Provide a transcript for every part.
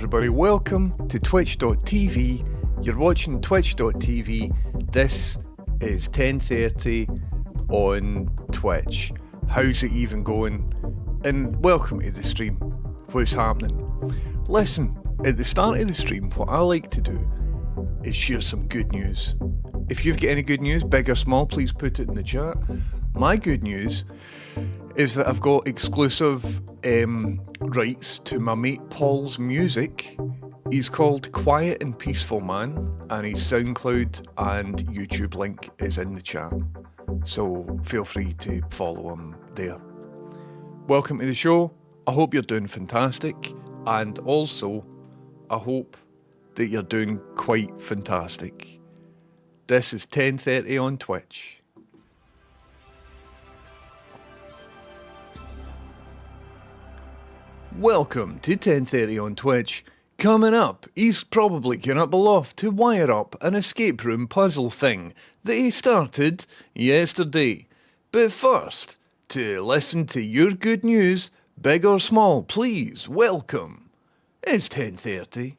everybody, welcome to twitch.tv. You're watching twitch.tv. This is 10:30 on Twitch. How's it even going? And welcome to the stream. What's happening? Listen, at the start of the stream, what I like to do is share some good news. If you've got any good news, big or small, please put it in the chat. My good news is that I've got exclusive rights to my mate Paul's music. He's called Quiet and Peaceful Man, and his SoundCloud and YouTube link is in the chat. So feel free to follow him there. Welcome to the show. I hope you're doing fantastic, and also I hope that you're doing quite fantastic. This is 10:30 on Twitch. Welcome to 10:30 on Twitch. Coming up, he's probably going up the loft to wire up an escape room puzzle thing that he started yesterday. But first, to listen to your good news, big or small, please welcome. It's 10:30.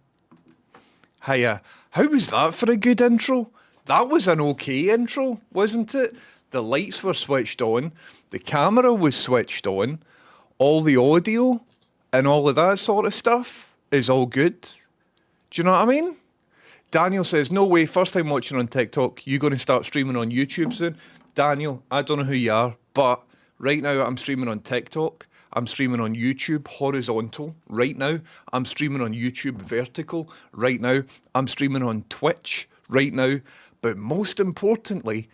Hiya, how was that for a good intro? That was an okay intro, wasn't it? The lights were switched on, the camera was switched on, all the audio and all of that sort of stuff is all good. Do you know what I mean? Daniel says, no way, first time watching on TikTok, you going to start streaming on YouTube soon? Daniel, I don't know who you are, but right now I'm streaming on TikTok, I'm streaming on YouTube horizontal right now, I'm streaming on YouTube vertical right now, I'm streaming on Twitch right now, but most importantly,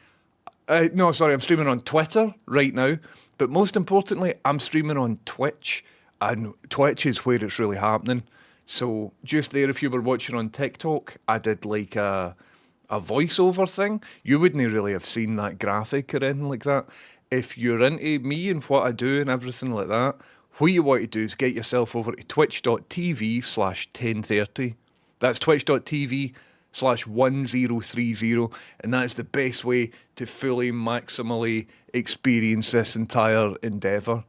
I'm streaming on Twitter right now, but most importantly, I'm streaming on Twitch. And Twitch is where it's really happening. So just there, if you were watching on TikTok, I did like a voiceover thing. You wouldn't really have seen that graphic or anything like that. If you're into me and what I do and everything like that, what you want to do is get yourself over to twitch.tv/1030. That's twitch.tv/1030. And that's the best way to fully, maximally experience this entire endeavour.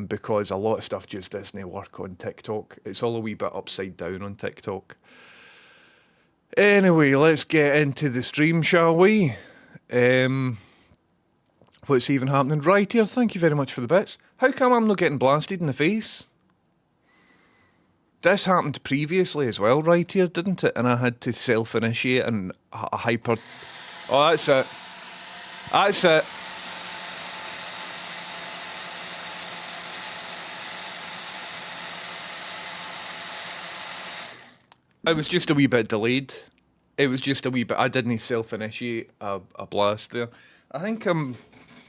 Because a lot of stuff just doesn't work on TikTok. It's all a wee bit upside down on TikTok. Anyway, let's get into the stream, shall we? What's even happening? Right here, thank you very much for the bits. How come I'm not getting blasted in the face? This happened previously as well, right here, didn't it? And I had to self-initiate and a hyper... Oh, that's it. That's it. It was just a wee bit delayed. It was just a wee bit. I didn't self-initiate a blast there. I think don't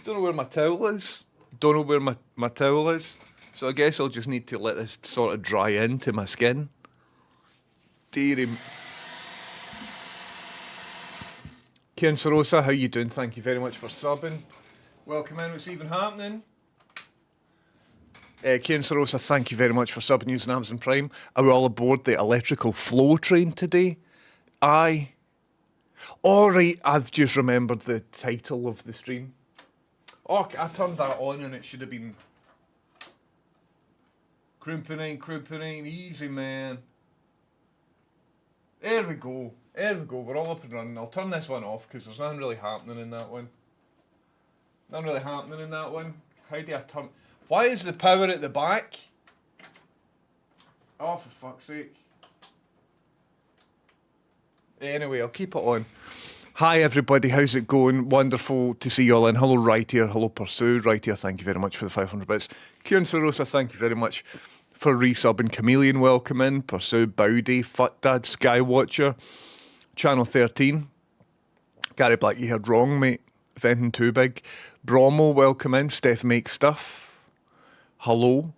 know where my towel is. Don't know where my towel is. So I guess I'll just need to let this sort of dry into my skin. Dear Kian Sarosa, how you doing? Thank you very much for subbing. Welcome in. What's even happening? Kian Sarosa, thank you very much for subbing using Amazon Prime. Are we all aboard the electrical flow train today? Aye. Alright, I've just remembered the title of the stream. Oh, I turned that on and it should have been... Crimping, easy man. There we go, we're all up and running. I'll turn this one off because there's nothing really happening in that one. How do I turn... Why is the power at the back? Oh, for fuck's sake. Anyway, I'll keep it on. Hi, everybody. How's it going? Wonderful to see you all in. Hello, Right here. Hello, Pursue. Right here. Thank you very much for the 500 bits. Kieran Sarosa, thank you very much for resubbing. Chameleon, welcome in. Pursue, Bowdy, Futdad, Skywatcher, Channel 13. Gary Black, you heard wrong, mate. If anything too big. Bromo, welcome in. Steph Makes Stuff. Hello.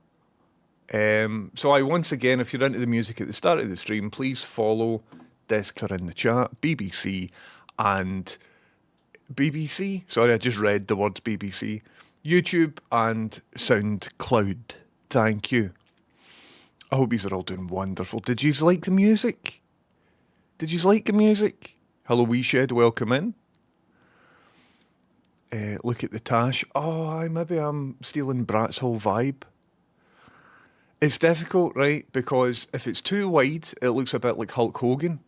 So once again, if you're into the music at the start of the stream, please follow Desks are in the chat, BBC and BBC. Sorry, I just read the words BBC. YouTube and SoundCloud. Thank you. I hope you are all doing wonderful. Did you like the music? Hello, Weeshed, welcome in. Look at the Tash. Oh, maybe I'm stealing Brat's whole vibe. It's difficult, right? Because if it's too wide, it looks a bit like Hulk Hogan.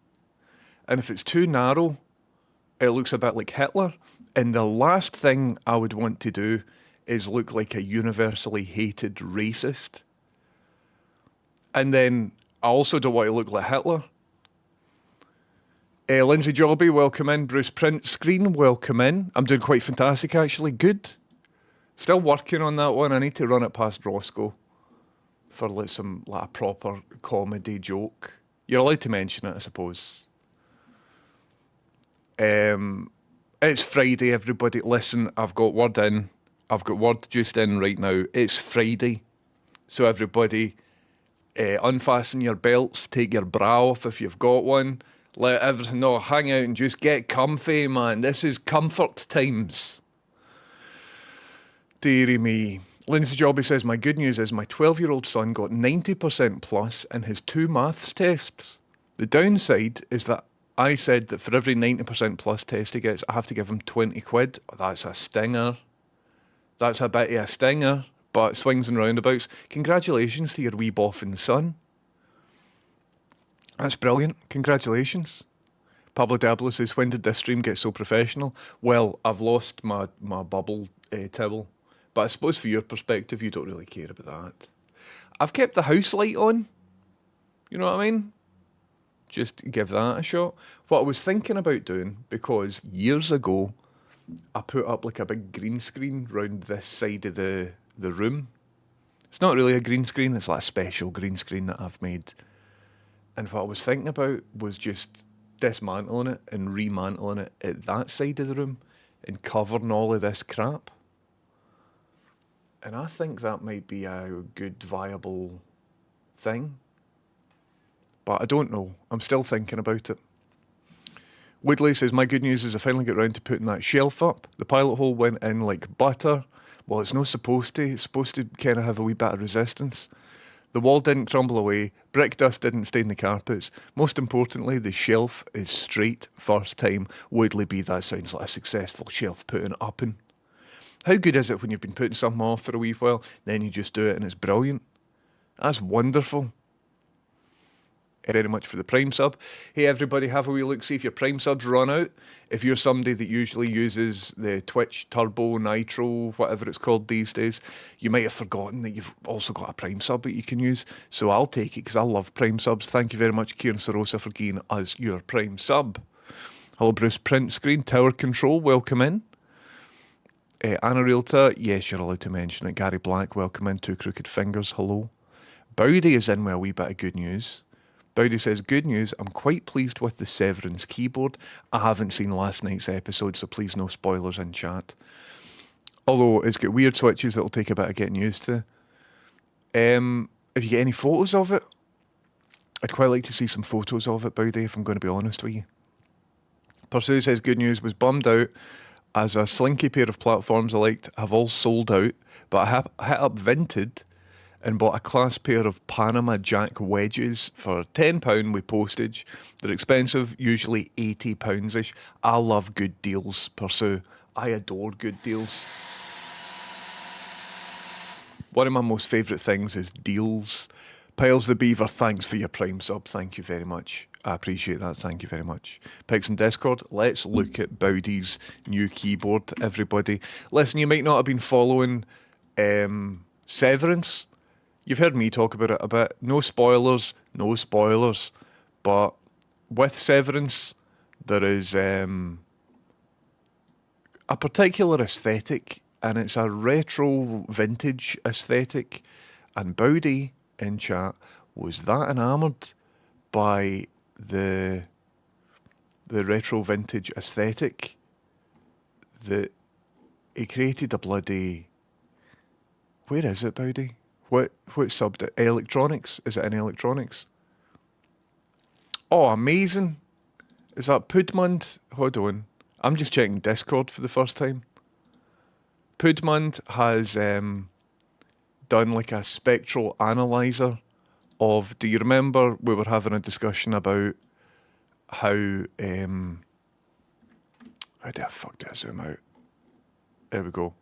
And if it's too narrow, it looks a bit like Hitler. And the last thing I would want to do is look like a universally hated racist. And then I also don't want to look like Hitler. Lindsay Jobby, welcome in. Bruce Print Screen, welcome in. I'm doing quite fantastic, actually. Good. Still working on that one. I need to run it past Roscoe for like a proper comedy joke. You're allowed to mention it, I suppose. It's Friday, everybody. Listen, I've got word in. I've got word just in right now. It's Friday. So everybody, unfasten your belts, take your bra off if you've got one. Let everything know, hang out and just get comfy, man. This is comfort times. Deary me. Lindsay Jobby says, my good news is my 12-year-old son got 90% plus in his 2 maths tests. The downside is that I said that for every 90% plus test he gets, I have to give him 20 quid. That's a stinger. That's a bit of a stinger, but swings and roundabouts. Congratulations to your wee boffin son. That's brilliant. Congratulations. Pablo Diablo says, when did this stream get so professional? Well, I've lost my bubble tibble. But I suppose for your perspective, you don't really care about that. I've kept the house light on. You know what I mean? Just give that a shot. What I was thinking about doing, because years ago, I put up like a big green screen round this side of the room. It's not really a green screen, it's like a special green screen that I've made. And what I was thinking about was just dismantling it and remantling it at that side of the room and covering all of this crap. And I think that might be a good, viable thing. But I don't know. I'm still thinking about it. Woodley says, my good news is I finally got round to putting that shelf up. The pilot hole went in like butter. Well, it's not supposed to. It's supposed to kind of have a wee bit of resistance. The wall didn't crumble away. Brick dust didn't stain the carpets. Most importantly, the shelf is straight first time. Woodley B, that sounds like a successful shelf putting up in. How good is it when you've been putting something off for a wee while, then you just do it and it's brilliant? That's wonderful. Very much for the Prime sub. Hey everybody, have a wee look, see if your Prime subs run out. If you're somebody that usually uses the Twitch Turbo, Nitro, whatever it's called these days, you might have forgotten that you've also got a Prime sub that you can use. So I'll take it because I love Prime subs. Thank you very much, Kieran Sarosa, for giving us your Prime sub. Hello Bruce, print screen, tower control, welcome in. Anna Realtor, yes, you're allowed to mention it. Gary Black, welcome in. Two Crooked Fingers, hello. Bowdy is in with a wee bit of good news. Bowdy says, good news, I'm quite pleased with the Severance keyboard. I haven't seen last night's episode, so please no spoilers in chat. Although it's got weird switches that'll take a bit of getting used to. If you get any photos of it, I'd quite like to see some photos of it, Bowdy, if I'm going to be honest with you. Pursue says, good news, was bummed out as a slinky pair of platforms I liked have all sold out, but I hit up Vinted and bought a class pair of Panama Jack wedges for £10 with postage. They're expensive, usually £80-ish. I love good deals, Pursue. I adore good deals. One of my most favourite things is deals. Piles the Beaver, thanks for your Prime sub. Thank you very much. I appreciate that. Thank you very much. Pigs and Discord, let's look at Bowdy's new keyboard, everybody. Listen, you might not have been following Severance. You've heard me talk about it a bit. No spoilers, no spoilers. But with Severance, there is a particular aesthetic, and it's a retro vintage aesthetic. And Bowdy in chat was that enamoured by the retro vintage aesthetic that he created a bloody... Where is it, Bowdy? What subbed it? Electronics? Is it in electronics? Oh, amazing. Is that Pudmund? Hold on. I'm just checking Discord for the first time. Pudmund has done like a spectral analyzer of... Do you remember we were having a discussion about how... how the fuck did I zoom out? There we go.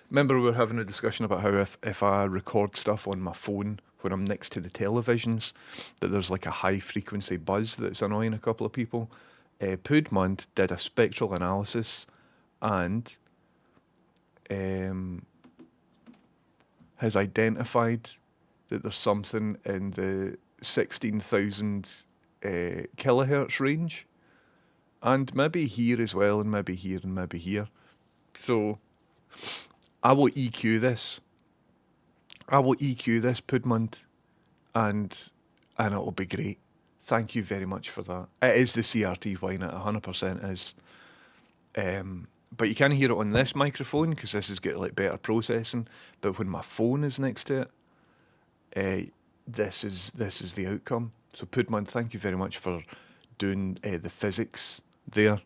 Remember we were having a discussion about how if I record stuff on my phone when I'm next to the televisions, that there's like a high frequency buzz that's annoying a couple of people. Pudmund did a spectral analysis and has identified that there's something in the 16,000 kilohertz range, and maybe here as well, and maybe here, and maybe here. So I will EQ this. I will EQ this, Pudmund, and it will be great. Thank you very much for that. It is the CRT wine, it 100% is. But you can't hear it on this microphone because this has got like better processing. But when my phone is next to it, this is the outcome. So Pudman, thank you very much for doing the physics there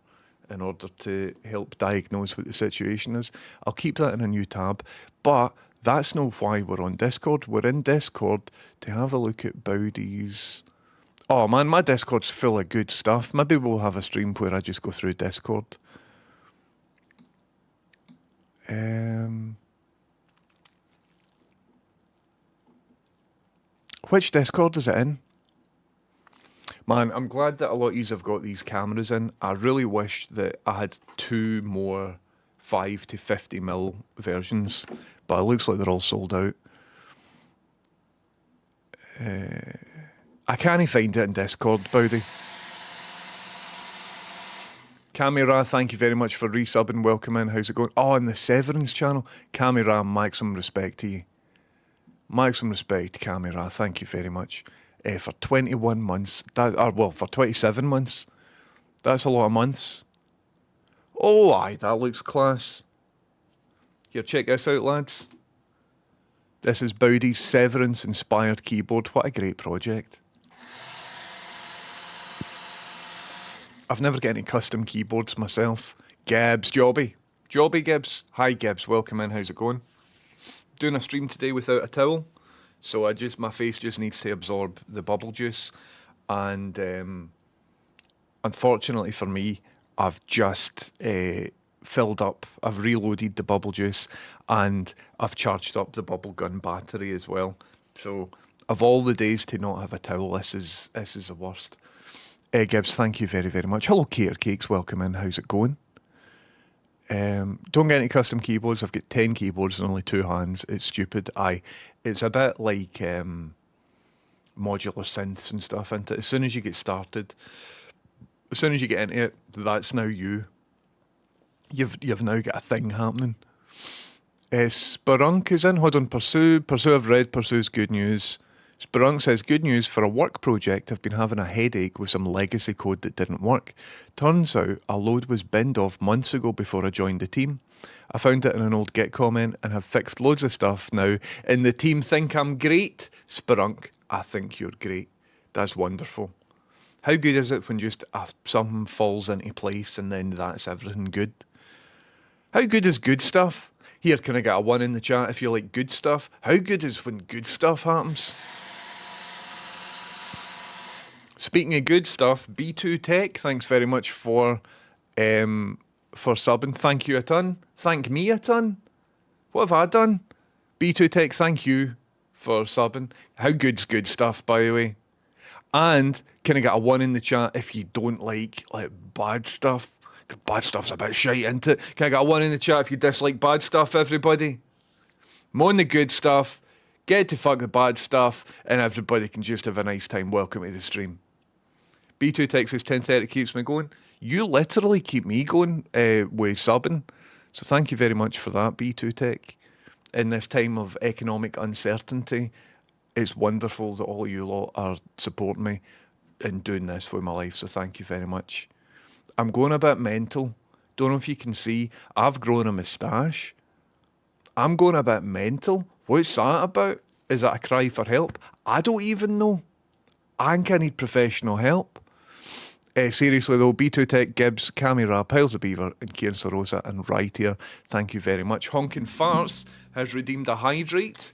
in order to help diagnose what the situation is. I'll keep that in a new tab, but that's not why we're on Discord. We're in Discord to have a look at Bowdy's. Oh man, my Discord's full of good stuff. Maybe we'll have a stream where I just go through Discord. Which Discord is it in? Man, I'm glad that a lot of you have got these cameras in. I really wish that I had 2 more 5 to 50mm versions, but it looks like they're all sold out. I can't find it in Discord, Bowdy. Camera, thank you very much for resubbing. Welcome in. How's it going? Oh, on the Severance channel. Camera, maximum respect to you. Maximum respect, Camera. Thank you very much. For 21 months. For 27 months. That's a lot of months. Oh, aye, that looks class. Here, check this out, lads. This is Bowdy's Severance-inspired keyboard. What a great project. I've never got any custom keyboards myself. Gibbs, Jobby. Jobby Gibbs. Hi Gibbs, welcome in, how's it going? Doing a stream today without a towel. So my face just needs to absorb the bubble juice. And unfortunately for me, I've just filled up, I've reloaded the bubble juice and I've charged up the bubble gun battery as well. So of all the days to not have a towel, this is the worst. Gibbs, thank you very, very much. Hello, Cater Cakes. Welcome in. How's it going? Don't get any custom keyboards. I've got 10 keyboards and only 2 hands. It's stupid. It's a bit like modular synths and stuff, isn't it? As soon as you get started, as soon as you get into it, that's now you. You've now got a thing happening. Spurunk is in. Hold on. Pursue I've read. Pursue's good news. Spurunk says, good news for a work project. I've been having a headache with some legacy code that didn't work. Turns out a load was binned off months ago before I joined the team. I found it in an old Git comment and have fixed loads of stuff now. And the team think I'm great. Spurunk, I think you're great. That's wonderful. How good is it when just something falls into place and then that's everything good? How good is good stuff? Here, can I get a 1 in the chat if you like good stuff? How good is when good stuff happens? Speaking of good stuff, B2 Tech, thanks very much for subbing. Thank you a ton. Thank me a ton. What have I done? B2 Tech, thank you for subbing. How good's good stuff, by the way? And can I get a 1 in the chat if you don't like bad stuff? 'Cause bad stuff's a bit shite, isn't it? Can I get a 1 in the chat if you dislike bad stuff, everybody? Moan the good stuff, get to fuck the bad stuff, and everybody can just have a nice time. Welcome to the stream. B2 Tech says 10:30 keeps me going. You literally keep me going with subbing. So thank you very much for that, B2 Tech. In this time of economic uncertainty, it's wonderful that all you lot are supporting me in doing this for my life. So thank you very much. I'm going a bit mental. Don't know if you can see. I've grown a moustache. I'm going a bit mental. What's that about? Is that a cry for help? I don't even know. I think I need professional help. Seriously though, B2 Tech, Gibbs, Camera, Piles of Beaver, and Kieran Sarosa, and right here, thank you very much. Honkin' Farts has redeemed a hydrate.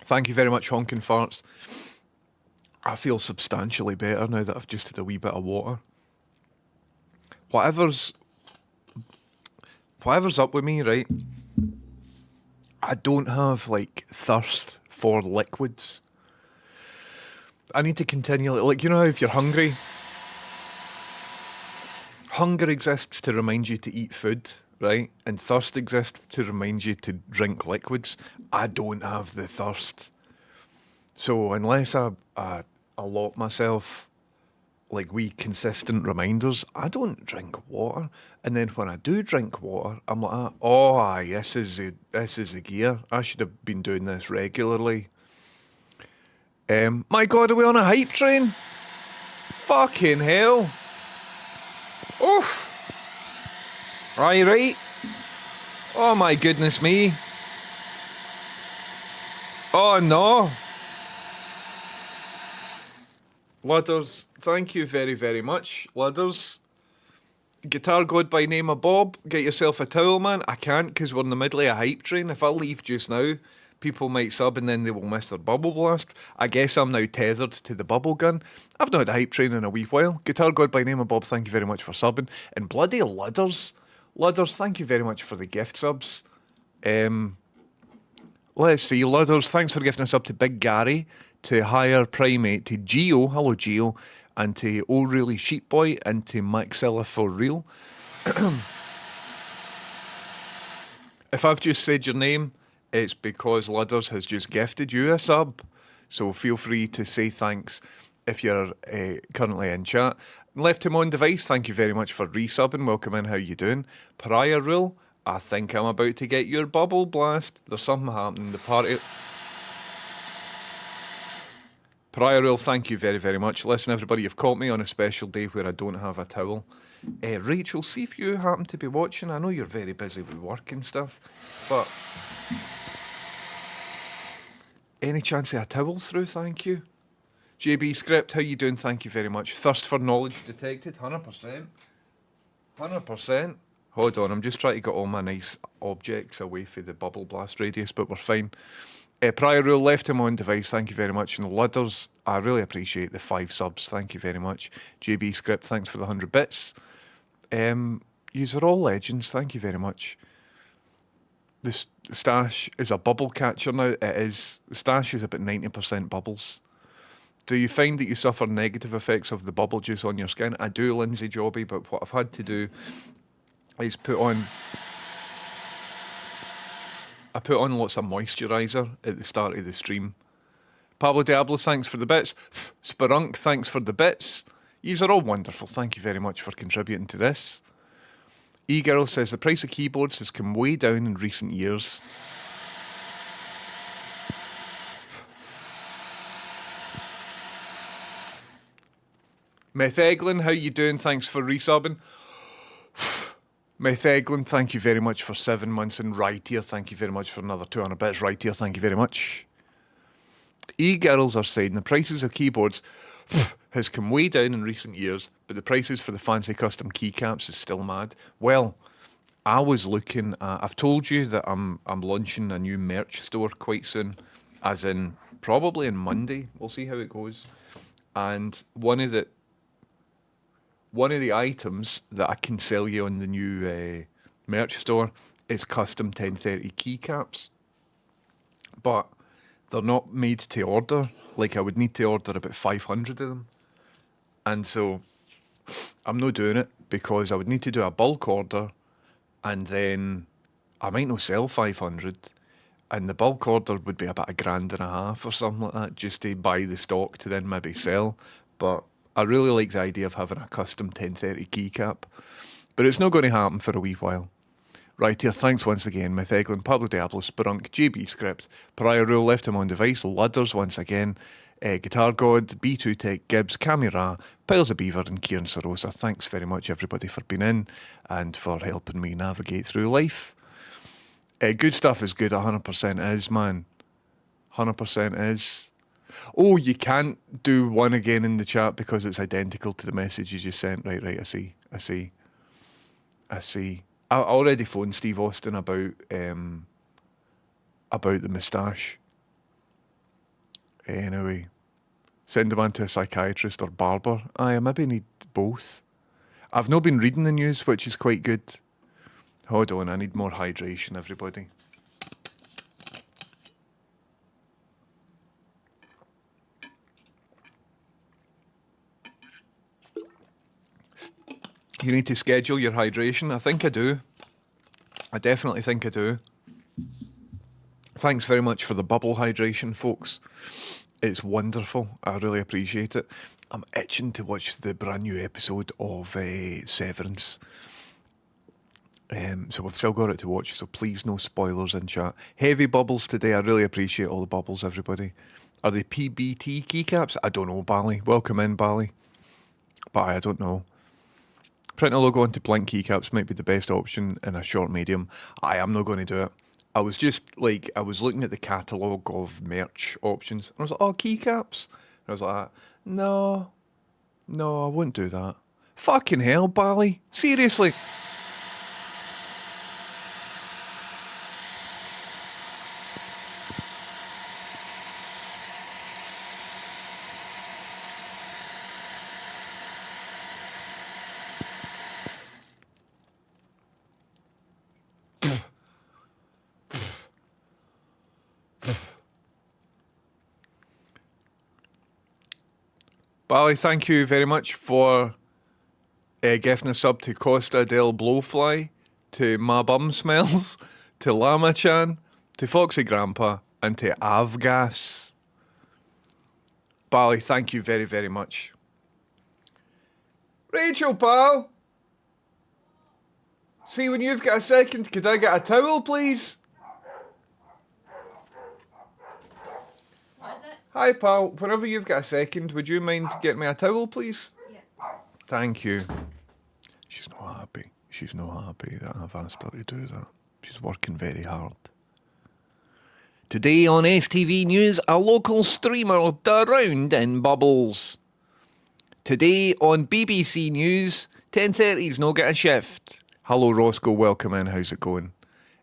Thank you very much, Honkin' Farts. I feel substantially better now that I've just had a wee bit of water. Whatever's up with me, right? I don't have like thirst for liquids. I need to continually, like, you know how if you're hungry, hunger exists to remind you to eat food, right? And thirst exists to remind you to drink liquids. I don't have the thirst. So unless I allot myself like wee consistent reminders, I don't drink water. And then when I do drink water, I'm like, oh, aye, this is the gear. I should have been doing this regularly. My God, are we on a hype train? Fucking hell. Oof. Aye, right. Oh my goodness me. Oh no. Ladders, thank you very, very much. Ladders. Guitar God by name of Bob, get yourself a towel, man. I can't because we're in the middle of a hype train. If I leave just now, people might sub and then they will miss their bubble blast. I guess I'm now tethered to the bubble gun. I've not had a hype train in a wee while. Guitar God by name of Bob, thank you very much for subbing. And bloody Ladders. Ladders, thank you very much for the gift subs. Let's see, Ladders, thanks for gifting us up to Big Gary, to Higher Primate, to Geo, hello Geo, and to Oh Really Sheep Boy, and to Maxilla for Real. If I've just said your name, it's because Ladders has just gifted you a sub. So feel free to say thanks if you're currently in chat. Left him on device, thank you very much for resubbing. Welcome in, how you doing? Pariah Rule, I think I'm about to get your bubble blast. There's something happening. The party... Pariah Rule, thank you very, very much. Listen, everybody, you've caught me on a special day where I don't have a towel. Rachel, see if you happen to be watching. I know you're very busy with work and stuff, but... Any chance of a towel through, thank you. JB Script, how you doing? Thank you very much. Thirst for knowledge detected, 100%. 100%. Hold on, I'm just trying to get all my nice objects away from the bubble blast radius, but we're fine. Prior Rule, left him on device, thank you very much. And the Ladders, I really appreciate the 5 subs, thank you very much. JB Script, thanks for the 100 bits. Yous are all legends, thank you very much. The stash is a bubble catcher now, it is. The stash is about 90% bubbles. Do you find that you suffer negative effects of the bubble juice on your skin? I do, Lindsay Jobby, but what I've had to do is put on lots of moisturiser at the start of the stream. Pablo Diablo, thanks for the bits. Spelunk, thanks for the bits. Yous are all wonderful. Thank you very much for contributing to this. E-Girl says the price of keyboards has come way down in recent years. Metheglin, how you doing? Thanks for resubbing. Metheglin, thank you very much for 7 months. And Right Here, thank you very much for another 200 bits. Right Here, thank you very much. E-girls are saying the prices of keyboards has come way down in recent years, but the prices for the fancy custom keycaps is still mad. Well, I was looking at, I've told you that I'm launching a new merch store quite soon, as in probably on Monday. We'll see how it goes. And one of the items that I can sell you on the new merch store is custom 1030 keycaps. But they're not made to order. Like, I would need to order about 500 of them. And so I'm not doing it because I would need to do a bulk order and then I might not sell 500. And the bulk order would be about $1,500 or something like that, just to buy the stock to then maybe sell. But I really like the idea of having a custom 1030 keycap. But it's not going to happen for a wee while. Right Here, thanks once again, Metheglin, Pablo Diablo, Sprunk, GB Script, Pariah Rule, Left Him on Device, Ladders once again, Guitar God, B2 Tech, Gibbs, Camera, Piles of Beaver and Kieran Sarosa. Thanks very much everybody for being in and for helping me navigate through life. Good stuff is good, 100% is, man. 100% is. Oh, you can't do one again in the chat because it's identical to the message you just sent. Right, I see. I already phoned Steve Austin about the moustache. Anyway, Send them on to a psychiatrist or barber. I maybe need both. I've not been reading the news, which is quite good. Hold on, I need more hydration, everybody. You need to schedule your hydration. I think I do. I definitely think I do. Thanks very much for the bubble hydration, folks. It's wonderful. I really appreciate it. I'm itching to watch the brand new episode of Severance. So we've still got it to watch, so please no spoilers in chat. Heavy bubbles today. I really appreciate all the bubbles, everybody. Are they PBT keycaps? I don't know, Bally. Welcome in, Bally. But I don't know. Printing a logo onto blank keycaps might be the best option in a short medium. I am not going to do it. I was just like, I was looking at the catalogue of merch options, and I was like, oh, keycaps? And I was like, no, I wouldn't do that. Fucking hell, Bally. Seriously. Bally, thank you very much for gifting a sub to Costa del Blowfly, to Ma Bum Smells, to Llama Chan, to Foxy Grandpa, and to Avgas. Bally, thank you very, very much. Rachel, pal! See, when you've got a second, could I get a towel, please? Hi, pal. Whenever you've got a second, would you mind getting me a towel, please? Yeah. Thank you. She's not happy. She's not happy that I've asked her to do that. She's working very hard. Today on STV News, a local streamer drowned in bubbles. Today on BBC News, 10:30's no get a shift. Hello, Roscoe. Welcome in. How's it going?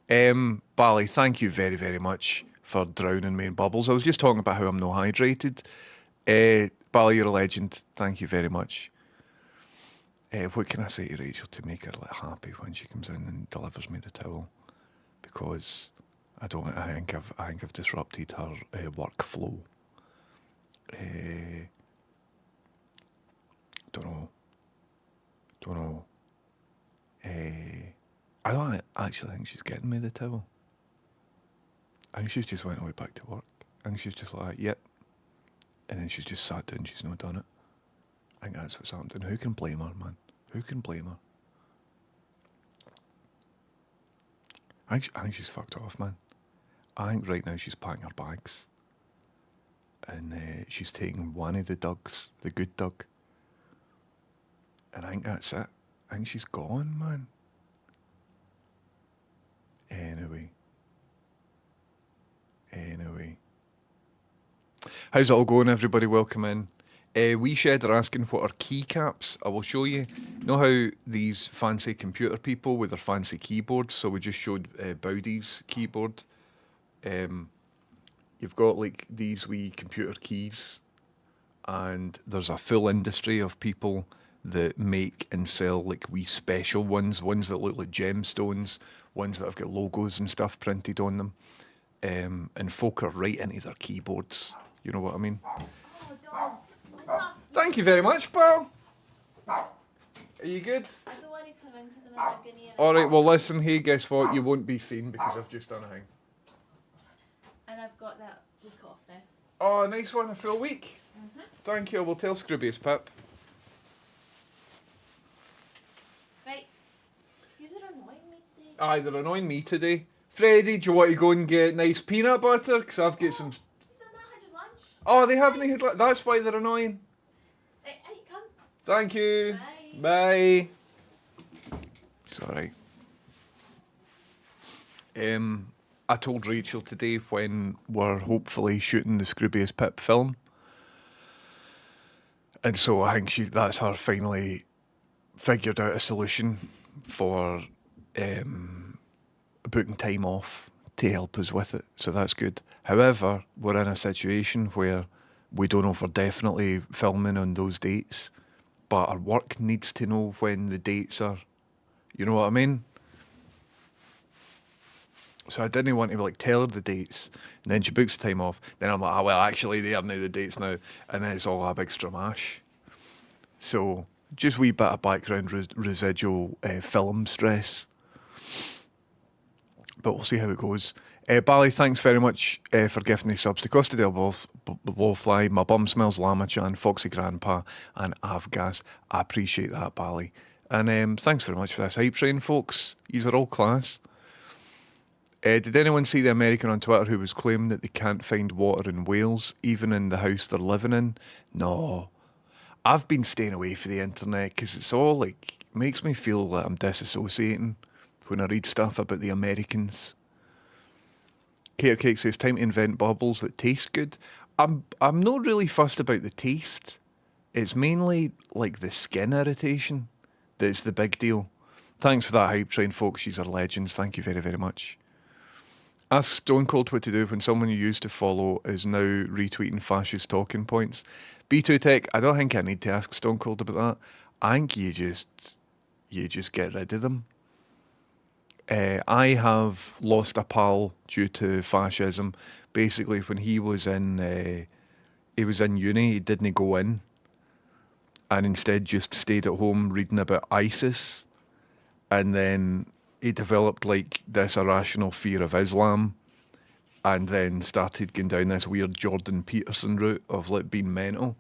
Bally, thank you very, very much for drowning me in bubbles. I was just talking about how I'm not hydrated. Bally, you're a legend. Thank you very much. What can I say to Rachel to make her happy when she comes in and delivers me the towel? Because I think I've disrupted her workflow. Don't know. I don't actually think she's getting me the towel. I think she's just went away back to work. I think she's just like, yep. And then she's just sat down, she's not done it. I think that's what's happened. And who can blame her, man? Who can blame her? I think she's fucked off, man. I think right now she's packing her bags. And she's taking one of the Dougs, the good Doug. And I think that's it. I think she's gone, man. Anyway. How's it all going, everybody? Welcome in. We Shed are asking what are keycaps. I will show you. You know how these fancy computer people with their fancy keyboards, so we just showed Bowdy's keyboard. You've got like these wee computer keys, and there's a full industry of people that make and sell like wee special ones that look like gemstones, ones that have got logos and stuff printed on them. And folk are right into their keyboards. You know what I mean? Oh, Thank you very much, pal. Are you good? I don't want to come in because I'm in a guinea. Alright, well listen, hey, guess what? You won't be seen because I've just done a thing. And I've got that week off now. Oh, nice one, a full week. Thank you, I will tell Scroobius Pip. Right. You're annoying me today. Aye, they're annoying me today. Freddie, do you want to go and get nice peanut butter? Because I've got some... You still not had your lunch? Oh, they haven't had lunch. That's why they're annoying. Right, come. Thank you. Bye. Bye. It's alright. I told Rachel today when we're hopefully shooting the Scroobius Pip film. And so I think that's her finally figured out a solution for booking time off to help us with it. So that's good. However, we're in a situation where We don't know if we're definitely filming on those dates, but our work needs to know when the dates are. You know what I mean? So I didn't want to like tell her the dates, and then she books the time off. Then I'm like, well, actually, they are now the dates now, and then it's all a big stramash. So just wee bit of background residual film stress, but we'll see how it goes. Bally, thanks very much for gifting the subs to Costa del Blowfly, My Bum Smells Lamachan, Foxy Grandpa, and Avgas. I appreciate that, Bally. And thanks very much for this hype train, folks. These are all class. Did anyone see the American on Twitter who was claiming that they can't find water in Wales, even in the house they're living in? No. I've been staying away from the internet because it's all like, makes me feel like I'm disassociating when I read stuff about the Americans. Cater Cake says, time to invent bubbles that taste good. I'm not really fussed about the taste. It's mainly like the skin irritation that's the big deal. Thanks for that hype train, folks. These are legends. Thank you very, very much. Ask Stone Cold what to do when someone you used to follow is now retweeting fascist talking points. B2 Tech, I don't think I need to ask Stone Cold about that. I think you just get rid of them. I have lost a pal due to fascism. Basically, when he was in uni, he didn't go in, and instead just stayed at home reading about ISIS, and then he developed like this irrational fear of Islam, and then started going down this weird Jordan Peterson route of like being mental.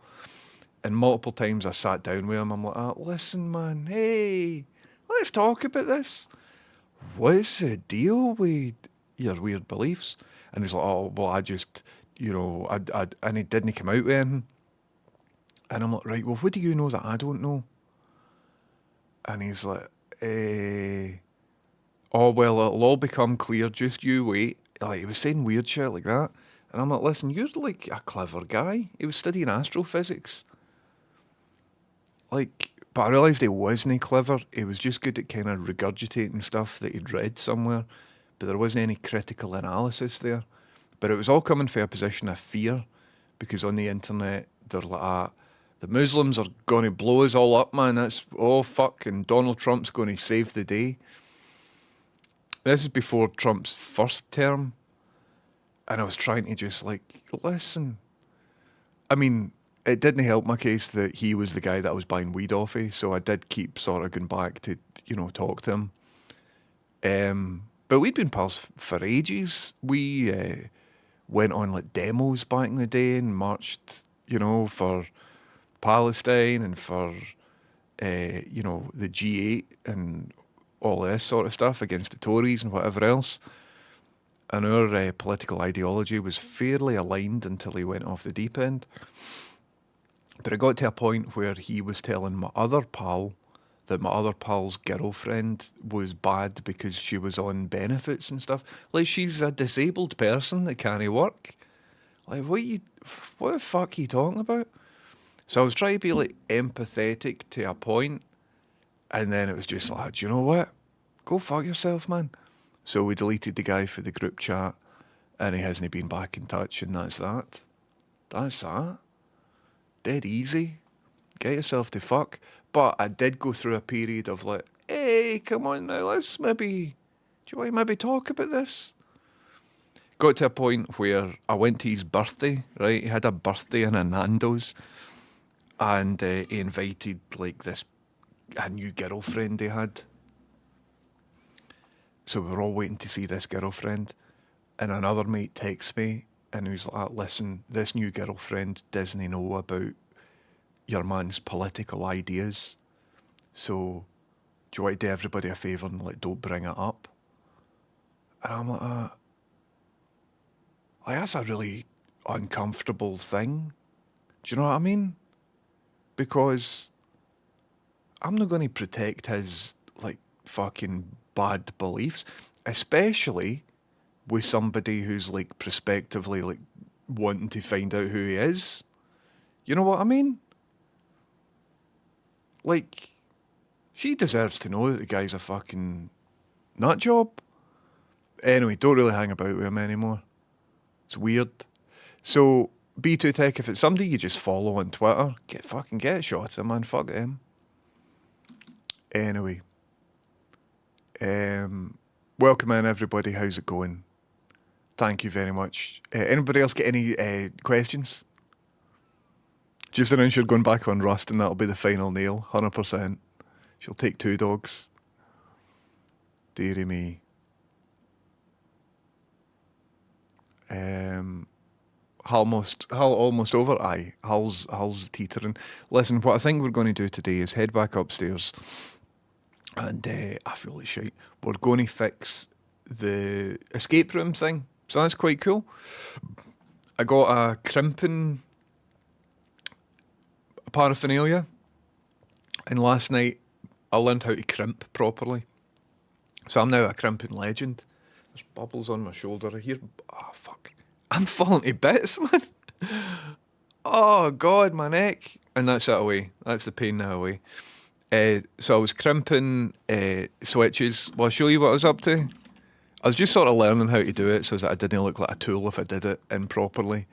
And multiple times I sat down with him. I'm like, listen, man, hey, let's talk about this. What's the deal with your weird beliefs? And he's like, oh, well, I just, and he didn't come out with anything. And I'm like, right, well, what do you know that I don't know? And he's like, oh, well, it'll all become clear, just you wait. Like, he was saying weird shit like that. And I'm like, listen, you're like a clever guy. He was studying astrophysics. Like, but I realised he wasn't clever. He was just good at kind of regurgitating stuff that he'd read somewhere, but there wasn't any critical analysis there. But it was all coming from a position of fear, because on the internet, they're like, the Muslims are going to blow us all up, man. That's, oh, fuck, and Donald Trump's going to save the day. This is before Trump's first term, and I was trying to just, like, listen. I mean, it didn't help my case that he was the guy that I was buying weed off of, so I did keep sort of going back to, talk to him. But we'd been pals for ages. We went on like demos back in the day and marched, for Palestine and for, the G8 and all this sort of stuff against the Tories and whatever else. And our political ideology was fairly aligned until he went off the deep end. But it got to a point where he was telling my other pal that my other pal's girlfriend was bad because she was on benefits and stuff. Like, she's a disabled person that can't work. Like, what the fuck are you talking about? So I was trying to be, like, empathetic to a point, and then it was just like, do you know what? Go fuck yourself, man. So we deleted the guy for the group chat, and he hasn't been back in touch, and that's that. That's that. Dead easy. Get yourself to fuck. But I did go through a period of like, hey, come on now, let's maybe, do you want to maybe talk about this? Got to a point where I went to his birthday, right? He had a birthday in a Nando's, and he invited like a new girlfriend he had. So we were all waiting to see this girlfriend, and another mate texts me, and he was like, listen, this new girlfriend doesn't know about your man's political ideas, so do you want to do everybody a favour and like don't bring it up? And I'm like, that's a really uncomfortable thing. Do you know what I mean? Because I'm not going to protect his like fucking bad beliefs, especially with somebody who's like prospectively like wanting to find out who he is. You know what I mean? Like, she deserves to know that the guy's a fucking nut job. Anyway, don't really hang about with him anymore. It's weird. So B2Tech, if it's somebody you just follow on Twitter, get a shot at them, man. Fuck them. Anyway. Welcome in, everybody. How's it going? Thank you very much. Anybody else get any questions? Just announce you're going back on Rust and that'll be the final nail, 100%. She'll take 2 dogs. Dearie me. Hull almost over? Aye. Hull's teetering. Listen, what I think we're going to do today is head back upstairs and I feel like shite. We're going to fix the escape room thing. So that's quite cool. I got a crimping paraphernalia, and last night I learned how to crimp properly. So I'm now a crimping legend. There's bubbles on my shoulder. I hear, oh fuck, I'm falling to bits, man. Oh god, my neck. And that's it away. That's the pain now away. So I was crimping switches. Well, I'll show you what I was up to. I was just sort of learning how to do it so that I didn't look like a tool if I did it improperly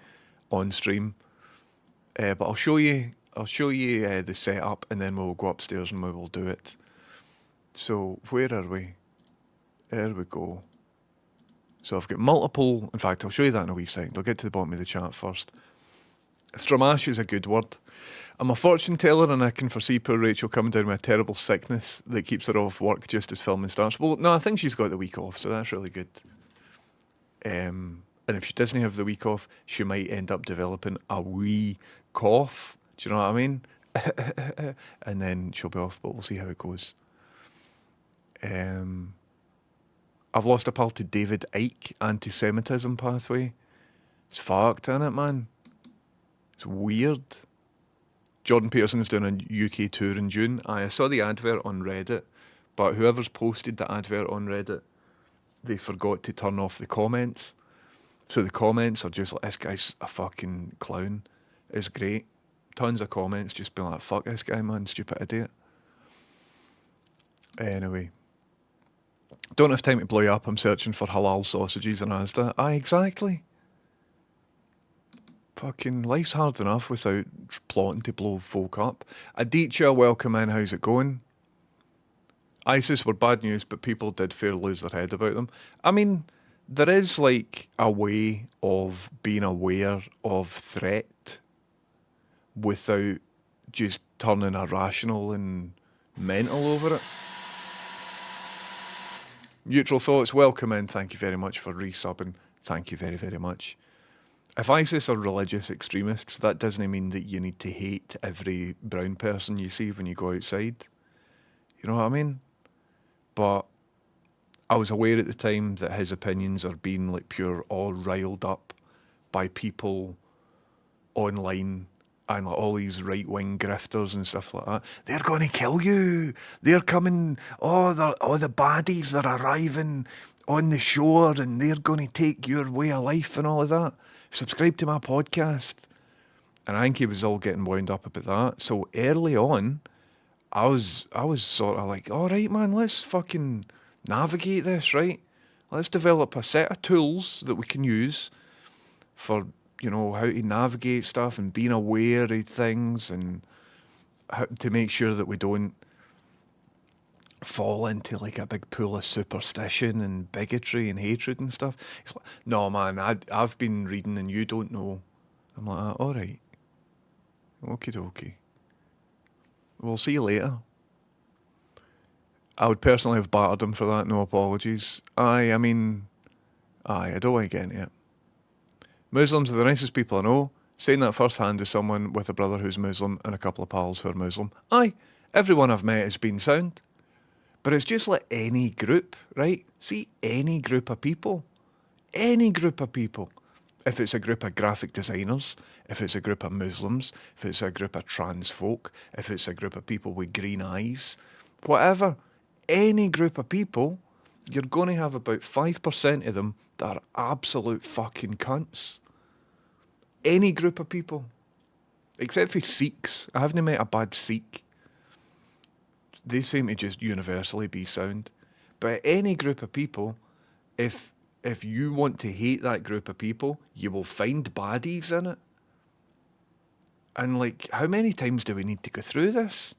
on stream. But I'll show you the setup, and then we'll go upstairs and we will do it. So where are we? There we go. So I've got multiple. In fact, I'll show you that in a wee second. I'll get to the bottom of the chat first. Stramash is a good word. I'm a fortune teller and I can foresee poor Rachel coming down with a terrible sickness that keeps her off work just as filming starts. Well, no, I think she's got the week off, so that's really good. And if she doesn't have the week off, she might end up developing a wee cough. Do you know what I mean? And then she'll be off, but we'll see how it goes. I've lost a pal to David Icke, anti-Semitism pathway. It's fucked, isn't it, man? It's weird. Jordan Peterson's doing a UK tour in June. I saw the advert on Reddit, but whoever's posted the advert on Reddit, they forgot to turn off the comments. So the comments are just like, this guy's a fucking clown. It's great. Tons of comments just being like, fuck this guy, man, stupid idiot. Anyway. Don't have time to blow you up. I'm searching for halal sausages in Asda. Aye, exactly. Fucking life's hard enough without plotting to blow folk up. Aditya, welcome in. How's it going? ISIS were bad news, but people did fair lose their head about them. I mean, there is like a way of being aware of threat without just turning irrational and mental over it. Neutral Thoughts, welcome in. Thank you very much for resubbing. Thank you very, very much. If ISIS are religious extremists, that doesn't mean that you need to hate every brown person you see when you go outside. You know what I mean? But I was aware at the time that his opinions are being like pure all riled up by people online and like all these right-wing grifters and stuff like that. They're going to kill you. They're coming. Oh, the baddies, they're arriving on the shore and they're going to take your way of life and all of that. Subscribe to my podcast. And I think he was all getting wound up about that. So early on, I was sort of like, all right, man, let's fucking navigate this, right? Let's develop a set of tools that we can use for, you know, how to navigate stuff and being aware of things and how to make sure that we don't fall into like a big pool of superstition and bigotry and hatred and stuff. It's like, no, man, I've been reading and you don't know. I'm like, all right. Okie dokie. We'll see you later. I would personally have battered him for that, no apologies. I don't want to get into it. Muslims are the nicest people I know. Saying that firsthand as someone with a brother who's Muslim and a couple of pals who are Muslim. Aye, everyone I've met has been sound. But it's just like any group, right? See, any group of people. Any group of people. If it's a group of graphic designers, if it's a group of Muslims, if it's a group of trans folk, if it's a group of people with green eyes, whatever, any group of people, you're going to have about 5% of them that are absolute fucking cunts. Any group of people. Except for Sikhs. I haven't met a bad Sikh. They seem to just universally be sound. But any group of people, if you want to hate that group of people, you will find baddies in it. And like, how many times do we need to go through this?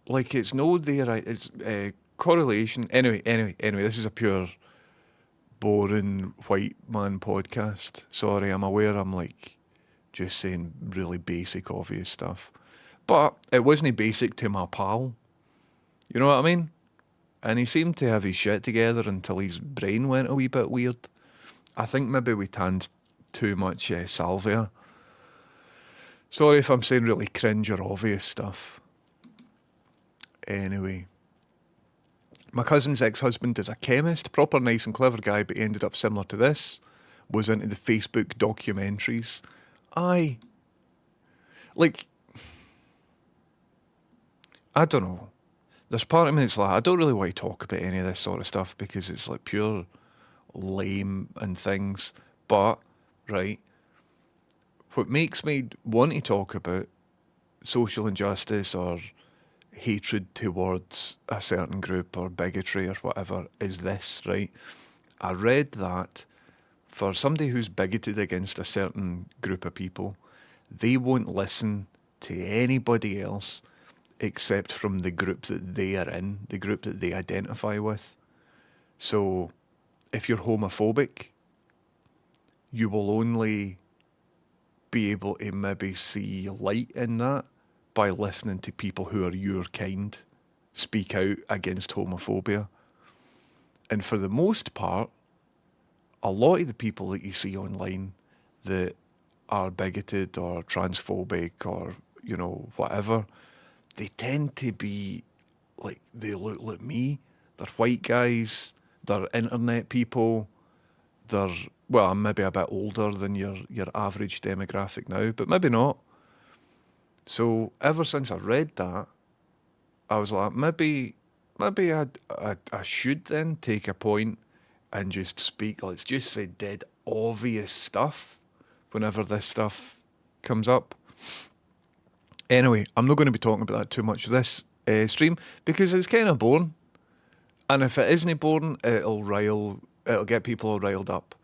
Like, it's no there, it's correlation. Anyway, this is a pure boring white man podcast. Sorry, I'm aware I'm like just saying really basic, obvious stuff. But it wasn't basic to my pal. You know what I mean? And he seemed to have his shit together until his brain went a wee bit weird. I think maybe we tanned too much salvia. Sorry if I'm saying really cringe or obvious stuff. Anyway. My cousin's ex-husband is a chemist, proper nice and clever guy, but he ended up similar to this. Was into the Facebook documentaries. Aye. Like, I don't know. There's part of me that's like, I don't really want to talk about any of this sort of stuff because it's like pure lame and things. But, right, what makes me want to talk about social injustice or hatred towards a certain group or bigotry or whatever is this, right? I read that for somebody who's bigoted against a certain group of people, they won't listen to anybody else except from the group that they are in, the group that they identify with. So if you're homophobic, you will only be able to maybe see light in that by listening to people who are your kind speak out against homophobia. And for the most part, a lot of the people that you see online that are bigoted or transphobic or, you know, whatever, they tend to be like, they look like me. They're white guys, they're internet people, they're, well, I'm maybe a bit older than your average demographic now, but maybe not. So ever since I read that, I was like, maybe I should then take a point and just speak, let's just say dead obvious stuff whenever this stuff comes up. Anyway, I'm not going to be talking about that too much this stream because it's kind of boring. And if it isn't boring, it'll get people all riled up.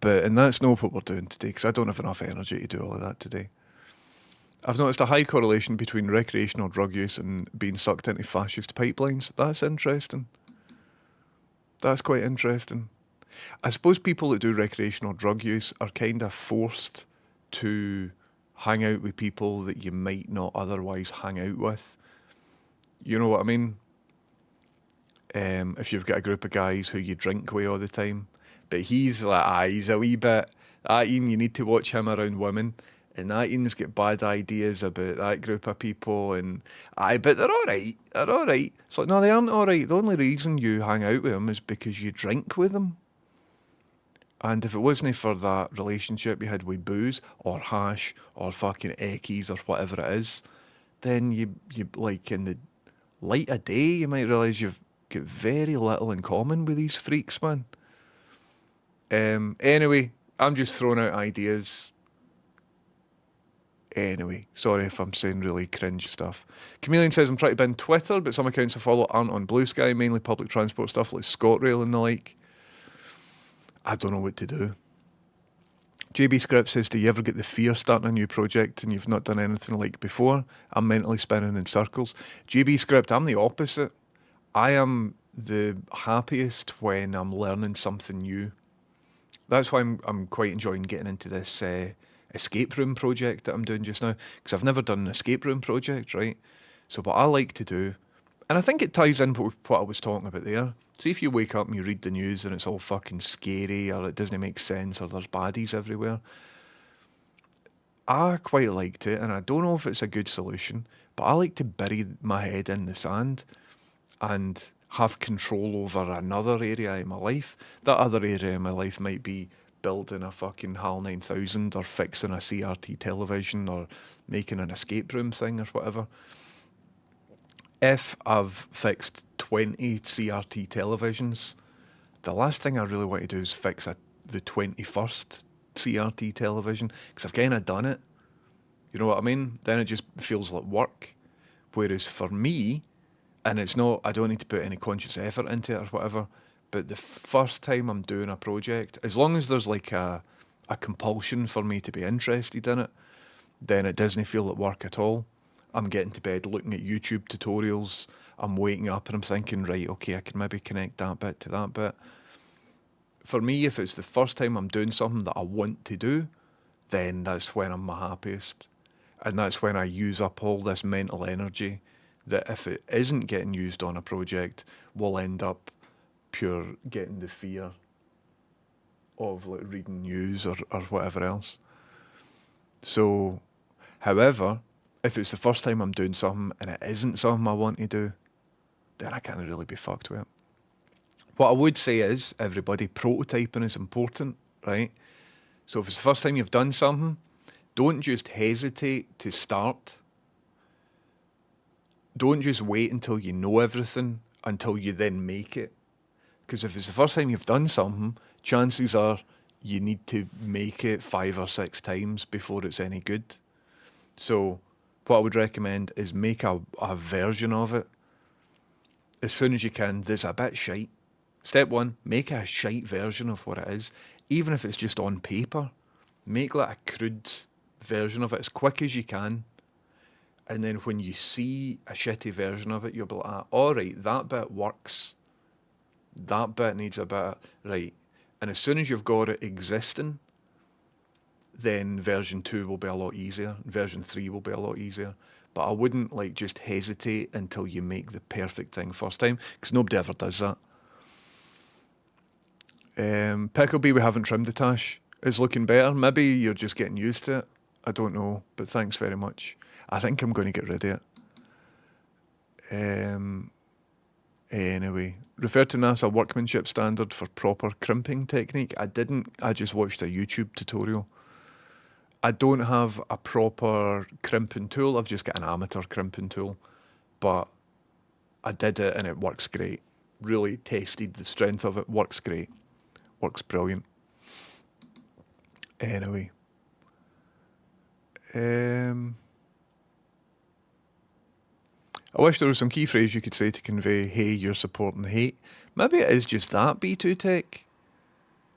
And that's not what we're doing today because I don't have enough energy to do all of that today. I've noticed a high correlation between recreational drug use and being sucked into fascist pipelines. That's interesting. That's quite interesting. I suppose people that do recreational drug use are kind of forced to hang out with people that you might not otherwise hang out with. You know what I mean? If you've got a group of guys who you drink with all the time, but he's like, he's a wee bit, Ian, you need to watch him around women. And that Ian's got bad ideas about that group of people, and but they're alright, It's like, no, they aren't alright. The only reason you hang out with them is because you drink with them. And if it wasn't for that relationship you had with booze, or hash, or fucking eckies, or whatever it is, then you like, in the light of day, you might realise you've got very little in common with these freaks, man. Anyway, I'm just throwing out ideas. Anyway, sorry if I'm saying really cringe stuff. Chameleon says, I'm trying to ban Twitter, but some accounts I follow aren't on Blue Sky, mainly public transport stuff like ScotRail and the like. I don't know what to do. JB Script says, do you ever get the fear starting a new project and you've not done anything like before? I'm mentally spinning in circles. JB Script, I'm the opposite. I am the happiest when I'm learning something new. That's why I'm quite enjoying getting into this escape room project that I'm doing just now, because I've never done an escape room project, right? So what I like to do, and I think it ties in with what I was talking about there. See, if you wake up and you read the news and it's all fucking scary, or it doesn't make sense, or there's baddies everywhere, I quite liked it, and I don't know if it's a good solution, but I like to bury my head in the sand and have control over another area in my life. That other area in my life might be building a fucking HAL 9000 or fixing a CRT television or making an escape room thing or whatever. If I've fixed 20 CRT televisions, the last thing I really want to do is fix the 21st CRT television, because I've kind of done it. You know what I mean? Then it just feels like work. Whereas for me, and it's not, I don't need to put any conscious effort into it or whatever, but the first time I'm doing a project, as long as there's like a a compulsion for me to be interested in it, then it doesn't feel like work at all. I'm getting to bed looking at YouTube tutorials. I'm waking up and I'm thinking, right, okay, I can maybe connect that bit to that bit. For me, if it's the first time I'm doing something that I want to do, then that's when I'm my happiest. And that's when I use up all this mental energy that if it isn't getting used on a project, will end up pure getting the fear of like reading news or whatever else. So, however, if it's the first time I'm doing something and it isn't something I want to do, then I can't really be fucked with it. What I would say is, everybody, prototyping is important, right? So if it's the first time you've done something, don't just hesitate to start. Don't just wait until you know everything until you then make it. Because if it's the first time you've done something, chances are you need to make it 5 or 6 times before it's any good. So what I would recommend is make a version of it as soon as you can. There's a bit shite. Step 1, make a shite version of what it is, even if it's just on paper. Make like a crude version of it as quick as you can. And then when you see a shitty version of it, you'll be like, alright, that bit works. That bit needs a bit, right. And as soon as you've got it existing, then version 2 will be a lot easier. Version 3 will be a lot easier. But I wouldn't like just hesitate until you make the perfect thing first time, because nobody ever does that. Picklebee, we haven't trimmed the tash, is looking better. Maybe you're just getting used to it. I don't know, but thanks very much. I think I'm going to get rid of it. Anyway, refer to NASA workmanship standard for proper crimping technique. I didn't, I just watched a YouTube tutorial. I don't have a proper crimping tool, I've just got an amateur crimping tool. But I did it and it works great. Really tested the strength of it, works great. Works brilliant. Anyway. I wish there was some key phrase you could say to convey, hey, you're supporting hate. Maybe it is just that, B2 Tech.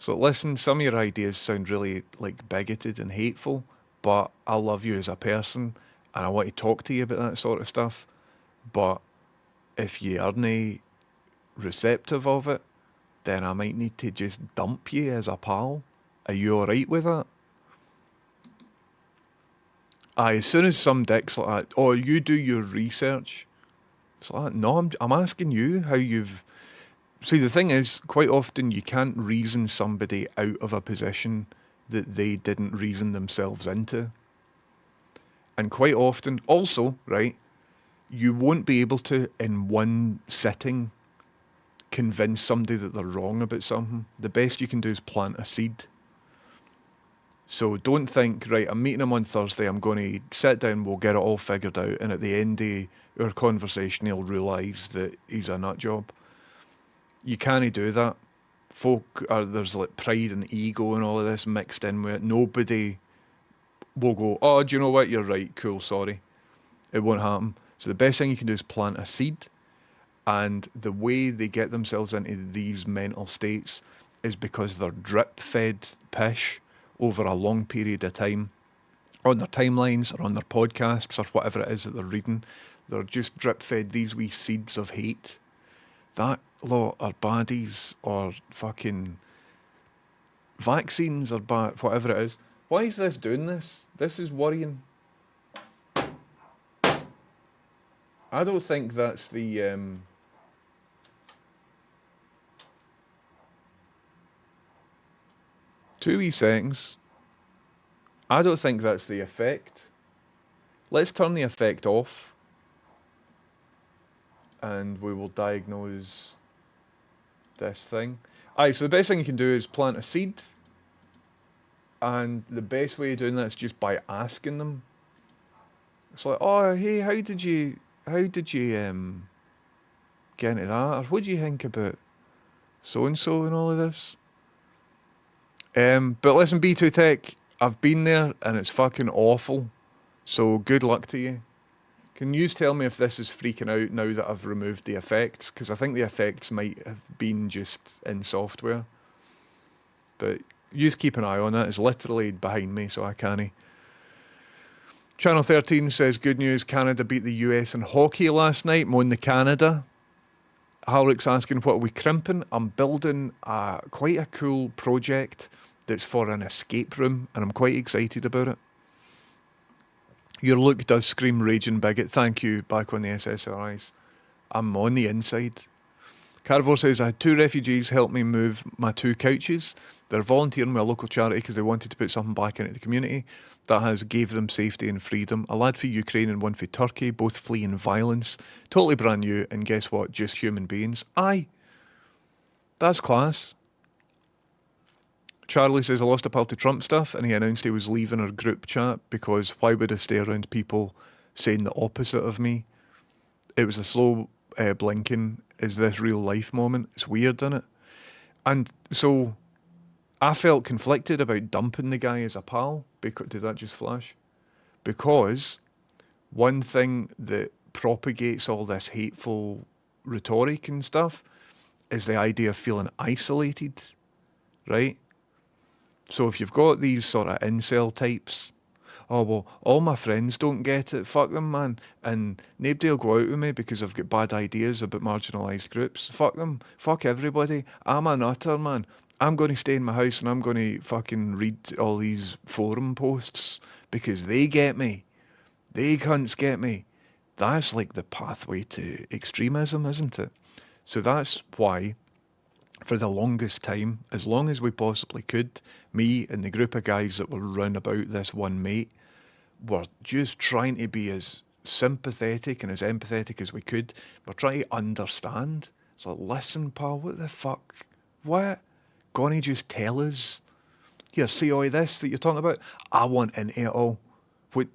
So listen, some of your ideas sound really like bigoted and hateful, but I love you as a person and I want to talk to you about that sort of stuff. But if you aren't receptive of it, then I might need to just dump you as a pal. Are you alright with that? Aye, as soon as some dick's like that, oh, you do your research. It's like, no, I'm asking you how you've... See, the thing is, quite often you can't reason somebody out of a position that they didn't reason themselves into. And quite often, also, right, you won't be able to, in one sitting, convince somebody that they're wrong about something. The best you can do is plant a seed. So don't think, right, I'm meeting him on Thursday, I'm going to sit down, we'll get it all figured out, and at the end of our conversation he'll realise that he's a nut job. You can't do that. There's like pride and ego and all of this mixed in with it. Nobody will go, oh, do you know what, you're right, cool, sorry. It won't happen. So the best thing you can do is plant a seed, and the way they get themselves into these mental states is because they're drip-fed pish over a long period of time on their timelines or on their podcasts or whatever it is that they're reading. They're just drip-fed these wee seeds of hate. That lot are baddies or fucking vaccines or whatever it is. Why is this doing this? This is worrying. I don't think that's the... 2 wee seconds. I don't think that's the effect. Let's turn the effect off. And we will diagnose this thing. Aye, so the best thing you can do is plant a seed. And the best way of doing that is just by asking them. It's like, oh, hey, how did you get into that? Or what do you think about so-and-so and all of this? But listen, B2 Tech, I've been there and it's fucking awful. So good luck to you. Can you tell me if this is freaking out now that I've removed the effects? Because I think the effects might have been just in software. But You keep an eye on it. It's literally behind me, so I can't. Channel 13 says, good news, Canada beat the US in hockey last night. Moan the Canada. Halrick's asking, what are we crimping? I'm building quite a cool project that's for an escape room, and I'm quite excited about it. Your look does scream raging bigot. Thank you, back on the SSRIs. I'm on the inside. Carvor says, I had 2 refugees help me move my 2 couches. They're volunteering with a local charity because they wanted to put something back into the community that has gave them safety and freedom. A lad for Ukraine and one for Turkey, both fleeing violence. Totally brand new, and guess what? Just human beings. Aye. That's class. Charlie says, I lost a pal to Trump stuff, and he announced he was leaving our group chat because why would I stay around people saying the opposite of me? It was a slow blinking, is this real life moment. It's weird, isn't it? And so I felt conflicted about dumping the guy as a pal. Did that just flash? Because one thing that propagates all this hateful rhetoric and stuff is the idea of feeling isolated, right? So if you've got these sort of incel types, oh, well, all my friends don't get it, fuck them, man, and nobody will go out with me because I've got bad ideas about marginalised groups. Fuck them, fuck everybody. I'm a nutter, man. I'm going to stay in my house and I'm going to fucking read all these forum posts because they get me. They cunts get me. That's like the pathway to extremism, isn't it? So that's why, for the longest time, as long as we possibly could, me and the group of guys that were round about this one mate were just trying to be as sympathetic and as empathetic as we could. We're trying to understand. It's like, listen, pal, what the fuck? What? Gonna just tell us? Here, see all this that you're talking about? I want into it all. What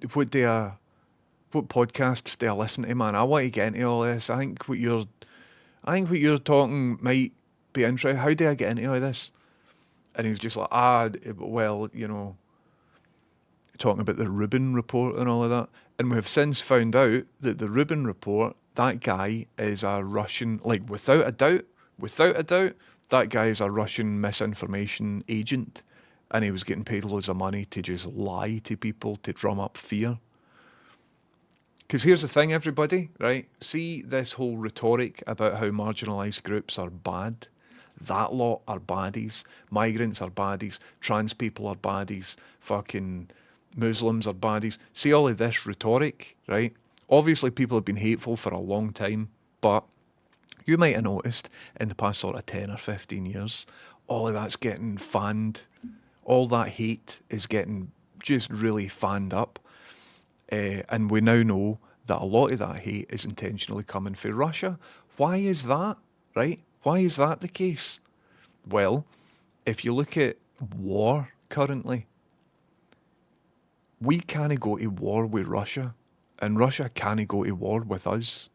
podcasts do I listen to, man? I want to get into all this. I think what you're talking might be interesting. How do I get into all this? And he's just like, well, you know, talking about the Rubin report and all of that. And we have since found out that the Rubin report, that guy is a Russian, like without a doubt, that guy is a Russian misinformation agent. And he was getting paid loads of money to just lie to people to drum up fear. Because here's the thing, everybody, right? See this whole rhetoric about how marginalised groups are bad. That lot are baddies. Migrants are baddies. Trans people are baddies. Fucking Muslims are baddies. See all of this rhetoric, right? Obviously, people have been hateful for a long time, but you might have noticed in the past sort of 10 or 15 years, all of that's getting fanned. All that hate is getting just really fanned up. And we now know that a lot of that hate is intentionally coming from Russia. Why is that, right? Why is that the case? Well, if you look at war currently, we can't go to war with Russia, and Russia can't go to war with us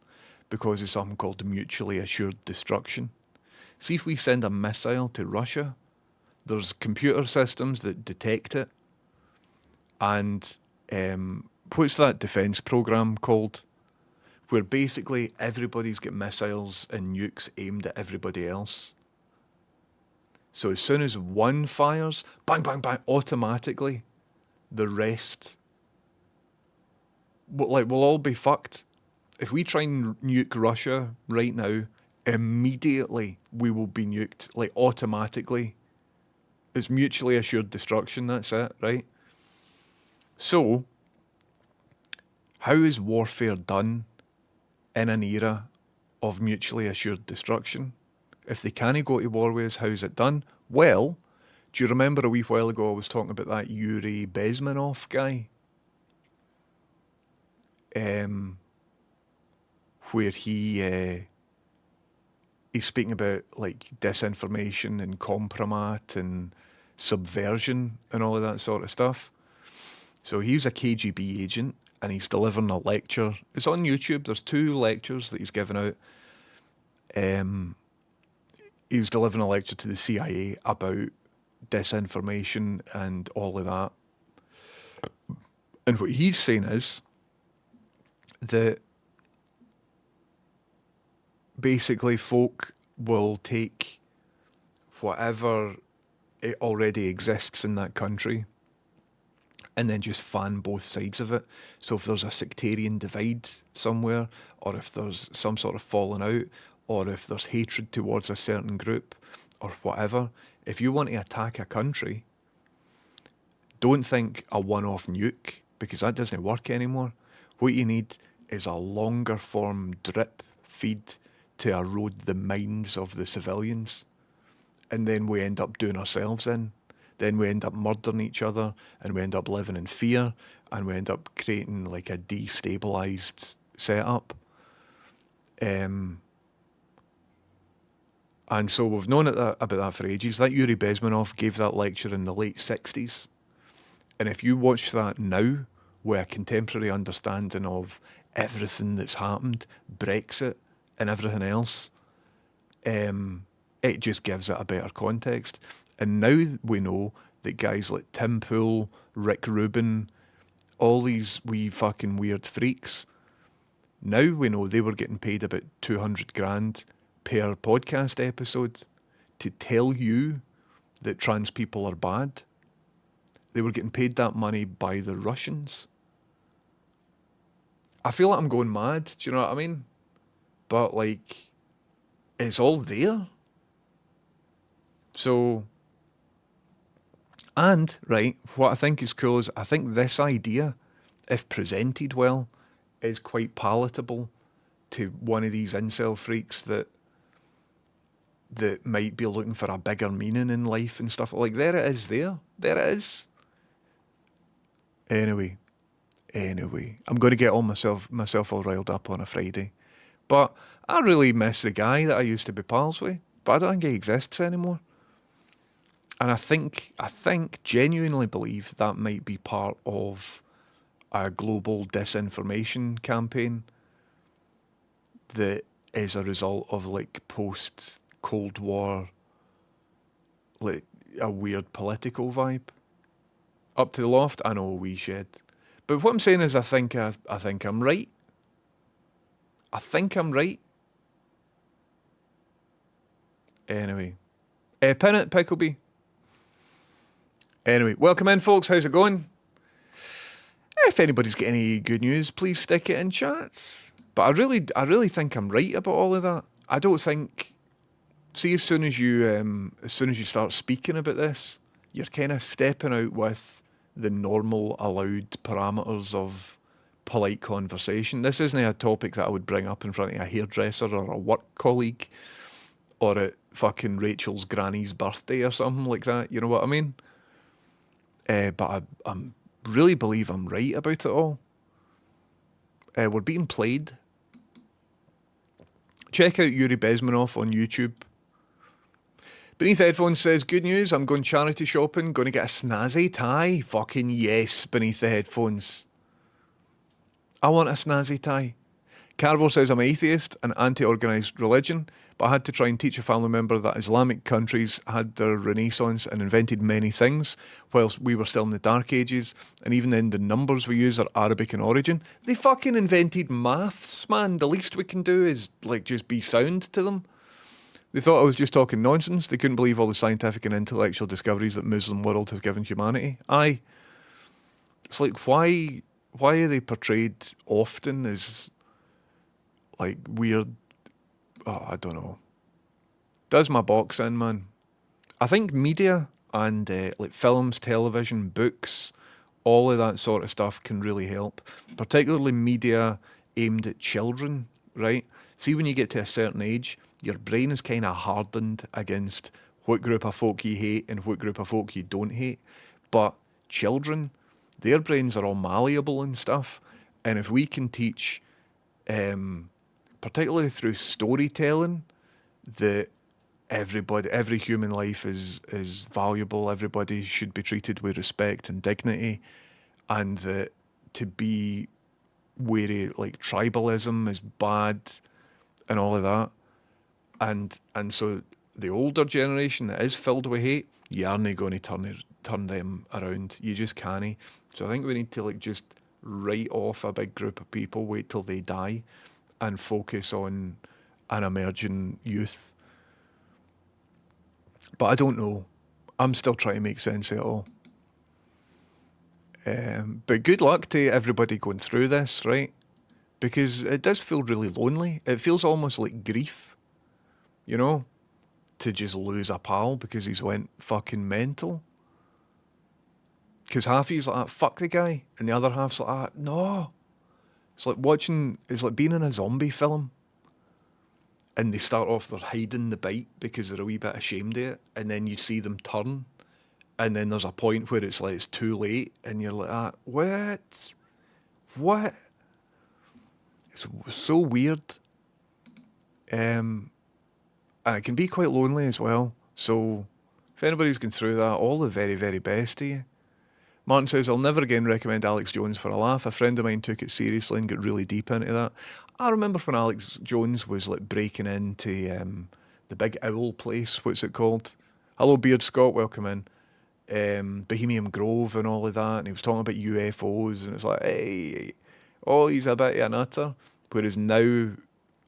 because of something called mutually assured destruction. See, if we send a missile to Russia, there's computer systems that detect it, and what's that defence programme called? Where basically everybody's got missiles and nukes aimed at everybody else. So as soon as one fires, bang, bang, bang, automatically, the rest, we'll all be fucked. If we try and nuke Russia right now, immediately we will be nuked, like automatically. It's mutually assured destruction, that's it, right? So, how is warfare done in an era of mutually assured destruction? If they can't go to war with us, how's it done? Well, do you remember a wee while ago I was talking about that Yuri Bezmenov guy? Where he's speaking about like disinformation and compromat and subversion and all of that sort of stuff. So he's a KGB agent and he's delivering a lecture. It's on YouTube. There's 2 lectures that he's given out. He was delivering a lecture to the CIA about disinformation and all of that. And what he's saying is that basically folk will take whatever it already exists in that country, and then just fan both sides of it. So if there's a sectarian divide somewhere, or if there's some sort of falling out, or if there's hatred towards a certain group, or whatever, if you want to attack a country, don't think a one-off nuke, because that doesn't work anymore. What you need is a longer form drip feed to erode the minds of the civilians. And then we end up doing ourselves in. Then we end up murdering each other, and we end up living in fear, and we end up creating like a destabilised setup. And so we've known about that for ages. That Yuri Bezmenov gave that lecture in the late 60s. And if you watch that now, with a contemporary understanding of everything that's happened, Brexit and everything else, it just gives it a better context. And now we know that guys like Tim Pool, Rick Rubin, all these wee fucking weird freaks, now we know they were getting paid about 200 grand per podcast episode to tell you that trans people are bad. They were getting paid that money by the Russians. I feel like I'm going mad, do you know what I mean? But like, it's all there. So, and, right, what I think is cool is I think this idea, if presented well, is quite palatable to one of these incel freaks that might be looking for a bigger meaning in life and stuff. Like, there it is there. There it is. Anyway, I'm going to get all myself all riled up on a Friday. But I really miss the guy that I used to be pals with, but I don't think he exists anymore. And I think, genuinely believe that might be part of a global disinformation campaign that is a result of like post-Cold War, like a weird political vibe. Up to the loft, I know a wee shed. But what I'm saying is I think I'm right. I think I'm right. Anyway. Pin it, Pickleby. Anyway, welcome in, folks. How's it going? If anybody's got any good news, please stick it in chats. But I really think I'm right about all of that. I don't think. See, as soon as you start speaking about this, you're kind of stepping out with the normal allowed parameters of polite conversation. This isn't a topic that I would bring up in front of a hairdresser or a work colleague or at fucking Rachel's granny's birthday or something like that. You know what I mean? But I really believe I'm right about it all. We're being played. Check out Yuri Bezmenov on YouTube. Beneath Headphones says, good news, I'm going charity shopping, going to get a snazzy tie. Fucking yes, Beneath the Headphones. I want a snazzy tie. Carvo says, I'm atheist and anti-organised religion, but I had to try and teach a family member that Islamic countries had their renaissance and invented many things, whilst we were still in the Dark Ages, and even then the numbers we use are Arabic in origin. They fucking invented maths, man. The least we can do is, like, just be sound to them. They thought I was just talking nonsense. They couldn't believe all the scientific and intellectual discoveries that Muslim world has given humanity. Aye. It's like, why are they portrayed often as, like, weird? Oh, I don't know. Does my box in, man. I think media and, like, films, television, books, all of that sort of stuff can really help. Particularly media aimed at children, right? See, when you get to a certain age, your brain is kind of hardened against what group of folk you hate and what group of folk you don't hate. But children, their brains are all malleable and stuff. And if we can teach, particularly through storytelling, that every human life is valuable, everybody should be treated with respect and dignity, and that to be wary, like, tribalism is bad and all of that. And so the older generation that is filled with hate, you aren't going to turn them around. You just can't. So I think we need to, like, just write off a big group of people, wait till they die, and focus on an emerging youth. But I don't know. I'm still trying to make sense of it all. But good luck to everybody going through this, right? Because it does feel really lonely. It feels almost like grief, you know, to just lose a pal because he's went fucking mental. Because half of you's like, fuck the guy, and the other half's like, no. It's like it's like being in a zombie film. And they start off, they're hiding the bite because they're a wee bit ashamed of it. And then you see them turn. And then there's a point where it's like, it's too late. And you're like, what? What? It's so weird. And it can be quite lonely as well. So if anybody's going through that, all the very, very best to you. Martin says, I'll never again recommend Alex Jones for a laugh. A friend of mine took it seriously and got really deep into that. I remember when Alex Jones was like breaking into the big owl place. What's it called? Hello, Beard Scott, welcome in. Bohemian Grove and all of that. And he was talking about UFOs. And it's like, hey, oh, he's a bit of a nutter. Whereas now, you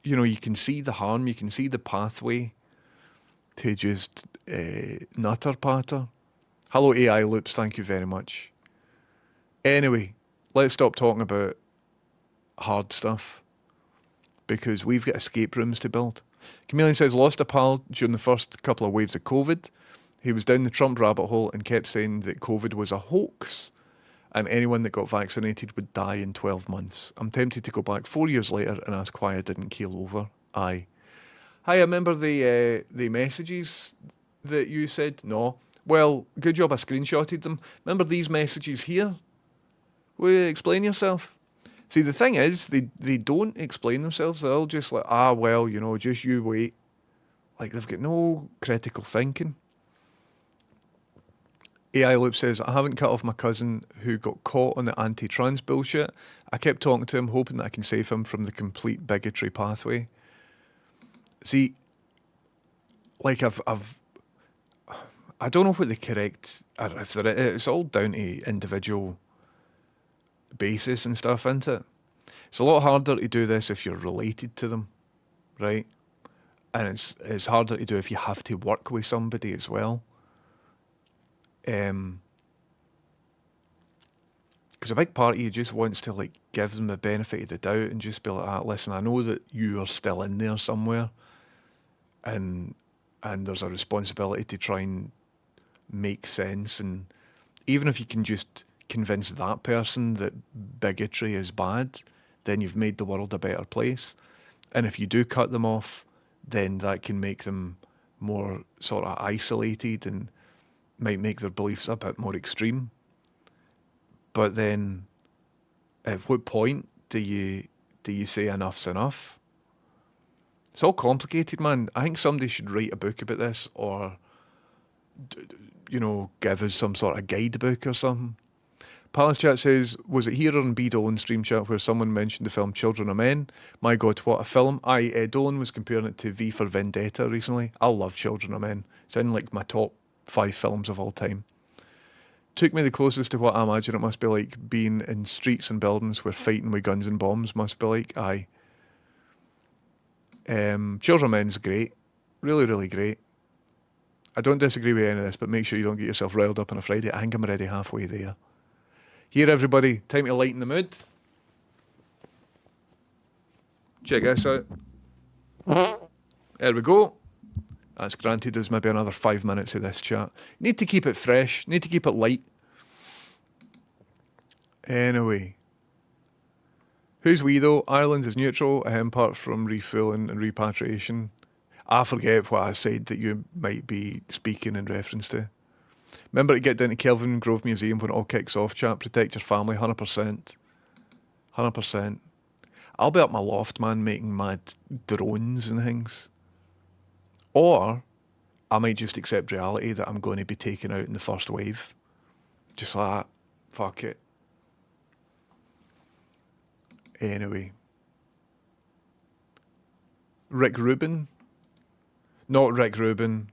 know, you can see the harm. You can see the pathway to just nutter patter. Hello, AI Loops. Thank you very much. Anyway, let's stop talking about hard stuff because we've got escape rooms to build. Chameleon says, lost a pal during the first couple of waves of COVID. He was down the Trump rabbit hole and kept saying that COVID was a hoax and anyone that got vaccinated would die in 12 months. I'm tempted to go back 4 years later and ask why I didn't keel over. Aye. Hi, I remember the messages that you said? No. Well, good job I screenshotted them. Remember these messages here? Will you explain yourself? See, the thing is, they don't explain themselves. They're all just like, well, you know, just you wait. Like, they've got no critical thinking. AI Loop says, I haven't cut off my cousin who got caught on the anti-trans bullshit. I kept talking to him, hoping that I can save him from the complete bigotry pathway. See, like, I don't know what the correct, if it's all down to individual basis and stuff, isn't it? It's a lot harder to do this if you're related to them, right? And it's harder to do if you have to work with somebody as well. Because a big part of you just wants to like give them the benefit of the doubt and just be like, listen, I know that you are still in there somewhere, and there's a responsibility to try and make sense, and even if you can just convince that person that bigotry is bad, then you've made the world a better place. And if you do cut them off, then that can make them more sort of isolated and might make their beliefs a bit more extreme. But then at what point do you say enough's enough? It's all complicated, man. I think somebody should write a book about this, or give us some sort of guidebook or something. Palace Chat says, was it here on B Dolan stream chat where someone mentioned the film Children of Men? My God, what a film. Dolan was comparing it to V for Vendetta recently. I love Children of Men. It's in like my top 5 films of all time. Took me the closest to what I imagine it must be like being in streets and buildings where fighting with guns and bombs must be like. Aye. Children of Men's great. Really, really great. I don't disagree with any of this, but make sure you don't get yourself riled up on a Friday. I think I'm already halfway there. Here, everybody, time to lighten the mood. Check this out. There we go. That's granted us maybe another 5 minutes of this chat. Need to keep it fresh. Need to keep it light. Anyway. Who's we though? Ireland is neutral, apart from refueling and repatriation. I forget what I said that you might be speaking in reference to. Remember to get down to Kelvin Grove Museum when it all kicks off, chat. Protect your family, 100%. 100%. I'll be up my loft, man, making mad drones and things. Or I might just accept reality that I'm going to be taken out in the first wave. Just like that. Fuck it. Anyway. Rick Rubin? Not Rick Rubin.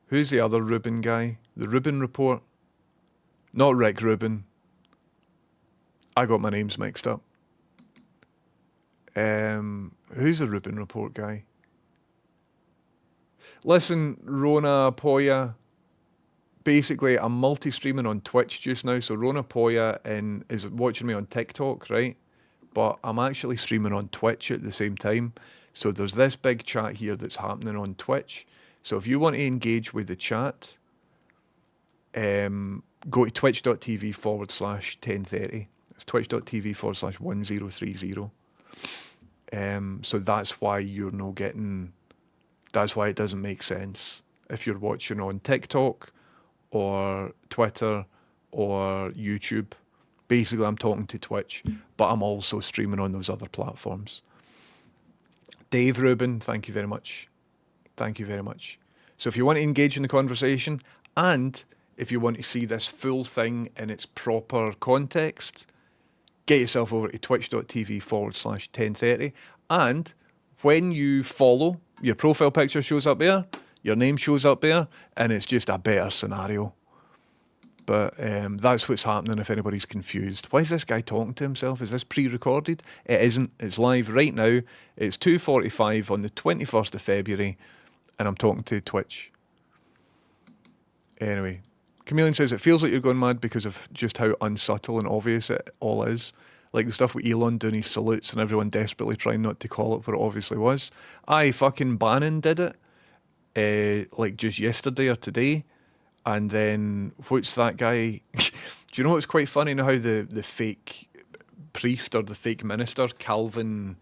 Who's the other Rubin guy? The Rubin Report? Not Rick Rubin. I got my names mixed up. Who's the Rubin Report guy? Listen, Rona Poya. Basically, I'm multi-streaming on Twitch just now. So Rona Poya is watching me on TikTok, right? But I'm actually streaming on Twitch at the same time. So there's this big chat here that's happening on Twitch. So if you want to engage with the chat, go to twitch.tv/1030. It's twitch.tv/1030. So that's why you're not getting. That's why it doesn't make sense if you're watching on TikTok or Twitter or YouTube. Basically, I'm talking to Twitch, but I'm also streaming on those other platforms. Dave Rubin, thank you very much. Thank you very much. So if you want to engage in the conversation, and if you want to see this full thing in its proper context, get yourself over to twitch.tv/1030. And when you follow, your profile picture shows up there, your name shows up there, and it's just a better scenario. But that's what's happening if anybody's confused. Why is this guy talking to himself? Is this pre-recorded? It isn't. It's live right now. It's 2:45 on the 21st of February, and I'm talking to Twitch. Anyway, Chameleon says, it feels like you're going mad because of just how unsubtle and obvious it all is. Like the stuff with Elon doing his salutes and everyone desperately trying not to call it what it obviously was. Aye, fucking Bannon did it. Like just yesterday or today. And then, what's that guy? Do you know what's quite funny now? How the fake priest or the fake minister, Calvin,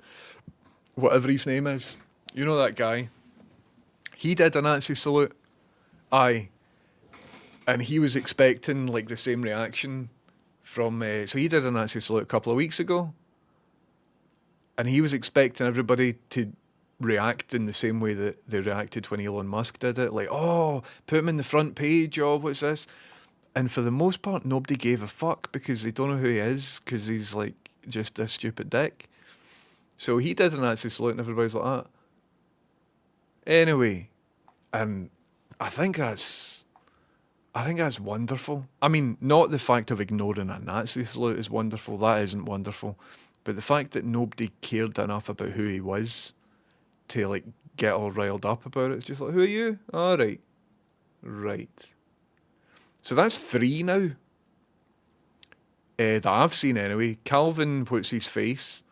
whatever his name is, you know that guy? He did a Nazi salute. Aye. And he was expecting like the same reaction from. So he did a Nazi salute a couple of weeks ago. And he was expecting everybody to react in the same way that they reacted when Elon Musk did it. Like, oh, put him in the front page, oh, what's this? And for the most part, nobody gave a fuck because they don't know who he is because he's like just a stupid dick. So he did an Nazi salute and everybody's like that. Anyway, and I think that's wonderful. I mean, not the fact of ignoring a Nazi salute is wonderful. That isn't wonderful. But the fact that nobody cared enough about who he was to like get all riled up about it. It's just like, who are you? All right. Right. So that's 3 now. That I've seen anyway. Calvin puts his face.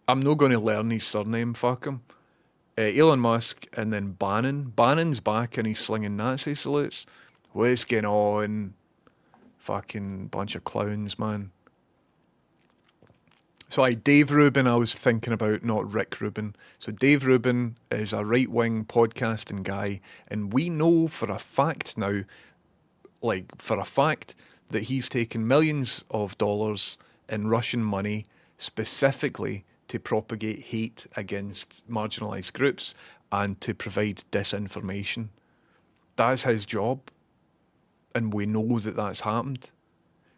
I'm not going to learn his surname, fuck him. Elon Musk and then Bannon. Bannon's back and he's slinging Nazi salutes. What's going on? Fucking bunch of clowns, man. So Dave Rubin I was thinking about, not Rick Rubin. So Dave Rubin is a right-wing podcasting guy, and we know for a fact now, that he's taken millions of dollars in Russian money specifically to propagate hate against marginalised groups and to provide disinformation. That's his job, and we know that that's happened.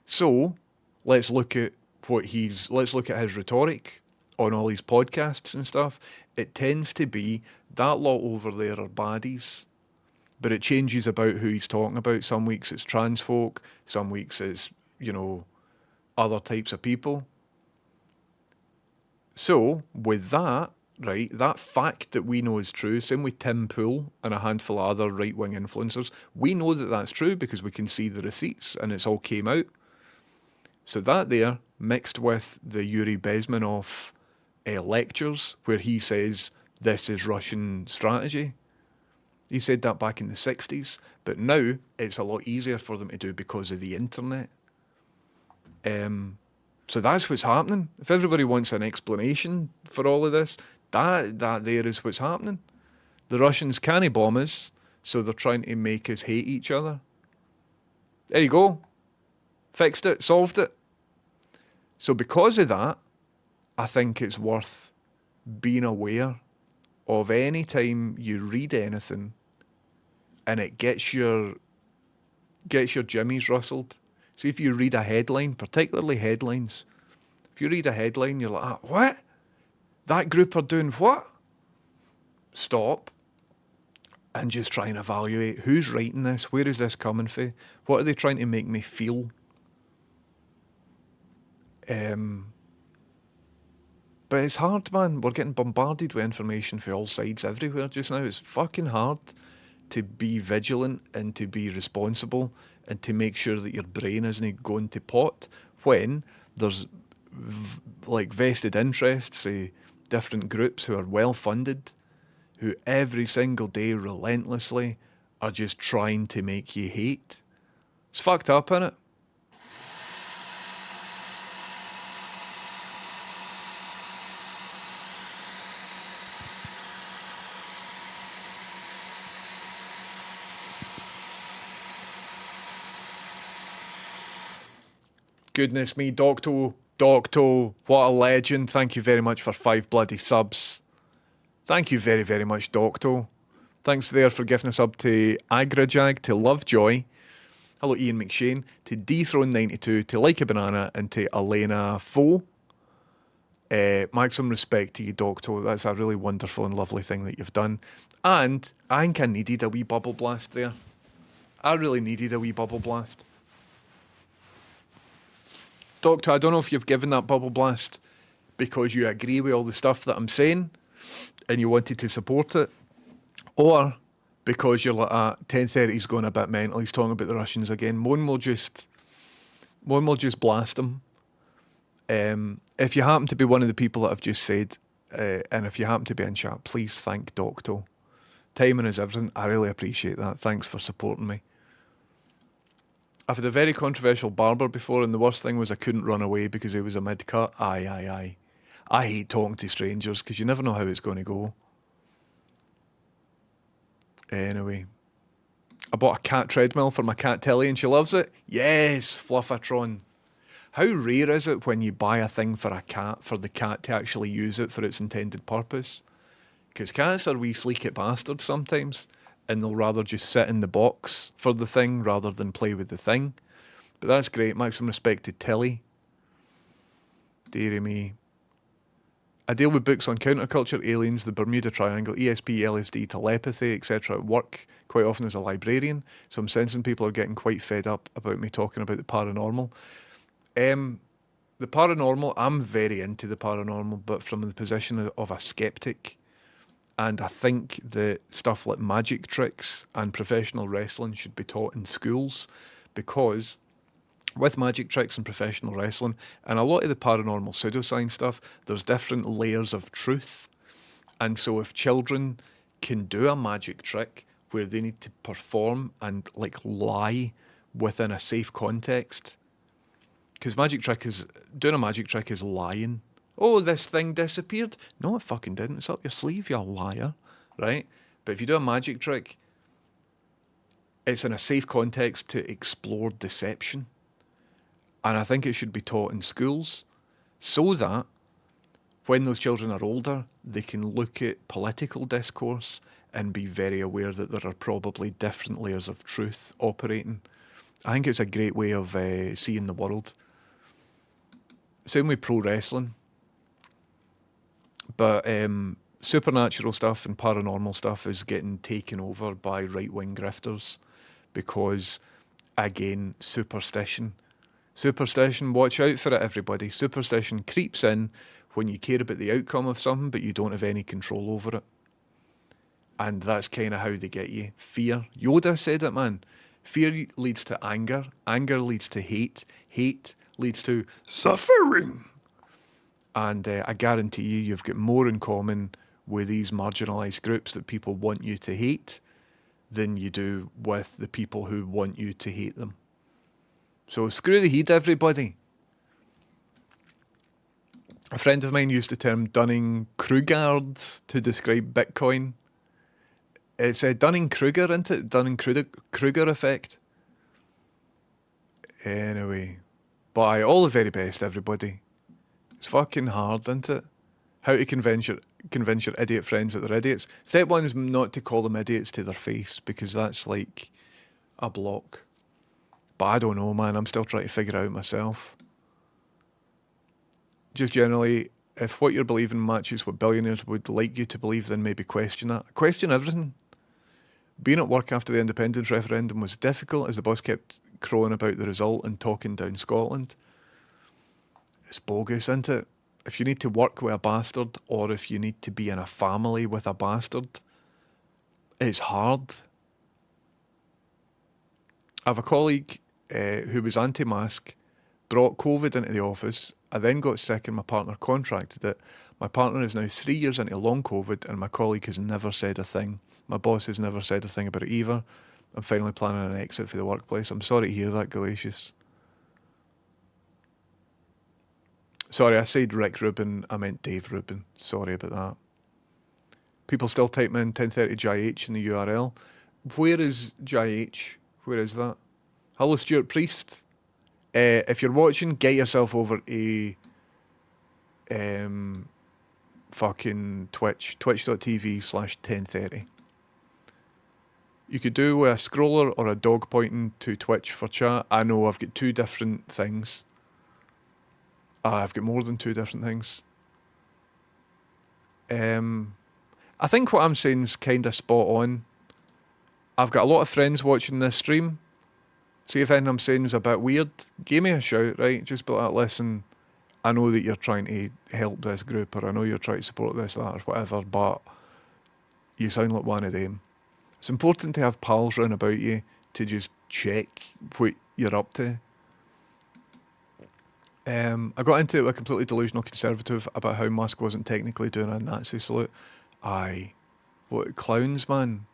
So let's look at his rhetoric on all these podcasts and stuff. It tends to be that lot over there are baddies, but it changes about who he's talking about. Some weeks it's trans folk, some weeks it's, other types of people. So with that, right, that fact that we know is true, same with Tim Pool and a handful of other right-wing influencers, we know that that's true because we can see the receipts and it's all came out. So that there, mixed with the Yuri Bezmenov lectures, where he says this is Russian strategy. He said that back in the 60s, but now it's a lot easier for them to do because of the internet. So that's what's happening. If everybody wants an explanation for all of this, that there is what's happening. The Russians can't bomb us, so they're trying to make us hate each other. There you go. Fixed it, solved it. So because of that, I think it's worth being aware of any time you read anything and it gets your jimmies rustled. See, if you read a headline, particularly headlines, if you read a headline, you're like, what? That group are doing what? Stop and just try and evaluate who's writing this, where is this coming from, what are they trying to make me feel? But it's hard, man. We're getting bombarded with information from all sides everywhere just now. It's fucking hard to be vigilant and to be responsible and to make sure that your brain isn't going to pot when there's like vested interests, say different groups who are well funded, who every single day relentlessly are just trying to make you hate. It's fucked up, innit? Goodness me, Docto, what a legend. Thank you very much for 5 bloody subs. Thank you very, very much, Docto. Thanks there for giving a sub to Agrajag, to Lovejoy, hello Ian McShane, to Dethrone92, to Like a Banana, and to Elena Foe. Maximum respect to you, Docto. That's a really wonderful and lovely thing that you've done. And I think I needed a wee bubble blast there. I really needed a wee bubble blast. Doctor, I don't know if you've given that bubble blast because you agree with all the stuff that I'm saying and you wanted to support it, or because you're like, 10:30's going a bit mental, he's talking about the Russians again. One will just blast him. If you happen to be one of the people that I've just said, and if you happen to be in chat, please thank Docto. Timing is everything. I really appreciate that. Thanks for supporting me. I've had a very controversial barber before, and the worst thing was I couldn't run away because he was a mid-cut. Aye. I hate talking to strangers because you never know how it's going to go. Anyway, I bought a cat treadmill for my cat Tilly and she loves it. Yes, Fluffatron. How rare is it when you buy a thing for a cat, for the cat to actually use it for its intended purpose? Because cats are wee sleek bastards sometimes, and they'll rather just sit in the box for the thing rather than play with the thing. But that's great. Maximum respect to Tilly. Dearie me. I deal with books on counterculture, aliens, the Bermuda Triangle, ESP, LSD, telepathy, etc. at work quite often as a librarian, so I'm sensing people are getting quite fed up about me talking about the paranormal. The paranormal, I'm very into the paranormal, but from the position of a skeptic. And I think that stuff like magic tricks and professional wrestling should be taught in schools, because with magic tricks and professional wrestling and a lot of the paranormal pseudoscience stuff, there's different layers of truth. And so if children can do a magic trick where they need to perform and like lie within a safe context, because doing a magic trick is lying. Oh, this thing disappeared. No, it fucking didn't. It's up your sleeve, you liar. Right? But if you do a magic trick, it's in a safe context to explore deception. And I think it should be taught in schools so that when those children are older, they can look at political discourse and be very aware that there are probably different layers of truth operating. I think it's a great way of seeing the world. Same with pro wrestling. But supernatural stuff and paranormal stuff is getting taken over by right-wing grifters because, again, superstition. Superstition, watch out for it, everybody. Superstition creeps in when you care about the outcome of something, but you don't have any control over it. And that's kind of how they get you. Fear. Yoda said it, man. Fear leads to anger. Anger leads to hate. Hate leads to suffering. And I guarantee you've got more in common with these marginalised groups that people want you to hate than you do with the people who want you to hate them. So screw the heat, everybody. A friend of mine used the term Dunning-Kruger to describe Bitcoin. It's Dunning-Kruger, isn't it? Dunning-Kruger effect. Anyway, bye. All the very best, everybody. It's fucking hard, isn't it? How to convince your idiot friends that they're idiots. Step one is not to call them idiots to their face, because that's like a block. But I don't know, man. I'm still trying to figure it out myself. Just generally, if what you're believing matches what billionaires would like you to believe, then maybe question that. Question everything. Being at work after the independence referendum was difficult as the boss kept crowing about the result and talking down Scotland. It's bogus, isn't it? if you need to work with a bastard or if you need to be in a family with a bastard, it's hard. I have a colleague who was anti-mask, brought COVID into the office. I then got sick and my partner contracted it. My partner is now 3 years into long COVID and my colleague has never said a thing. My boss has never said a thing about it either. I'm finally planning an exit for the workplace. I'm sorry to hear that, Galatius. Sorry, I said Rick Rubin. I meant Dave Rubin. Sorry about that. People still type in 1030 JH in the URL. Where is JH? Where is that? Hello, Stuart Priest. If you're watching, get yourself over to fucking Twitch. Twitch.tv/1030. You could do with a scroller or a dog pointing to Twitch for chat. I know I've got two different things. I've got more than two different things. I think what I'm saying is kind of spot on. I've got a lot of friends watching this stream. See if anything I'm saying is a bit weird. Give me a shout, right? Just be like, listen, I know that you're trying to help this group, or I know you're trying to support this, that, or whatever, but you sound like one of them. It's important to have pals round about you to just check what you're up to. I got into it with a completely delusional conservative about how Musk wasn't technically doing a Nazi salute. Aye. What clowns, man.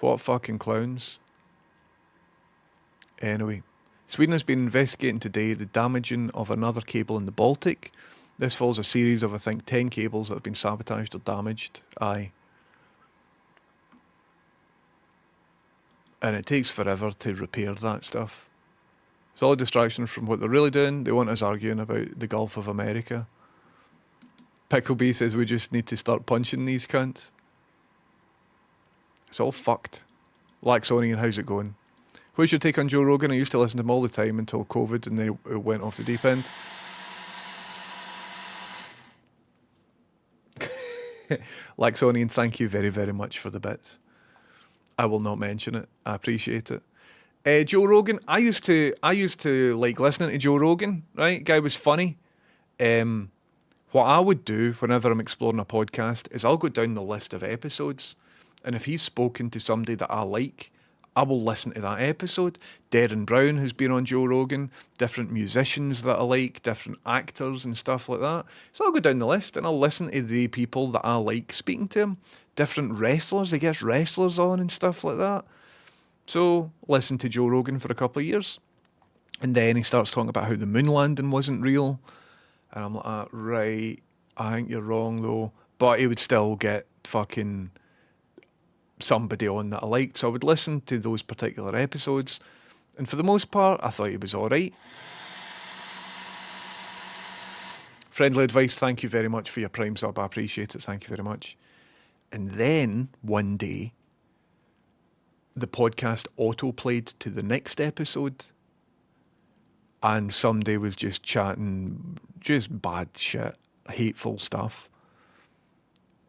What fucking clowns. Anyway, Sweden has been investigating today the damaging of another cable in the Baltic. This follows a series of, I think, 10 cables that have been sabotaged or damaged. Aye. And it takes forever to repair that stuff. It's all a distraction from what they're really doing. They want us arguing about the Gulf of America. Picklebee says we just need to start punching these cunts. It's all fucked. Laxonian, how's it going? What's your take on Joe Rogan? I used to listen to him all the time until COVID and then it went off the deep end. Laxonian, thank you very, very much for the bits. I will not mention it. I appreciate it. Joe Rogan, I used to like listening to Joe Rogan, right? Guy was funny. What I would do whenever I'm exploring a podcast is I'll go down the list of episodes, and if he's spoken to somebody that I like, I will listen to that episode. Darren Brown has been on Joe Rogan, different musicians that I like, different actors and stuff like that. So I'll go down the list and I'll listen to the people that I like speaking to him. Different wrestlers, he gets wrestlers on and stuff like that. So listen to Joe Rogan for a couple of years. And then he starts talking about how the moon landing wasn't real. And I'm like, right, I think you're wrong though. But he would still get fucking somebody on that I liked. So I would listen to those particular episodes. And for the most part, I thought he was alright. Friendly advice, thank you very much for your Prime sub. I appreciate it. Thank you very much. And then one day, the podcast auto-played to the next episode. And somebody was just chatting, just bad shit, hateful stuff.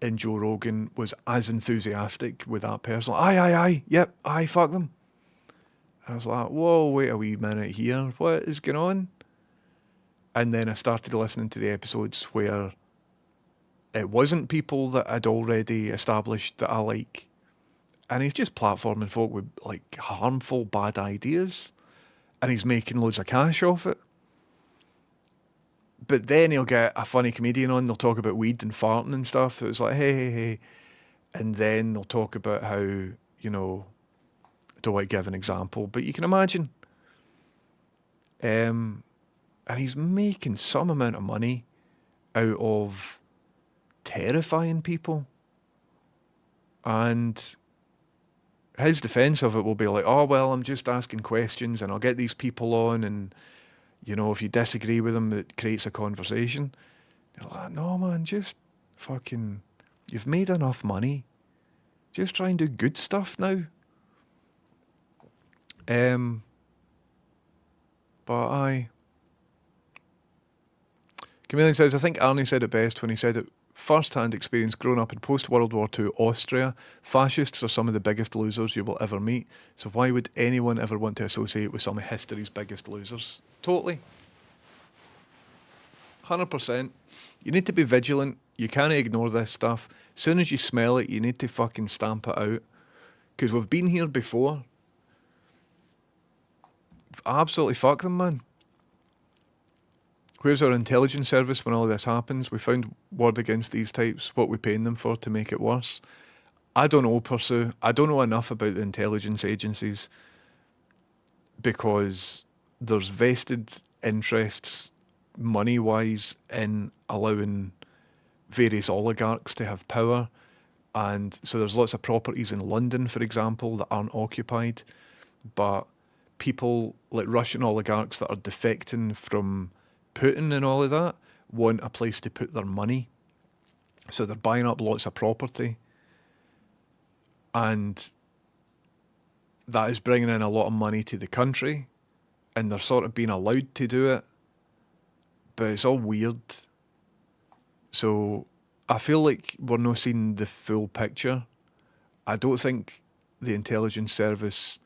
And Joe Rogan was as enthusiastic with that person. Aye, yep, aye, fuck them. And I was like, whoa, wait a wee minute here. What is going on? And then I started listening to the episodes where it wasn't people that I'd already established that I like. And he's just platforming folk with like harmful, bad ideas. And he's making loads of cash off it. But then he'll get a funny comedian on, they'll talk about weed and farting and stuff. So it's like, hey. And then they'll talk about how, you know, I don't want to give an example, but you can imagine. And he's making some amount of money out of terrifying people. And his defense of it will be like, oh, well, I'm just asking questions and I'll get these people on and, you know, if you disagree with them, it creates a conversation. You're like, no, man, just fucking, you've made enough money. Just try and do good stuff now. But aye. Chameleon says, I think Arnie said it best when he said it, first-hand experience growing up in post-World War II Austria, fascists are some of the biggest losers you will ever meet. So why would anyone ever want to associate with some of history's biggest losers? Totally. 100%. You need to be vigilant. You can't ignore this stuff. As soon as you smell it, you need to fucking stamp it out. Because we've been here before. Absolutely fuck them, man. Where's our intelligence service when all of this happens? We found word against these types. What are we paying them for to make it worse? I don't know, Pursue. I don't know enough about the intelligence agencies because there's vested interests, money-wise, in allowing various oligarchs to have power. And so there's lots of properties in London, for example, that aren't occupied. But people like Russian oligarchs that are defecting from Putin and all of that want a place to put their money. So they're buying up lots of property. And that is bringing in a lot of money to the country. And they're sort of being allowed to do it. But it's all weird. So I feel like we're not seeing the full picture. I don't think the intelligence service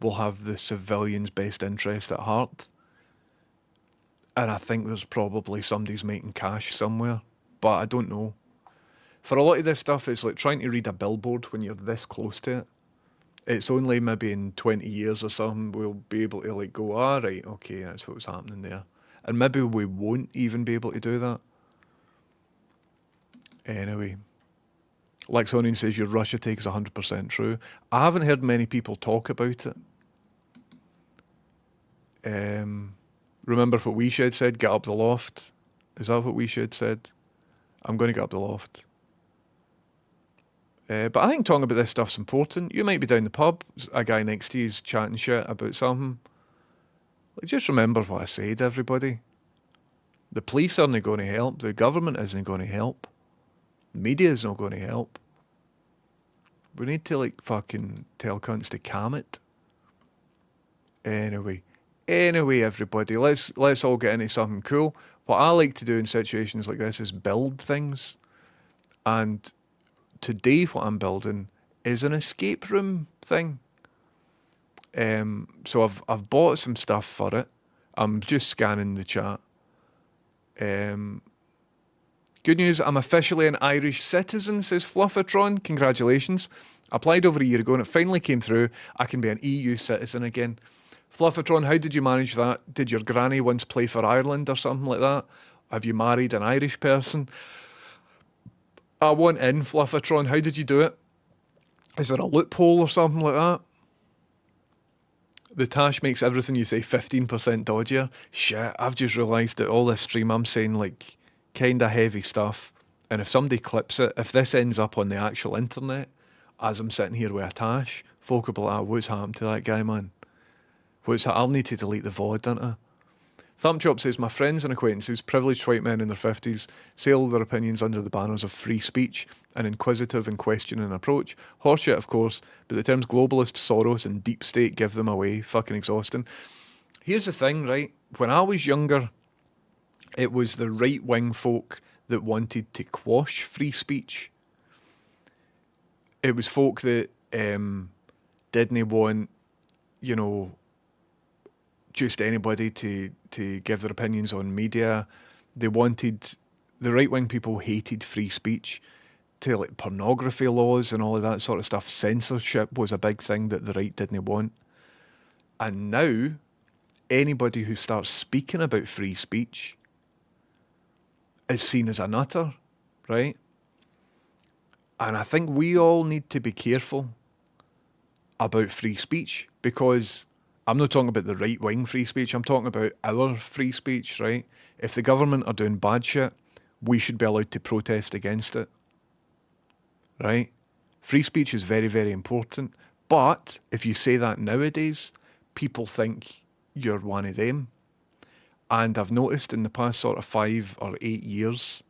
will have the civilians' best interest at heart. And I think there's probably somebody's making cash somewhere. But I don't know. For a lot of this stuff, it's like trying to read a billboard when you're this close to it. It's only maybe in 20 years or something we'll be able to like go, ah, right, okay, that's what was happening there. And maybe we won't even be able to do that. Anyway, Lexonian says your Russia take is 100% true. I haven't heard many people talk about it. Remember what We Shed said, get up the loft? Is that what We Shed said? I'm going to get up the loft. But I think talking about this stuff's important. You might be down the pub, a guy next to you is chatting shit about something. Like, just remember what I said, everybody. The police aren't going to help. The government isn't going to help. Media is not going to help. We need to like fucking tell cunts to calm it. Anyway, everybody, let's all get into something cool. What I like to do in situations like this is build things. And today what I'm building is an escape room thing. So I've bought some stuff for it. I'm just scanning the chat. Good news, I'm officially an Irish citizen, says Fluffatron. Congratulations. Applied over a year ago and it finally came through. I can be an EU citizen again. Fluffatron, how did you manage that? Did your granny once play for Ireland or something like that? Have you married an Irish person? I want in, Fluffatron. How did you do it? Is there a loophole or something like that? The Tash makes everything you say 15% dodgier. Shit, I've just realised that all this stream I'm saying like kind of heavy stuff. And if somebody clips it, if this ends up on the actual internet, as I'm sitting here with a Tash, folk will be like, what's happened to that guy, man? I'll need to delete the VOD, don't I? Thumbchop says, my friends and acquaintances, privileged white men in their 50s, sail their opinions under the banners of free speech, an inquisitive and questioning approach. Horseshit, of course, but the terms globalist, Soros and deep state give them away. Fucking exhausting. Here's the thing, right? When I was younger, it was the right-wing folk that wanted to quash free speech. It was folk that didn't want, you know, just anybody to give their opinions on media. They wanted, the right-wing people hated free speech, to like pornography laws and all of that sort of stuff. Censorship was a big thing that the right didn't want. And now, anybody who starts speaking about free speech is seen as a nutter, right? And I think we all need to be careful about free speech, because I'm not talking about the right-wing free speech, I'm talking about our free speech, right? If the government are doing bad shit, we should be allowed to protest against it, right? Free speech is very, very important, but if you say that nowadays, people think you're one of them. And I've noticed in the past sort of 5 or 8 years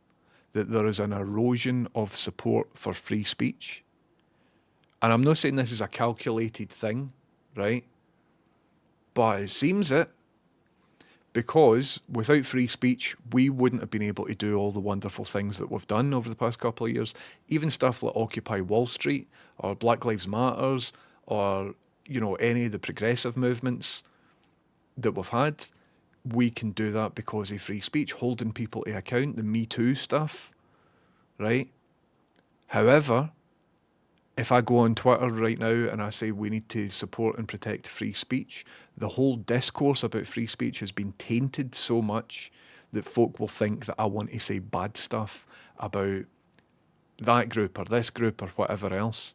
that there is an erosion of support for free speech. And I'm not saying this is a calculated thing, right? But it seems it. Because without free speech, we wouldn't have been able to do all the wonderful things that we've done over the past couple of years. Even stuff like Occupy Wall Street or Black Lives Matters or, you know, any of the progressive movements that we've had. we can do that because of free speech, holding people to account, the Me Too stuff, right? However, if I go on Twitter right now and I say we need to support and protect free speech, the whole discourse about free speech has been tainted so much that folk will think that I want to say bad stuff about that group or this group or whatever else.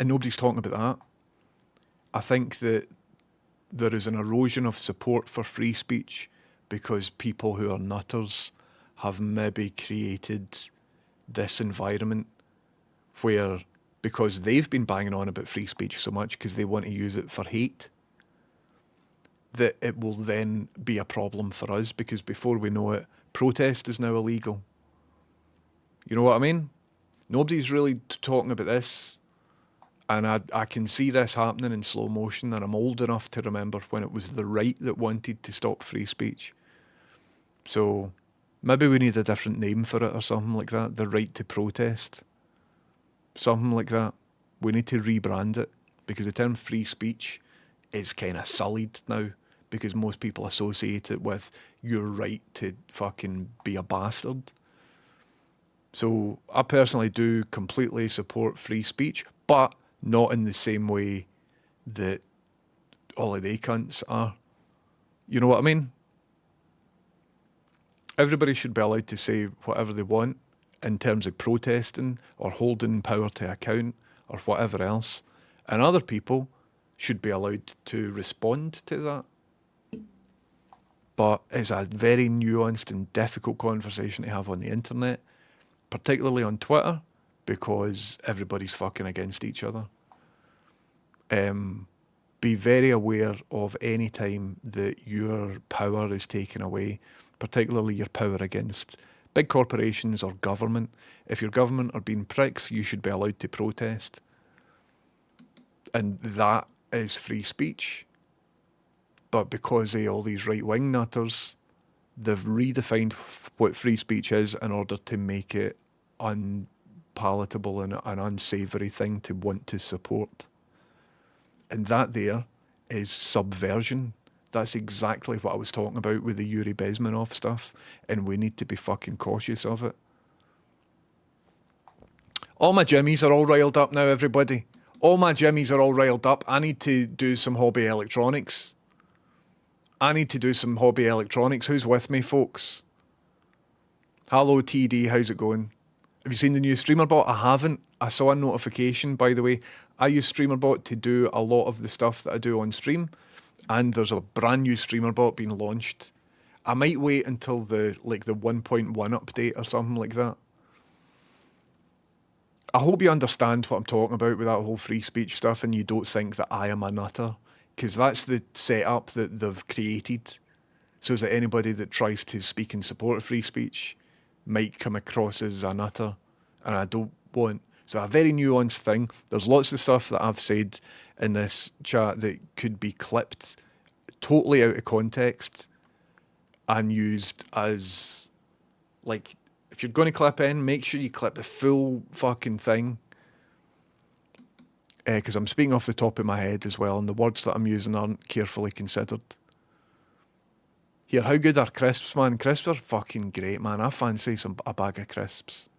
And nobody's talking about that. I think that there is an erosion of support for free speech because people who are nutters have maybe created this environment where, because they've been banging on about free speech so much because they want to use it for hate, that it will then be a problem for us because before we know it, protest is now illegal. You know what I mean? Nobody's really talking about this, and I can see this happening in slow motion, and I'm old enough to remember when it was the right that wanted to stop free speech. So maybe we need a different name for it or something like that, the right to protest. Something like that. We need to rebrand it because the term free speech is kind of sullied now because most people associate it with your right to fucking be a bastard. So I personally do completely support free speech, but not in the same way that all of they cunts are. You know what I mean? Everybody should be allowed to say whatever they want in terms of protesting or holding power to account or whatever else. And other people should be allowed to respond to that. But it's a very nuanced and difficult conversation to have on the internet, particularly on Twitter, because everybody's fucking against each other. Be very aware of any time that your power is taken away, particularly your power against big corporations or government. If your government are being pricks, you should be allowed to protest. And that is free speech. But because of all these right-wing nutters, they've redefined what free speech is in order to make it unpalatable and an unsavoury thing to want to support. And that there is subversion. That's exactly what I was talking about with the Yuri Bezmenov stuff, and we need to be fucking cautious of it. All my jimmies are all riled up now, everybody. All my jimmies are all riled up. I need to do some hobby electronics. Who's with me, folks? Hello, TD. How's it going? Have you seen the new StreamerBot? I haven't. I saw a notification, by the way. I use StreamerBot to do a lot of the stuff that I do on stream, and there's a brand new StreamerBot being launched. I might wait until the 1.1 update or something like that. I hope you understand what I'm talking about with that whole free speech stuff and you don't think that I am a nutter, because that's the setup that they've created so that anybody that tries to speak in support of free speech might come across as a nutter, and I don't want. So a very nuanced thing. There's lots of stuff that I've said in this chat that could be clipped totally out of context and used as, like, if you're going to clip in, make sure you clip the full fucking thing. Because I'm speaking off the top of my head as well, and the words that I'm using aren't carefully considered. Here, how good are crisps, man? Crisps are fucking great, man. I fancy a bag of crisps.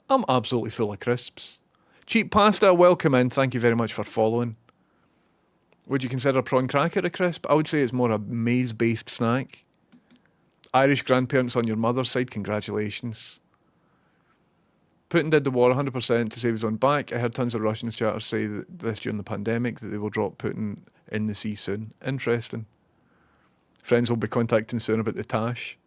I'm absolutely full of crisps. Cheap pasta, welcome in. Thank you very much for following. Would you consider prawn cracker a crisp? I would say it's more a maize-based snack. Irish grandparents on your mother's side, congratulations. Putin did the war 100% to save his own back. I heard tons of Russian chatters say that this during the pandemic, that they will drop Putin in the sea soon. Interesting. Friends will be contacting soon about the Tash.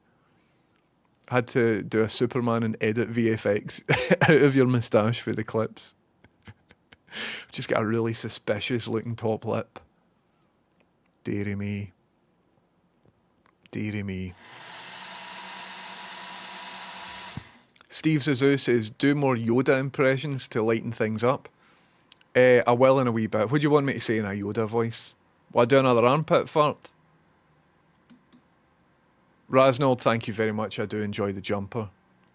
Had to do a Superman and edit VFX out of your moustache for the clips. Just got a really suspicious looking top lip. Dearie me. Dearie me. Steve Zazoo says, do more Yoda impressions to lighten things up. I will in a wee bit. What do you want me to say in a Yoda voice? Will I do another armpit fart? Rasnold, thank you very much. I do enjoy the jumper.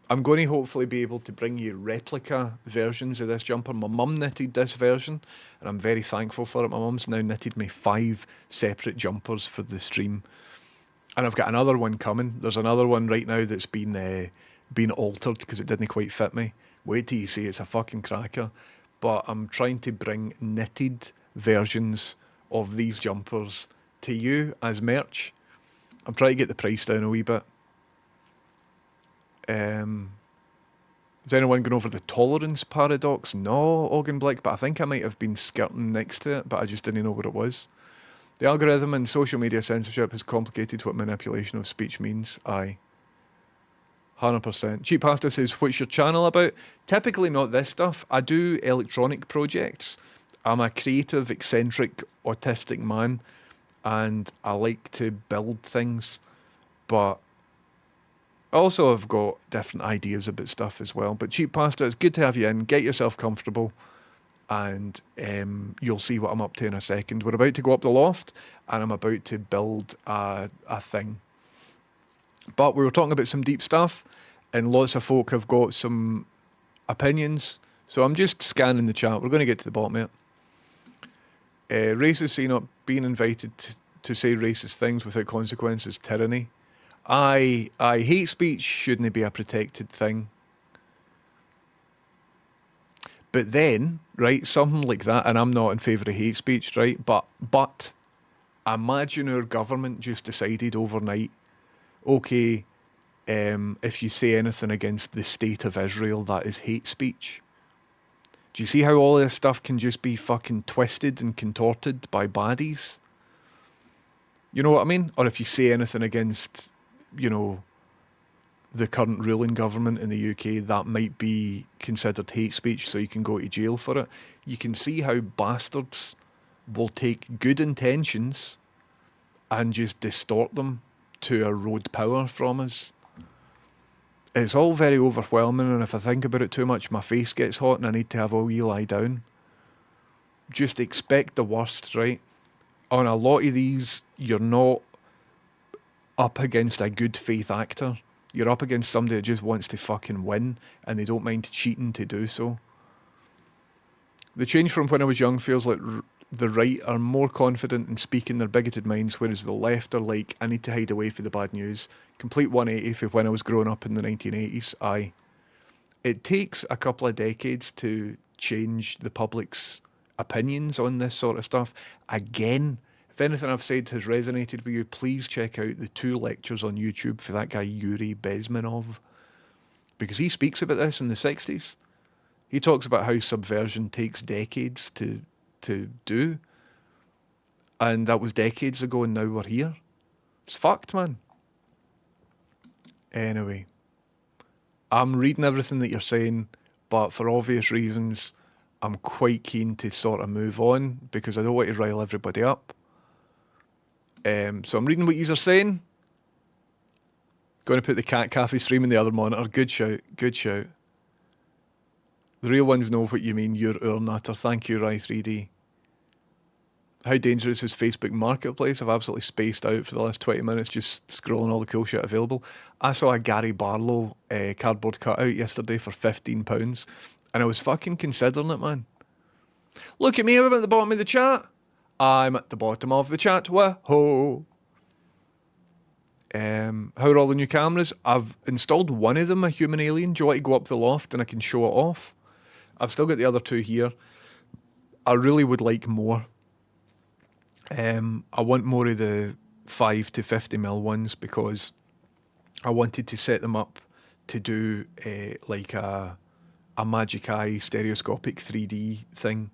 I'm going to hopefully be able to bring you replica versions of this jumper. My mum knitted this version, and I'm very thankful for it. My mum's now knitted me 5 separate jumpers for the stream. And I've got another one coming. There's another one right now that's been altered because it didn't quite fit me. Wait till you see it's a fucking cracker. But I'm trying to bring knitted versions of these jumpers to you as merch. I'm trying to get the price down a wee bit. Is anyone going over the tolerance paradox? No, Ogden Blick, but I think I might have been skirting next to it, but I just didn't know what it was. The algorithm and social media censorship has complicated what manipulation of speech means. Aye. 100%. Cheap Pasta says, what's your channel about? Typically not this stuff. I do electronic projects. I'm a creative, eccentric, autistic man, and I like to build things, but also I've got different ideas about stuff as well. But Cheap Pasta, it's good to have you in. Get yourself comfortable, and you'll see what I'm up to in a second. We're about to go up the loft, and I'm about to build a thing. But we were talking about some deep stuff, and lots of folk have got some opinions. So I'm just scanning the chat. We're going to get to the bottom of it. Racists say not being invited to say racist things without consequences, tyranny. I hate speech shouldn't be a protected thing. But then, right, something like that, and I'm not in favour of hate speech, right? But imagine our government just decided overnight, okay, if you say anything against the state of Israel, that is hate speech. Do you see how all this stuff can just be fucking twisted and contorted by baddies? You know what I mean? Or if you say anything against, you know, the current ruling government in the UK, that might be considered hate speech, so you can go to jail for it. You can see how bastards will take good intentions and just distort them to erode power from us. It's all very overwhelming, and if I think about it too much, my face gets hot and I need to have a wee lie down. Just expect the worst, right? On a lot of these, you're not up against a good faith actor. You're up against somebody that just wants to fucking win, and they don't mind cheating to do so. The change from when I was young feels like the right are more confident in speaking their bigoted minds, whereas the left are like, I need to hide away from the bad news. Complete 180 for when I was growing up in the 1980s. Aye. It takes a couple of decades to change the public's opinions on this sort of stuff. Again, if anything I've said has resonated with you, please check out the 2 lectures on YouTube for that guy Yuri Bezmenov, because he speaks about this in the 60s. He talks about how subversion takes decades to do, and that was decades ago, and now we're here. It's fucked, man. Anyway, I'm reading everything that you're saying, but for obvious reasons, I'm quite keen to sort of move on because I don't want to rile everybody up. So I'm reading what you are saying. Going to put the Cat Cafe stream in the other monitor. Good shout, good shout. The real ones know what you mean, you're our nutter. Thank you, Rai3D. How dangerous is Facebook Marketplace? I've absolutely spaced out for the last 20 minutes just scrolling all the cool shit available. I saw a Gary Barlow cardboard cutout yesterday for £15, and I was fucking considering it, man. Look at me, I'm at the bottom of the chat. I'm at the bottom of the chat. Whoa. How are all the new cameras? I've installed one of them, a human alien. Do you want to go up the loft and I can show it off? I've still got the other 2 here. I really would like more. I want more of the 5 to 50mm ones because I wanted to set them up to do like a Magic Eye stereoscopic 3D thing,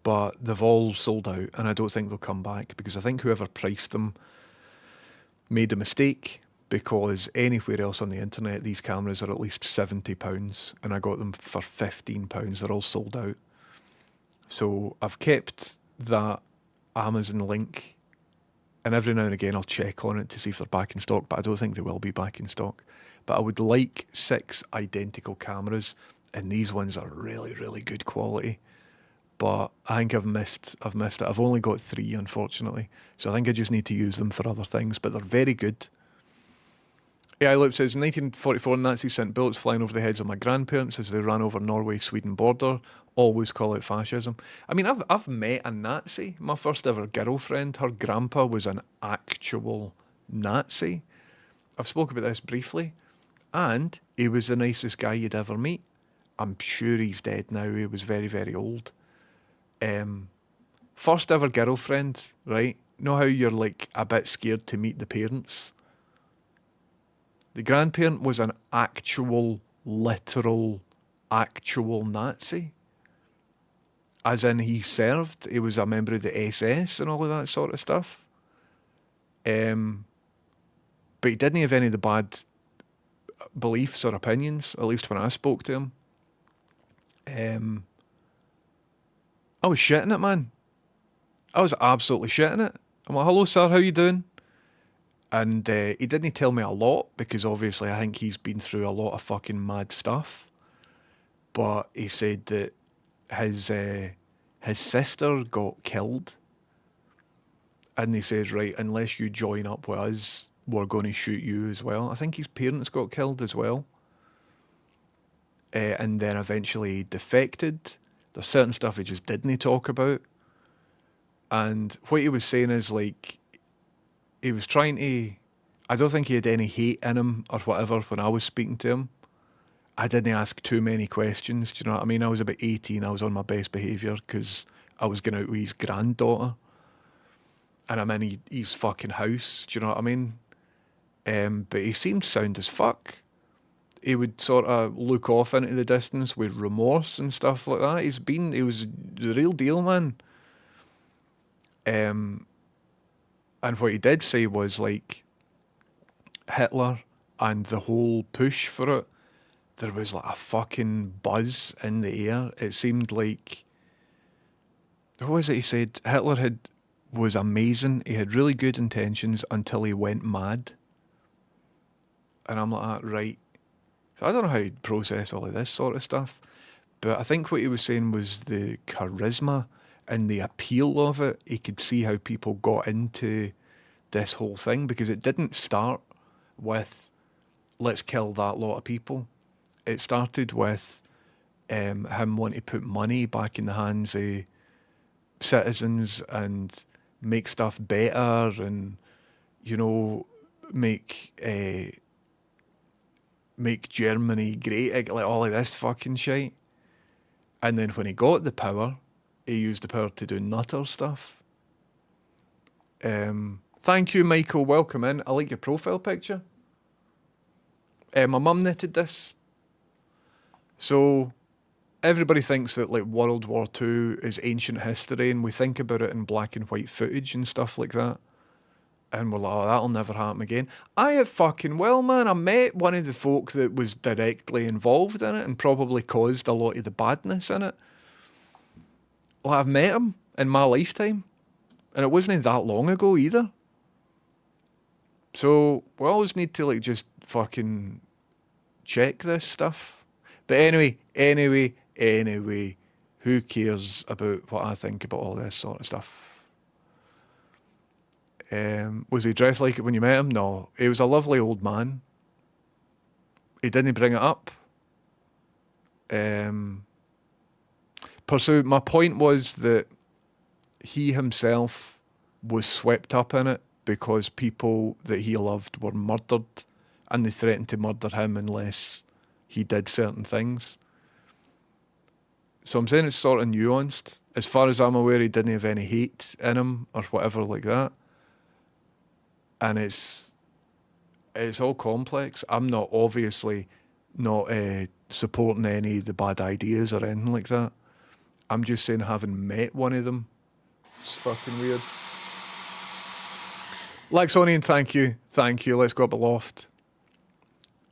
but they've all sold out and I don't think they'll come back because I think whoever priced them made a mistake, because anywhere else on the internet these cameras are at least £70 and I got them for £15. They're all sold out. So I've kept that Amazon link, and every now and again I'll check on it to see if they're back in stock, but I don't think they will be back in stock. But I would like 6 identical cameras, and these ones are really, really good quality. But I think I've missed it. I've only got 3, unfortunately. So I think I just need to use them for other things, but they're very good. AI Loop says, in 1944, Nazis sent bullets flying over the heads of my grandparents as they ran over Norway-Sweden border. Always call out fascism. I mean, I've met a Nazi. My first ever girlfriend, her grandpa was an actual Nazi. I've spoken about this briefly. And he was the nicest guy you'd ever meet. I'm sure he's dead now. He was very, very old. First ever girlfriend, right? Know how you're like a bit scared to meet the parents? The grandparent was an actual, literal, actual Nazi. As in he served. He was a member of the SS and all of that sort of stuff. But he didn't have any of the bad beliefs or opinions, at least when I spoke to him. I was shitting it, man. I was absolutely shitting it. I'm like, hello, sir, how you doing? And he didn't tell me a lot because obviously I think he's been through a lot of fucking mad stuff. But he said that his sister got killed. And he says, right, unless you join up with us, we're going to shoot you as well. I think his parents got killed as well. And then eventually defected. There's certain stuff he just didn't talk about. And what he was saying is like, he was trying to, I don't think he had any hate in him or whatever when I was speaking to him. I didn't ask too many questions, do you know what I mean? I was about 18, I was on my best behaviour because I was going out with his granddaughter. And I'm in his fucking house, do you know what I mean? But he seemed sound as fuck. He would sort of look off into the distance with remorse and stuff like that. He was the real deal, man. And what he did say was like Hitler and the whole push for it, there was like a fucking buzz in the air. It seemed like, what was it he said? Hitler was amazing. He had really good intentions until he went mad. And I'm like, right. So I don't know how he'd process all of this sort of stuff. But I think what he was saying was the charisma and the appeal of it. He could see how people got into this whole thing because it didn't start with, let's kill that lot of people. It started with him wanting to put money back in the hands of citizens and make stuff better and, you know, make Germany great, like all of this fucking shit. And then when he got the power, he used the power to do nutter stuff. Thank you, Michael. Welcome in. I like your profile picture. My mum knitted this. So everybody thinks that like World War II is ancient history and we think about it in black and white footage and stuff like that. And we're like, oh, that'll never happen again. I have fucking well, man. I met one of the folk that was directly involved in it and probably caused a lot of the badness in it. Well, I've met him in my lifetime. And it wasn't that long ago either. So we always need to like just fucking check this stuff. But anyway, who cares about what I think about all this sort of stuff? Was he dressed like it when you met him? No. He was a lovely old man. He didn't bring it up. My point was that he himself was swept up in it because people that he loved were murdered and they threatened to murder him unless he did certain things. So I'm saying it's sort of nuanced. As far as I'm aware, he didn't have any hate in him or whatever like that. And it's all complex. I'm not obviously not supporting any of the bad ideas or anything like that. I'm just saying having met one of them, it's fucking weird. Laxonian, thank you. Let's go up a loft.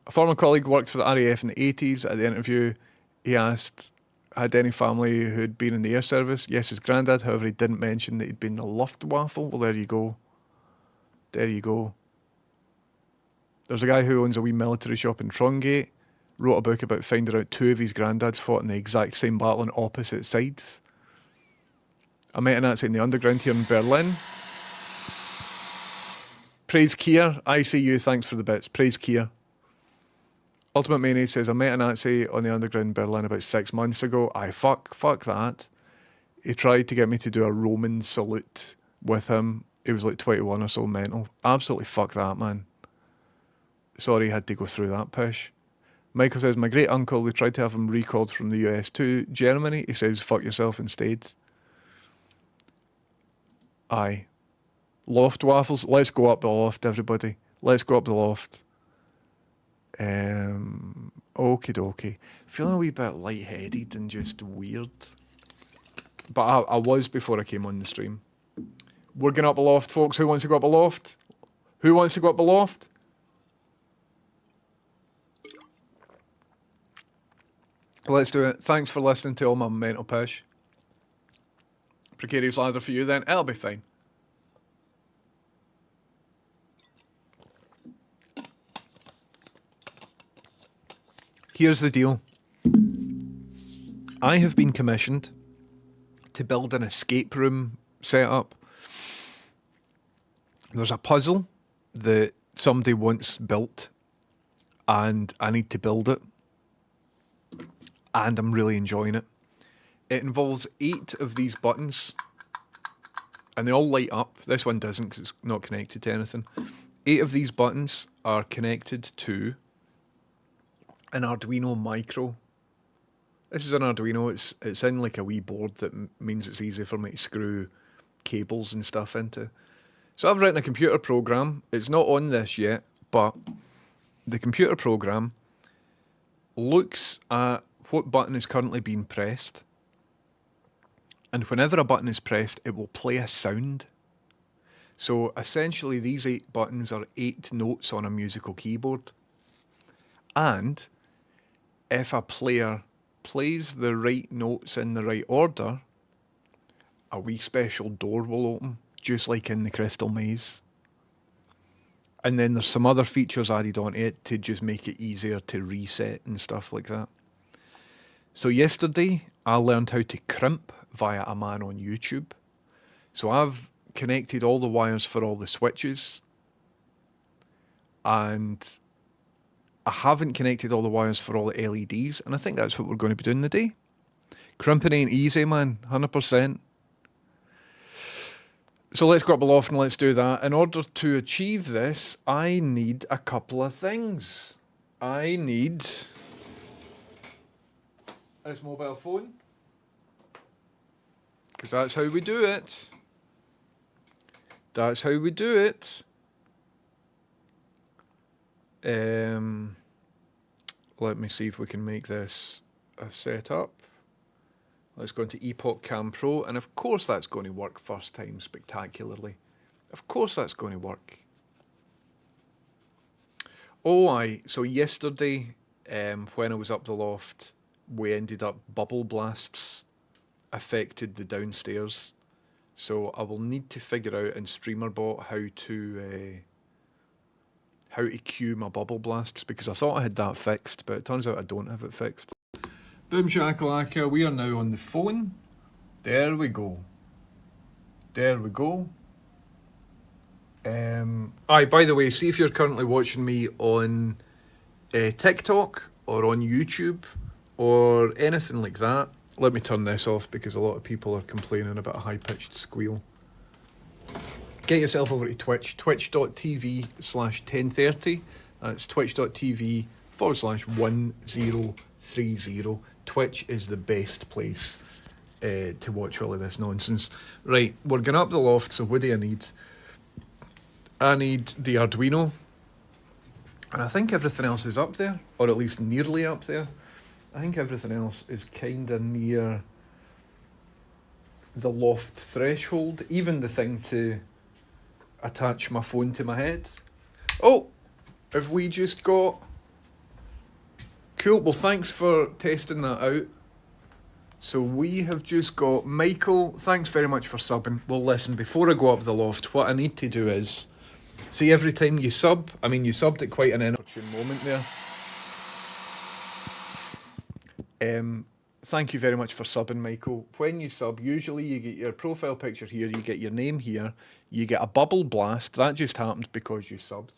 A former colleague worked for the RAF in the 80s. At the interview, he asked, had any family who'd been in the air service? Yes, his granddad. However, he didn't mention that he'd been in the Luftwaffe. Well, there you go. There's a guy who owns a wee military shop in Trongate, wrote a book about finding out two of his granddads fought in the exact same battle on opposite sides. I met a Nazi in the underground here in Berlin. Praise Kier. I see you. Thanks for the bits. Praise Kier. Ultimate Mayonnaise says, I met a Nazi on the underground in Berlin about 6 months ago. Fuck that. He tried to get me to do a Roman salute with him. He was like 21 or so, mental. Absolutely fuck that, man. Sorry he had to go through that pish. Michael says, my great uncle, they tried to have him recalled from the US to Germany. He says, fuck yourself instead. Aye. Loft waffles. Let's go up the loft, everybody. Let's go up the loft. Okie dokie. Feeling a wee bit lightheaded and just weird. But I was before I came on the stream. We're going up the loft, folks. Who wants to go up the loft? Who wants to go up the loft? Let's do it. Thanks for listening to all my mental pish. Precarious ladder for you then. It'll be fine. Here's the deal. I have been commissioned to build an escape room setup. There's a puzzle that somebody once built and I need to build it. And I'm really enjoying it. It involves 8 of these buttons and they all light up. This one doesn't because it's not connected to anything. 8 of these buttons are connected to an Arduino Micro. This is an Arduino. It's in like a wee board that means it's easy for me to screw cables and stuff into. So I've written a computer program. It's not on this yet, but the computer program looks at what button is currently being pressed. And whenever a button is pressed, it will play a sound. So essentially these 8 buttons are 8 notes on a musical keyboard. And if a player plays the right notes in the right order, a wee special door will open, just like in the Crystal Maze. And then there's some other features added onto it to just make it easier to reset and stuff like that. So yesterday, I learned how to crimp via a man on YouTube. So I've connected all the wires for all the switches. And I haven't connected all the wires for all the LEDs. And I think that's what we're going to be doing today. Crimping ain't easy, man. 100%. So let's go up the loft and let's do that. In order to achieve this, I need a couple of things. I need this mobile phone, because that's how we do it. That's how we do it. Let me see if we can make this a setup. Let's go into Epoch Cam Pro, and of course that's going to work first time spectacularly. Of course that's going to work. Oh aye, so yesterday when I was up the loft, we ended up bubble blasts affected the downstairs. So I will need to figure out in StreamerBot how to cue my bubble blasts, because I thought I had that fixed, but it turns out I don't have it fixed. Boom shakalaka, we are now on the phone. There we go. There we go. Aye, by the way, see if you're currently watching me on TikTok or on YouTube or anything like that. Let me turn this off because a lot of people are complaining about a high-pitched squeal. Get yourself over to Twitch, twitch.tv/1030. That's twitch.tv/1030. Twitch is the best place to watch all of this nonsense. Right, we're going up the loft, so what do I need? I need the Arduino. And I think everything else is up there, or at least nearly up there. I think everything else is kind of near the loft threshold, even the thing to attach my phone to my head. Oh, have we just got... Cool, well thanks for testing that out. So we have just got Michael, thanks very much for subbing. Well listen, before I go up the loft, what I need to do is, see every time you sub, I mean you subbed at quite an inopportune moment there. Thank you very much for subbing, Michael. When you sub, usually you get your profile picture here, you get your name here, you get a bubble blast. That just happened because you subbed.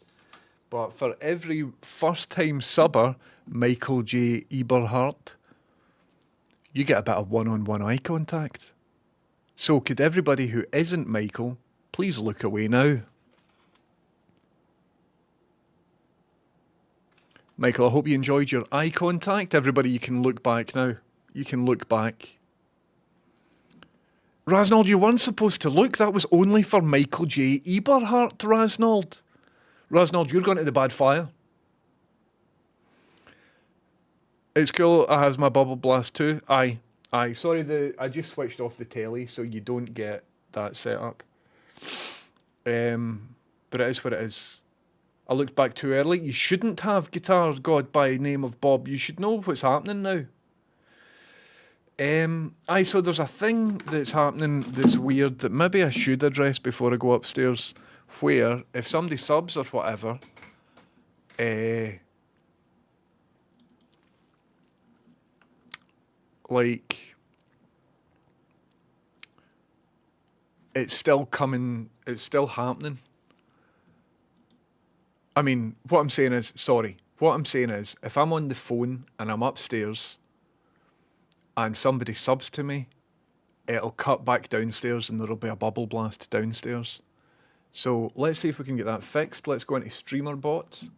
But for every first time subber, Michael J. Eberhardt, you get a bit of one-on-one eye contact. So could everybody who isn't Michael Please look away now. Michael, I hope you enjoyed your eye contact. Everybody, you can look back now. You can look back. Rasnold, you weren't supposed to look. That was only for Michael J. Eberhardt, Rasnold. Rasnold, you're going to the bad fire. It's cool. I has my bubble blast too. Aye. Sorry, I just switched off the telly so you don't get that set up. But it is what it is. I looked back too early. You shouldn't have Guitar God by name of Bob. You should know what's happening now. So there's a thing that's happening that's weird that maybe I should address before I go upstairs, where if somebody subs or whatever, like, it's still coming, it's still happening. I mean, what I'm saying is, if I'm on the phone and I'm upstairs and somebody subs to me, it'll cut back downstairs and there'll be a bubble blast downstairs. So let's see if we can get that fixed. Let's go into streamer bots.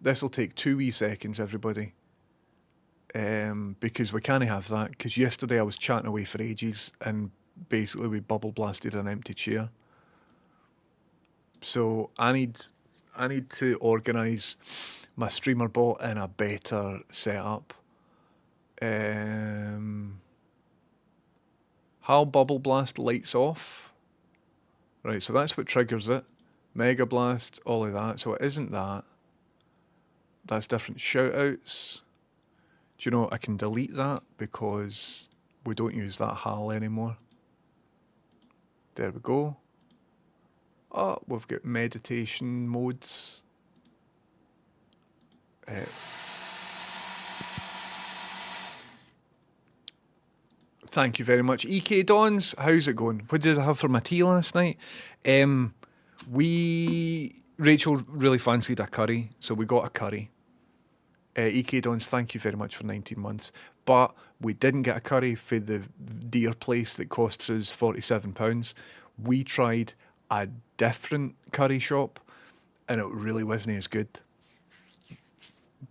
This will take 2 wee seconds, everybody. Because we can't have that. Because yesterday I was chatting away for ages and basically we bubble blasted an empty chair. So I need to organise my streamer bot in a better setup. How bubble blast lights off. Right, so that's what triggers it. Mega blast, all of that. So it isn't that. That's different shoutouts. Do you know, I can delete that because we don't use that HAL anymore. There we go. Oh, we've got meditation modes. Thank you very much. EK Dons, how's it going? What did I have for my tea last night? Rachel really fancied a curry, so we got a curry. EK Dons, thank you very much for 19 months. But we didn't get a curry for the dear place that costs us £47. We tried a different curry shop and it really wasn't as good.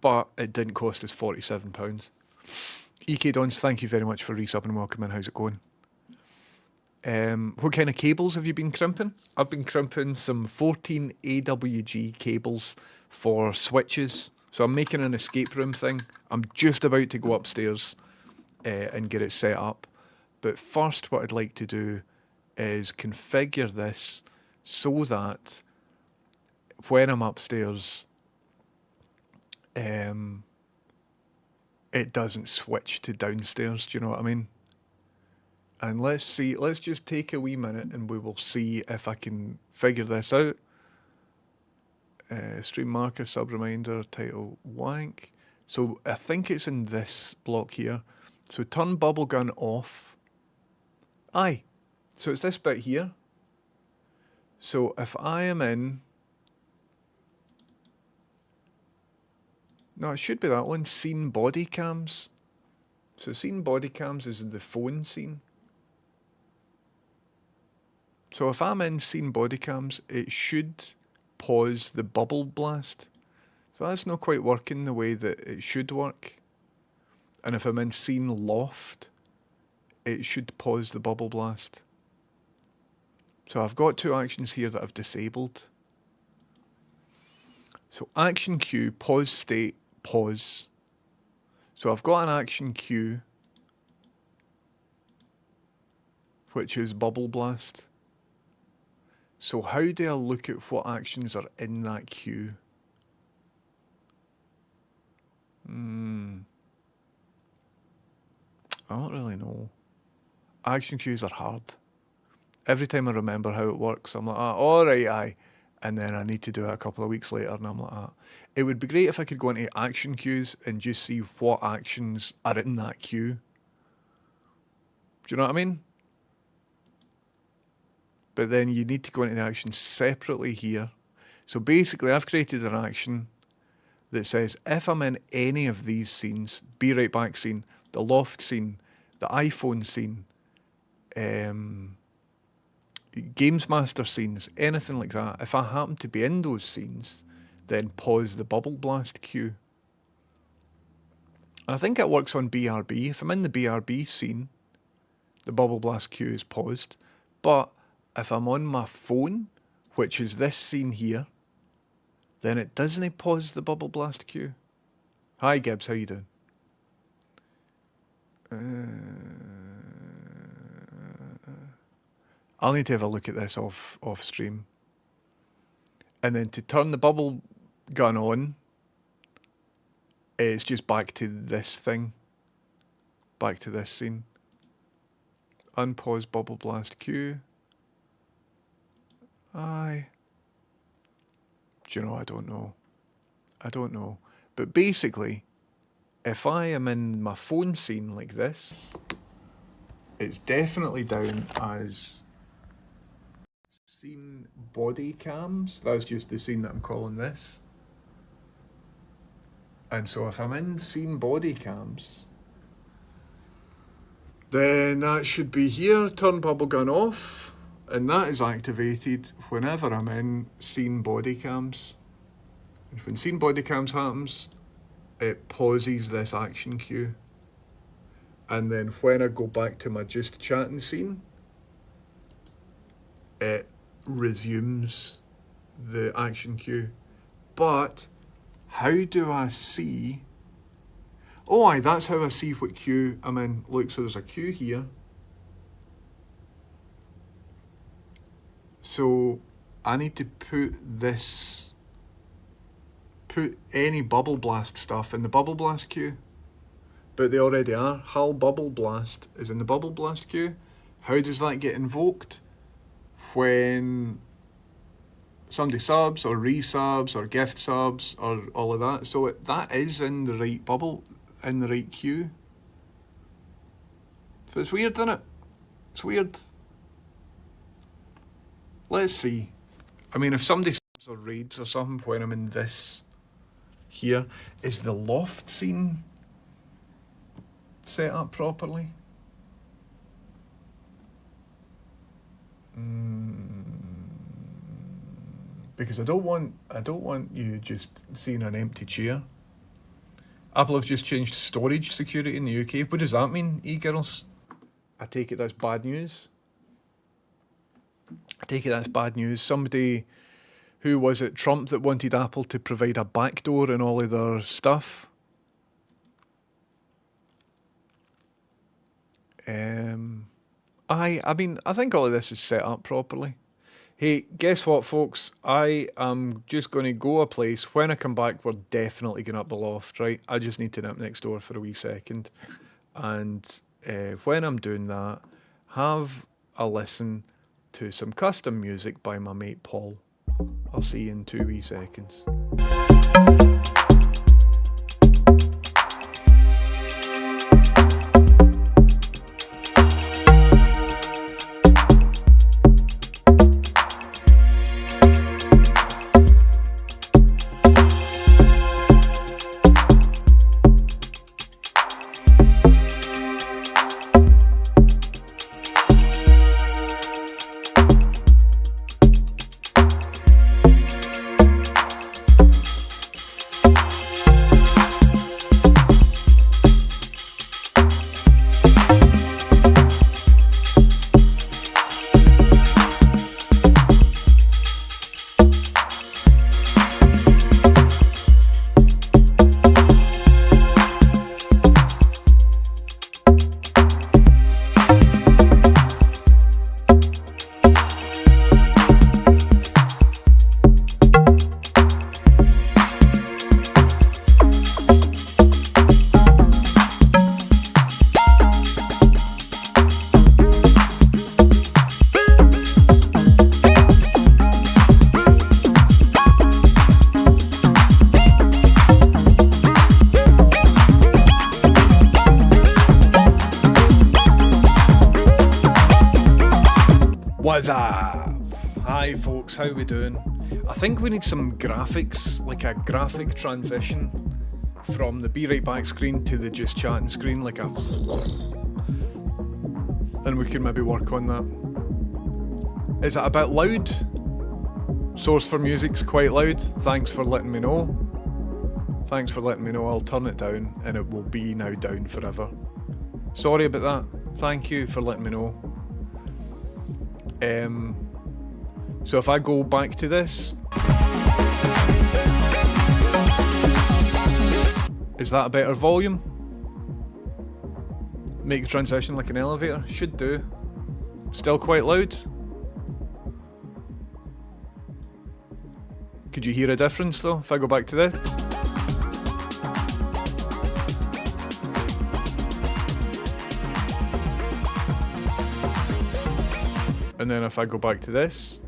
But it didn't cost us £47. EK Dons, thank you very much for resubbing and welcome in. How's it going? What kind of cables have you been crimping? I've been crimping some 14 AWG cables for switches. So I'm making an escape room thing. I'm just about to go upstairs and get it set up. But first what I'd like to do is configure this so that when I'm upstairs, it doesn't switch to downstairs. Do you know what I mean? And let's see, let's just take a wee minute and we will see if I can figure this out. Stream marker, sub reminder, title, wank. So I think it's in this block here. So turn bubble gun off. Aye. So it's this bit here. So if I am in... No, it should be that one. Scene body cams. So scene body cams is the phone scene. So if I'm in scene body cams, it should pause the bubble blast. So that's not quite working the way that it should work. And if I'm in scene loft, it should pause the bubble blast. So I've got two actions here that I've disabled. So action queue, pause state, pause. So I've got an action queue, which is bubble blast. So how do I look at what actions are in that queue? I don't really know. Action queues are hard. Every time I remember how it works, I'm like, alright, aye. And then I need to do it a couple of weeks later and I'm like, It would be great if I could go into action queues and just see what actions are in that queue. Do you know what I mean? But then you need to go into the action separately here. So basically I've created an action that says if I'm in any of these scenes, Be Right Back scene, the loft scene, the iPhone scene, Games Master scenes, anything like that, if I happen to be in those scenes, then pause the bubble blast queue. And I think it works on BRB. If I'm in the BRB scene, the bubble blast queue is paused. But if I'm on my phone, which is this scene here, then it doesn't pause the bubble blast queue. Hi Gibbs, how you doing? I'll need to have a look at this off stream. And then to turn the bubble gun on, it's just back to this thing. Back to this scene. Unpause bubble blast queue. Aye. Do you know, I don't know. I don't know. But basically, if I am in my phone scene like this, it's definitely down as scene body cams. That's just the scene that I'm calling this. And so if I'm in scene body cams, then that should be here, turn bubble gun off, and that is activated whenever I'm in scene body cams. And when scene body cams happens, it pauses this action queue. And then when I go back to my just chatting scene, it resumes the action queue. But how do I see? Oh aye, that's how I see what queue I'm in. Look, so there's a queue here. So I need to put any bubble blast stuff in the bubble blast queue. But they already are. Hull bubble blast is in the bubble blast queue. How does that get invoked? When somebody subs or resubs or gift subs or all of that. So that is in the right bubble, in the right queue. So it's weird, isn't it? It's weird. Let's see. I mean, if somebody subs or raids or something when I'm in this here, is the loft scene set up properly? Because I don't want you just seeing an empty chair. Apple have just changed storage security in the UK. What does that mean, e-girls? I take it that's bad news. Somebody, who was it, Trump, that wanted Apple to provide a backdoor in all of their stuff? I mean, I think all of this is set up properly. Hey, guess what, folks? I am just going to go a place. When I come back, we're definitely going up the loft, right? I just need to nip next door for a wee second. And when I'm doing that, have a listen to some custom music by my mate Paul. I'll see you in 2 wee seconds. What's up? Hi folks, how we doing? I think we need some graphics, like a graphic transition from the Be Right Back screen to the Just Chatting screen, like a... And we can maybe work on that. Is it a bit loud? Source for music's quite loud. Thanks for letting me know. Thanks for letting me know. I'll turn it down and it will be now down forever. Sorry about that. Thank you for letting me know. So if I go back to this, is that a better volume? Make the transition like an elevator? Should do. Still quite loud? Could you hear a difference though if I go back to this? And then if I go back to this,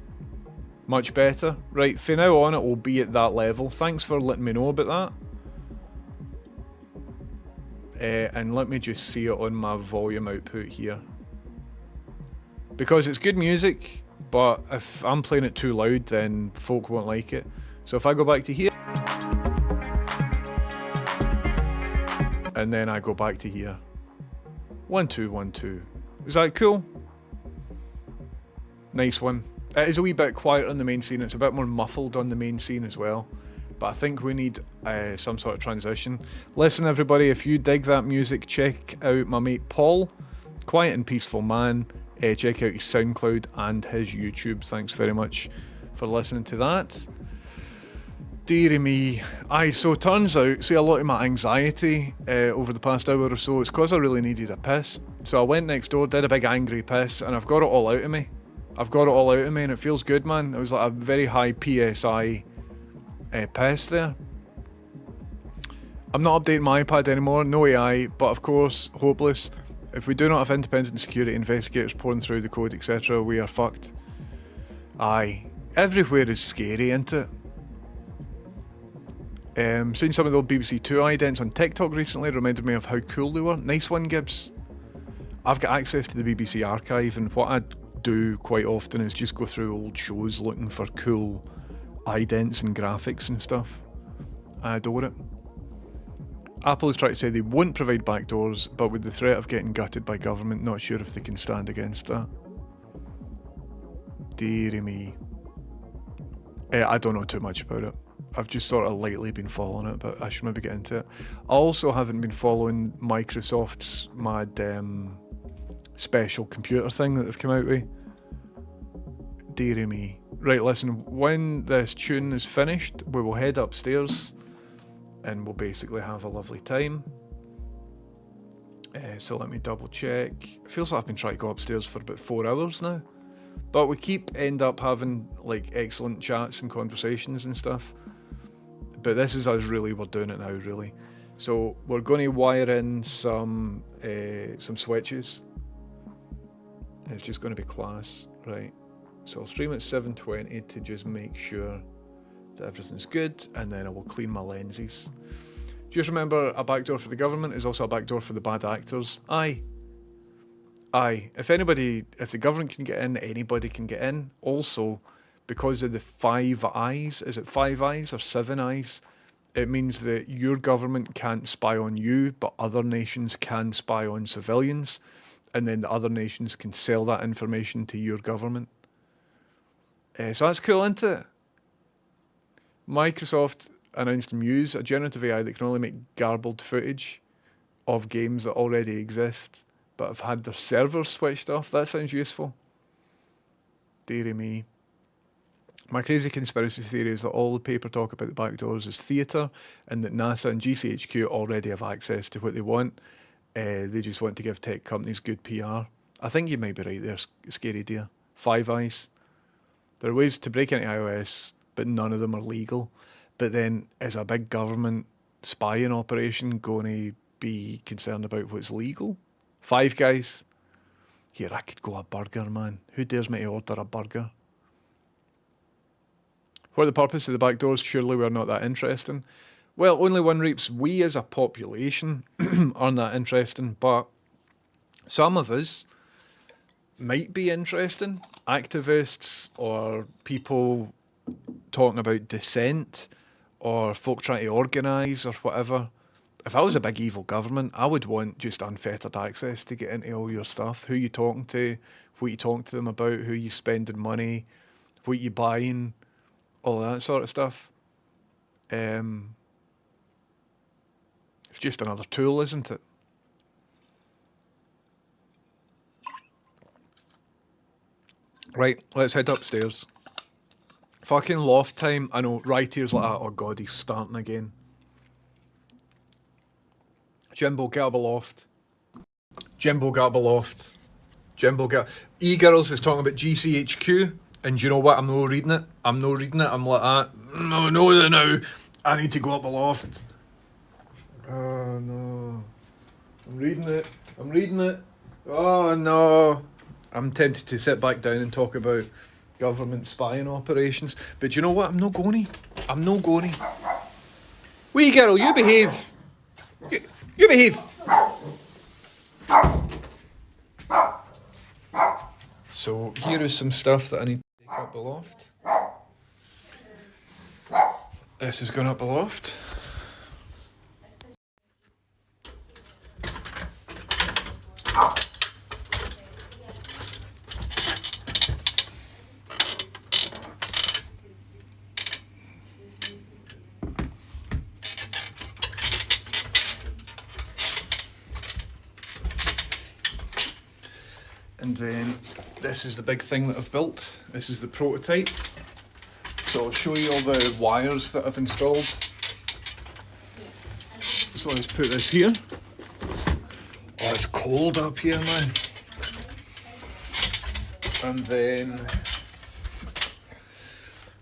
much better. Right, from now on it will be at that level. Thanks for letting me know about that. And let me just see it on my volume output here. Because it's good music, but if I'm playing it too loud then folk won't like it. So if I go back to here, and then I go back to here. 1 2 1 2. Is that cool? Nice one. It is a wee bit quieter on the main scene. It's a bit more muffled on the main scene as well. But I think we need some sort of transition. Listen everybody, if you dig that music, check out my mate Paul. Quiet and Peaceful Man. Check out his SoundCloud and his YouTube. Thanks very much for listening to that. Dearie me. Aye, so turns out, see, a lot of my anxiety over the past hour or so, it's because I really needed a piss. So I went next door, did a big angry piss, and I've got it all out of me. I've got it all out of me and it feels good, man. It was like a very high PSI piss there. I'm not updating my iPad anymore, no AI, but of course, hopeless. If we do not have independent security investigators pouring through the code, etc., we are fucked. Aye. Everywhere is scary, isn't it? Seeing some of the old BBC Two idents on TikTok recently reminded me of how cool they were. Nice one, Gibbs. I've got access to the BBC archive, and what I do quite often is just go through old shows looking for cool idents and graphics and stuff. I adore it. Apple has tried to say they won't provide backdoors, but with the threat of getting gutted by government, not sure if they can stand against that. Dearie me. I don't know too much about it. I've just sort of lightly been following it, but I should maybe get into it. I also haven't been following Microsoft's mad special computer thing that they've come out with. Dearie me. Right, listen, when this tune is finished, we will head upstairs and we'll basically have a lovely time. So let me double check. It feels like I've been trying to go upstairs for about 4 hours now. But we end up having like excellent chats and conversations and stuff. But this is us really, we're doing it now really. So we're going to wire in some switches. It's just going to be class, right? So I'll stream at 720 to just make sure that everything's good, and then I will clean my lenses. Just remember, a backdoor for the government is also a backdoor for the bad actors. Aye. If the government can get in, anybody can get in. Also, because of the 5 eyes, is it 5 eyes or 7 eyes? It means that your government can't spy on you, but other nations can spy on civilians, and then the other nations can sell that information to your government. So that's cool, isn't it? Microsoft announced Muse, a generative AI that can only make garbled footage of games that already exist, but have had their servers switched off. That sounds useful. Dearie me. My crazy conspiracy theory is that all the paper talk about the backdoors is theatre, and that NASA and GCHQ already have access to what they want. They just want to give tech companies good PR. I think you might be right there, Scary Dear. 5 eyes. There are ways to break into iOS, but none of them are legal. But then, is a big government spying operation going to be concerned about what's legal? 5 Guys. Here, I could go a burger, man. Who dares me to order a burger? What are the purpose of the backdoors? Surely we're not that interesting. Well, only one reaps. We as a population aren't that interesting, but some of us might be interesting. Activists or people talking about dissent or folk trying to organise or whatever. If I was a big evil government, I would want just unfettered access to get into all your stuff. Who you talking to, what you talk to them about, who you spending money, what you buying, all that sort of stuff. It's just another tool, isn't it? Right, let's head upstairs. Fucking loft time. I know, Writer's like, oh god, he's starting again. Jimbo, get up a loft. Jimbo, get up a loft. Jimbo, get up. E-Girls is talking about GCHQ, and do you know what? I'm not reading it. I'm like that. No, now. I need to go up a loft. Oh no. I'm reading it. Oh no. I'm tempted to sit back down and talk about government spying operations. But you know what? I'm not going to. Wee girl, you behave. You behave. So here is some stuff that I need to take up a loft. This is going up a loft. And then this is the big thing that I've built. This is the prototype. So I'll show you all the wires that I've installed. So let's put this here. Oh, it's cold up here, man. And then,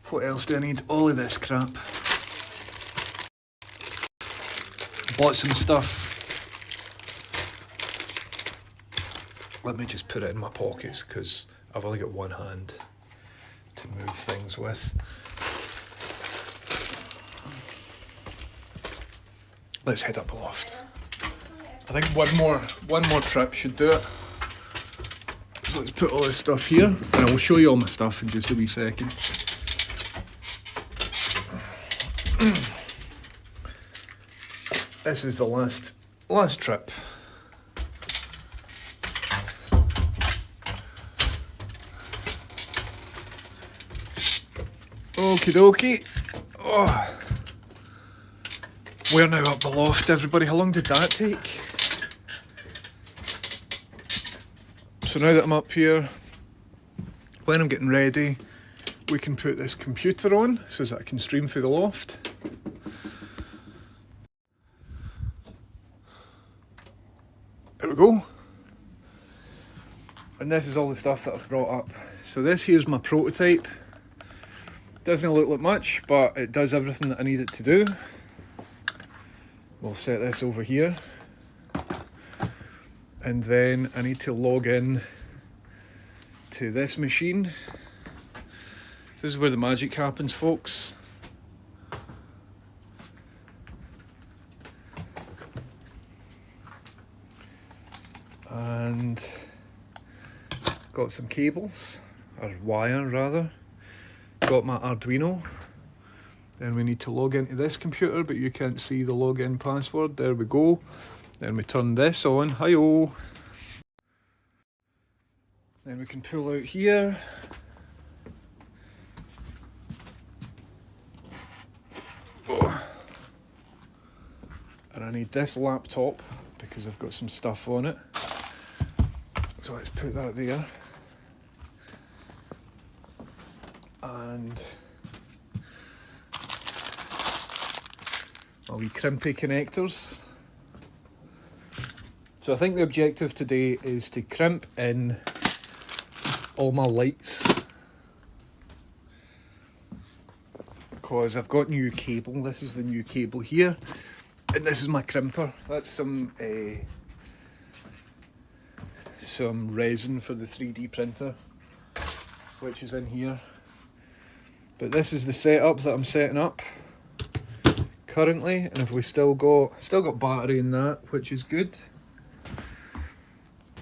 what else do I need? All of this crap. Bought some stuff. Let me just put it in my pockets because I've only got one hand to move things with. Let's head up a loft. I think one more trip should do it. So let's put all this stuff here, and I'll show you all my stuff in just a wee second. This is the last trip. Okie dokie. Oh. We're now up the loft, everybody. How long did that take? So now that I'm up here, when I'm getting ready, we can put this computer on so that I can stream through the loft. There we go. And this is all the stuff that I've brought up. So this here's my prototype. Doesn't look like much, but it does everything that I need it to do. We'll set this over here. And then I need to log in to this machine. This is where the magic happens, folks. And got some cables, or wire rather. Got my Arduino. Then we need to log into this computer, but you can't see the login password. There we go. Then we turn this on. Hi-oh. Then we can pull out here. Oh. And I need this laptop because I've got some stuff on it. So let's put that there. And my wee crimpy connectors. So I think the objective today is to crimp in all my lights, because I've got new cable. This is the new cable here, and this is my crimper. That's some resin for the 3D printer, which is in here. But this is the setup that I'm setting up currently, and if we still got battery in that, which is good.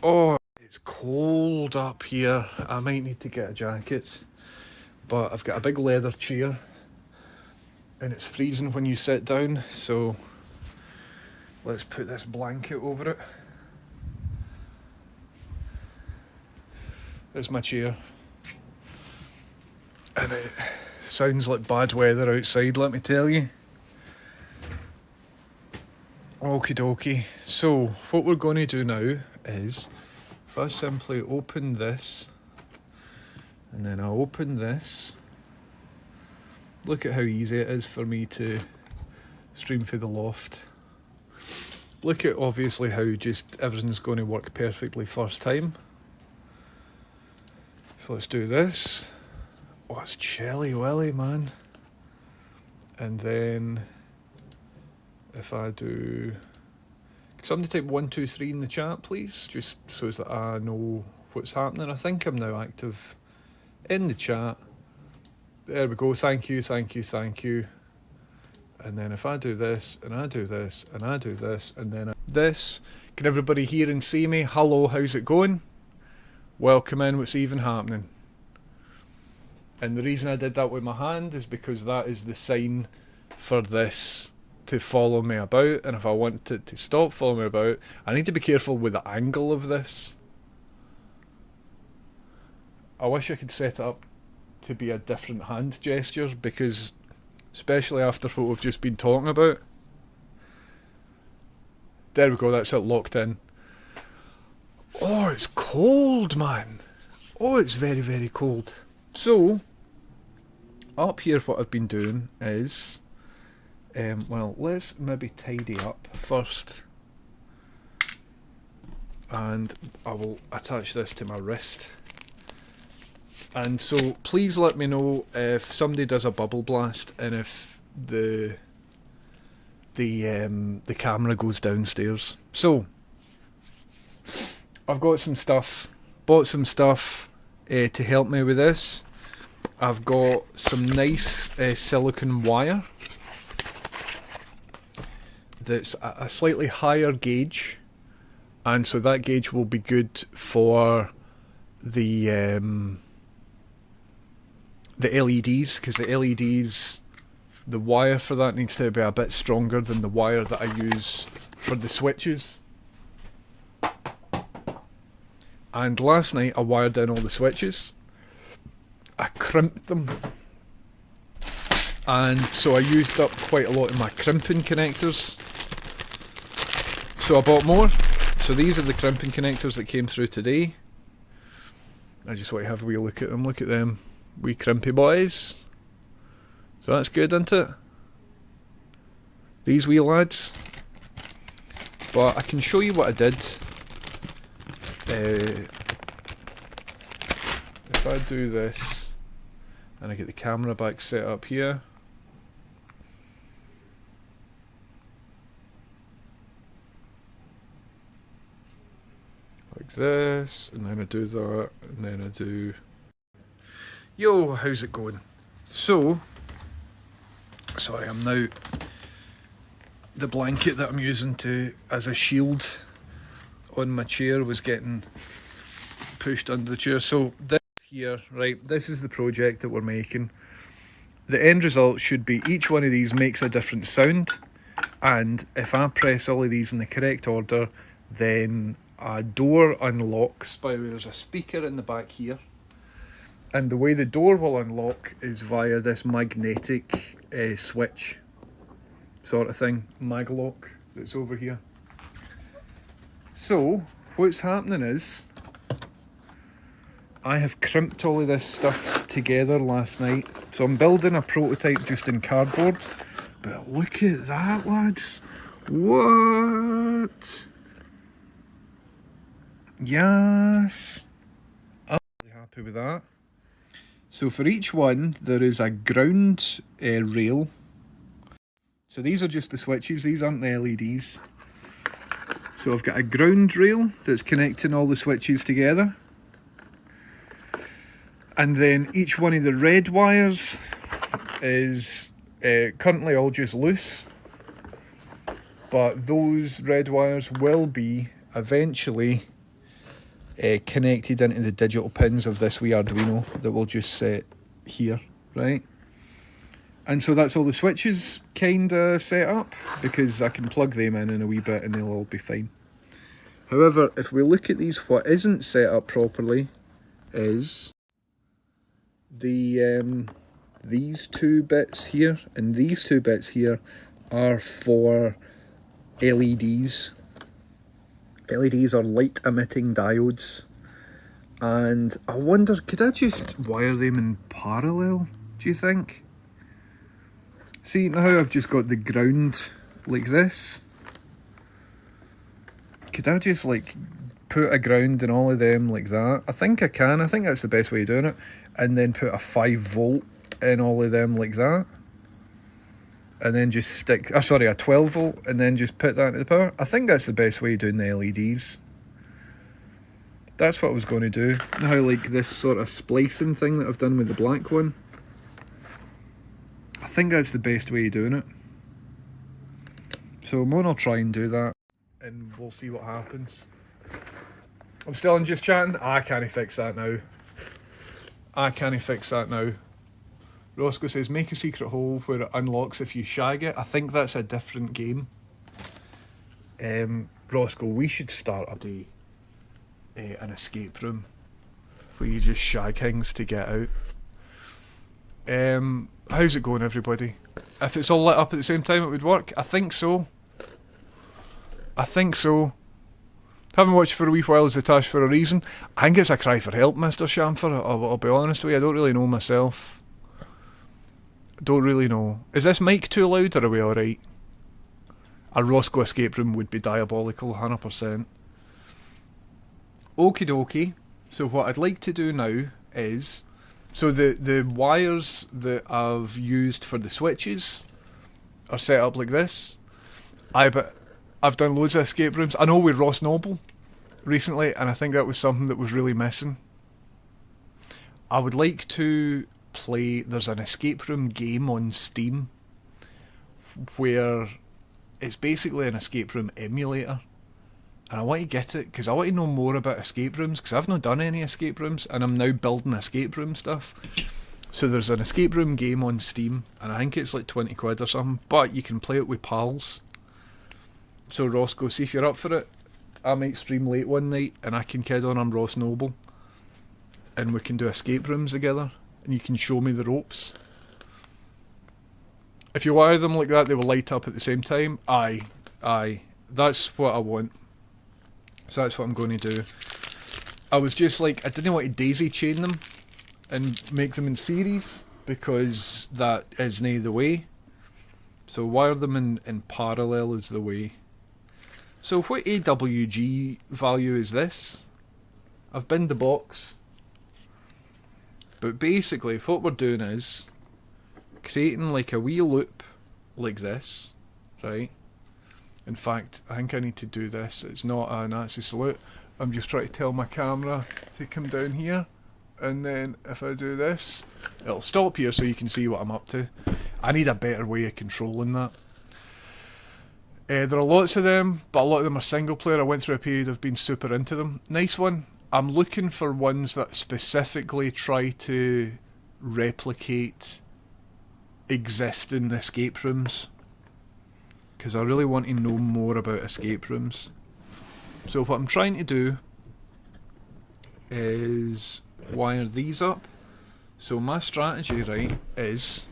Oh, it's cold up here. I might need to get a jacket, but I've got a big leather chair and it's freezing when you sit down, so let's put this blanket over it. It's my chair. And it sounds like bad weather outside, let me tell you. Okie dokie. So, what we're going to do now is, if I simply open this, and then I open this, look at how easy it is for me to stream through the loft. Look at obviously how just everything's going to work perfectly first time. So let's do this. Oh, it's chilly willy, man. And then if I do... Can somebody type 1, 2, 3 in the chat, please? Just so that I know what's happening. I think I'm now active in the chat. There we go. Thank you, thank you, thank you. And then if I do this, and I do this, and I do this, and then this, can everybody hear and see me? Hello, how's it going? Welcome in, what's even happening? And the reason I did that with my hand is because that is the sign for this to follow me about, and if I want it to stop following me about, I need to be careful with the angle of this. I wish I could set it up to be a different hand gesture, because especially after what we've just been talking about. There we go, that's it locked in. Oh, it's cold, man. Oh, it's very, very cold. So, up here what I've been doing is, well, let's maybe tidy up first. And I will attach this to my wrist. And so, please let me know if somebody does a bubble blast and if the camera goes downstairs. So, I've got some stuff, bought some stuff to help me with this. I've got some nice silicone wire that's a slightly higher gauge, and so that gauge will be good for the LEDs, because the LEDs, the wire for that needs to be a bit stronger than the wire that I use for the switches. And last night I wired in all the switches, I crimped them, and so I used up quite a lot of my crimping connectors. So I bought more. So these are the crimping connectors that came through today. I just want to have a wee look at them. Look at them, wee crimpy boys. So that's good, isn't it? These wee lads. But I can show you what I did. If I do this, and I get the camera back set up here. Like this, and then I do that, and then I do... Yo, how's it going? So, sorry, I'm now... The blanket that I'm using as a shield on my chair was getting pushed under the chair. So this here, right, this is the project that we're making. The end result should be each one of these makes a different sound, and if I press all of these in the correct order, then a door unlocks. By the way, there's a speaker in the back here, and the way the door will unlock is via this magnetic switch sort of thing, maglock, that's over here. So what's happening is I have crimped all of this stuff together last night. So I'm building a prototype just in cardboard, but look at that, lads. What? Yes, I'm really happy with that. So for each one there is a ground rail. So these are just the switches, these aren't the LEDs. So I've got a ground rail that's connecting all the switches together. And then each one of the red wires is currently all just loose. But those red wires will be eventually connected into the digital pins of this wee Arduino that we'll just set here, right? And so that's all the switches kinda set up, because I can plug them in a wee bit and they'll all be fine. However, if we look at these, what isn't set up properly is these two bits here and these two bits here are for LEDs. LEDs are light emitting diodes, and I wonder, could I just wire them in parallel, do you think? See now I've just got the ground like this. Could I just like put a ground in all of them like that? I think I can. I think that's the best way of doing it. And then put a 5 volt in all of them like that. And then just stick, a 12 volt, and then just put that into the power. I think that's the best way of doing the LEDs. That's what I was going to do. Now, like this sort of splicing thing that I've done with the black one, I think that's the best way of doing it. So I'm going to try and do that, and we'll see what happens. I'm still in just chatting. I can't fix that now. Roscoe says, make a secret hole where it unlocks if you shag it. I think that's a different game. Roscoe, we should start an escape room where you just shag things to get out. How's it going, everybody? If it's all lit up at the same time, it would work. I think so. Haven't watched for a wee while as attached for a reason. I think it's a cry for help, Mr. Shamfer. I'll be honest with you, I don't really know myself. Don't really know. Is this mic too loud or are we alright? A Roscoe escape room would be diabolical, 100%. Okie dokie. So what I'd like to do now is, so the wires that I've used for the switches are set up like this. I've done loads of escape rooms. I know with Ross Noble recently, and I think that was something that was really missing. I would like to play, there's an escape room game on Steam where it's basically an escape room emulator, and I want to get it because I want to know more about escape rooms, because I've not done any escape rooms and I'm now building escape room stuff. So there's an escape room game on Steam, and I think it's like 20 quid or something, but you can play it with pals. So Roscoe, see if you're up for it. I might stream late one night and I can kid on I'm Ross Noble, and we can do escape rooms together and you can show me the ropes. If you wire them like that, they will light up at the same time. Aye. That's what I want. So that's what I'm going to do. I was just like, I didn't want to daisy chain them and make them in series, because that isn't the way. So wire them in parallel is the way. So what AWG value is this? I've binned the box. But basically what we're doing is creating like a wee loop like this, right? In fact, I think I need to do this. It's not a Nazi salute. I'm just trying to tell my camera to come down here, and then if I do this, it'll stop here so you can see what I'm up to. I need a better way of controlling that. There are lots of them, but a lot of them are single player. I went through a period of being super into them. Nice one. I'm looking for ones that specifically try to replicate existing escape rooms, because I really want to know more about escape rooms. So what I'm trying to do is wire these up. So my strategy, right, is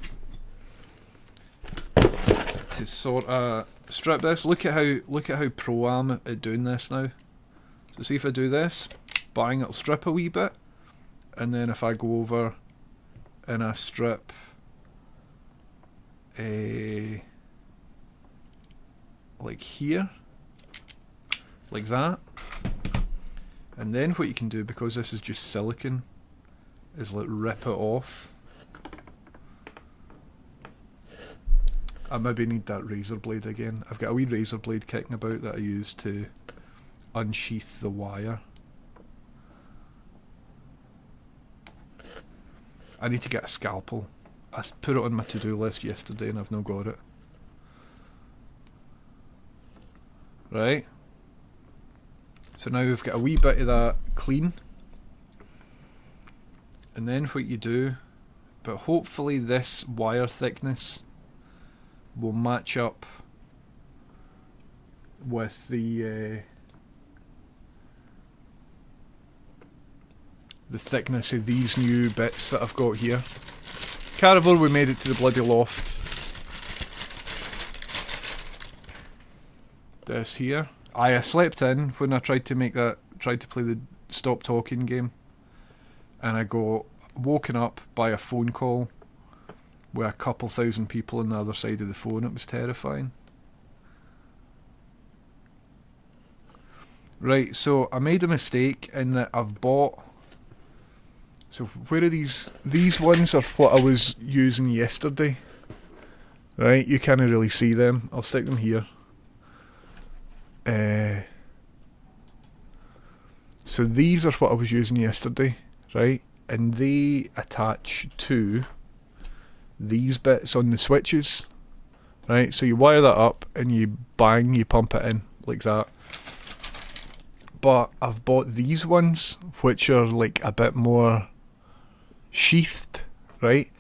to sort of strip this. Look at how pro I am at doing this now. So see if I do this, bang, it'll strip a wee bit, and then if I go over and I strip like here, like that, and then what you can do, because this is just silicon, is like rip it off. I maybe need that razor blade again. I've got a wee razor blade kicking about that I use to unsheath the wire. I need to get a scalpel. I put it on my to-do list yesterday and I've not got it. Right. So now we've got a wee bit of that clean. And then what you do, but hopefully this wire thickness will match up with the the thickness of these new bits that I've got here. Carivore, we made it to the bloody loft. This here. I slept in when I tried to play the stop talking game. And I got woken up by a phone call with a couple thousand people on the other side of the phone. It was terrifying. Right, so I made a mistake in that I've bought... So where are these? These ones are what I was using yesterday. Right, you can't really see them. I'll stick them here. So these are what I was using yesterday, right? And they attach to these bits on the switches, right? So you wire that up and you pump it in like that. But I've bought these ones, which are like a bit more sheathed, right?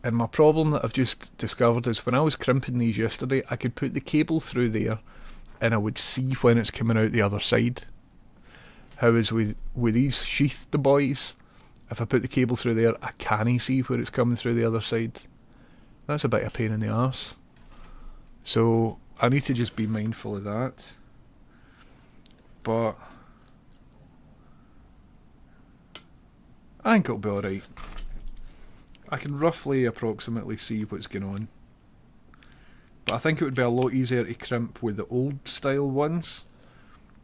And my problem that I've just discovered is when I was crimping these yesterday, I could put the cable through there and I would see when it's coming out the other side. Howeas with these sheathed boys, if I put the cable through there, I can't see where it's coming through the other side. That's a bit of a pain in the arse. So I need to just be mindful of that. But I think it'll be alright. I can roughly approximately see what's going on. But I think it would be a lot easier to crimp with the old style ones.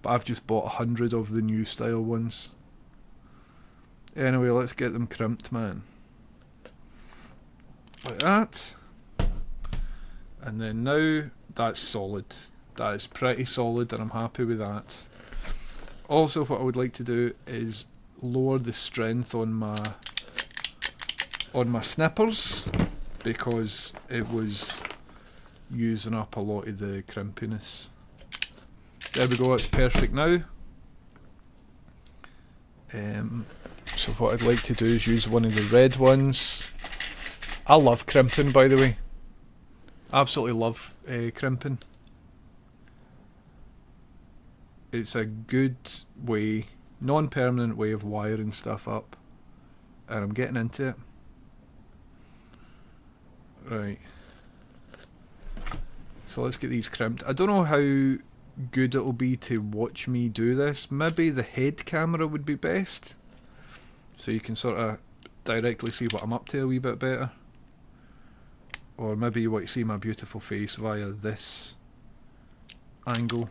But I've just bought 100 of the new style ones. Anyway, let's get them crimped, man. Like that. And then now, that's solid. That is pretty solid and I'm happy with that. Also, what I would like to do is lower the strength on my snippers, because it was using up a lot of the crimpiness. There we go, it's perfect now. So what I'd like to do is use one of the red ones. I love crimping, by the way. Absolutely love crimping. It's a good way, non-permanent way of wiring stuff up. And I'm getting into it. Right. So let's get these crimped. I don't know how good it'll be to watch me do this. Maybe the head camera would be best, so you can sort of directly see what I'm up to a wee bit better. Or maybe you want to see my beautiful face via this angle.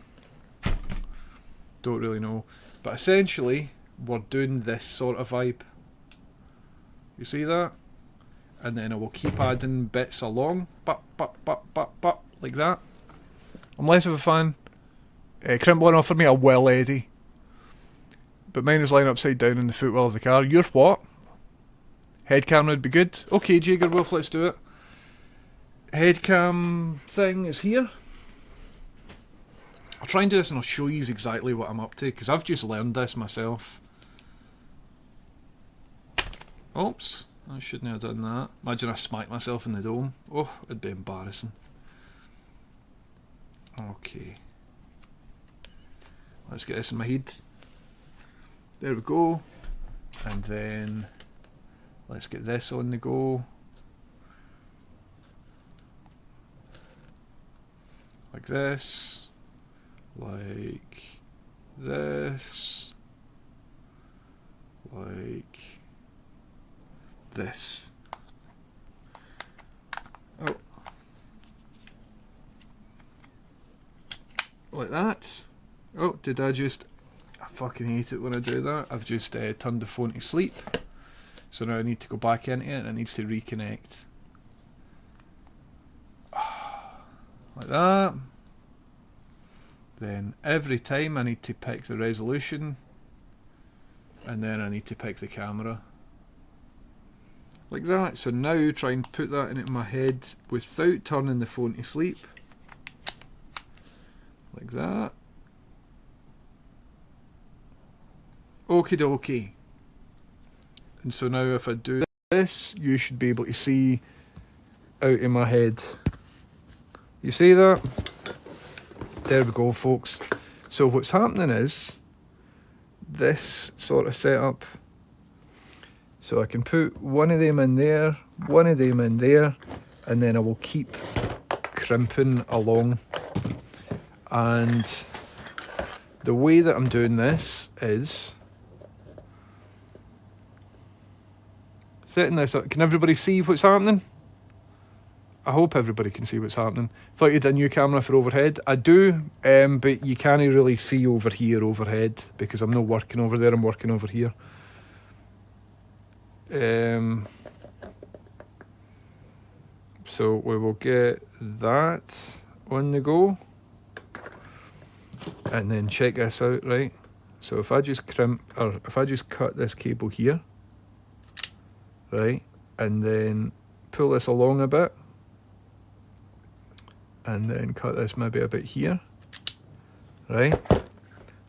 Don't really know. But essentially, we're doing this sort of vibe. You see that? And then I will keep adding bits along. Bop, bop, bop, bop, bop, like that. I'm less of a fan. Crimp one offered me a well Eddie, but mine is lying upside down in the footwell of the car. You're what? Head camera would be good. Okay, Jager Wolf, let's do it. Head cam thing is here. I'll try and do this and I'll show you exactly what I'm up to, because I've just learned this myself. Oops, I shouldn't have done that. Imagine I smacked myself in the dome. Oh, it'd be embarrassing. Okay. Let's get this in my head. There we go. And then let's get this on the go. Like this. Like this. Like this. Oh. Like that. Oh, did I just... I fucking hate it when I do that. I've just turned the phone to sleep. So now I need to go back into it and it needs to reconnect. Like that. Then every time I need to pick the resolution. And then I need to pick the camera. Like that. So now try and put that into my head without turning the phone to sleep. Like that. Okie dokie. And so now if I do this, you should be able to see out in my head. You see that? There we go, folks. So what's happening is, this sort of setup So I can put one of them in there, one of them in there, and then I will keep crimping along. And the way that I'm doing this is setting this up. Can everybody see what's happening? I hope everybody can see what's happening. Thought you had a new camera for overhead. I do, but you can't really see over here overhead because I'm not working over there, I'm working over here. So we will get that on the go. And then check this out, right? So if I just crimp, or if I just cut this cable here, right, and then pull this along a bit, and then cut this maybe a bit here, right?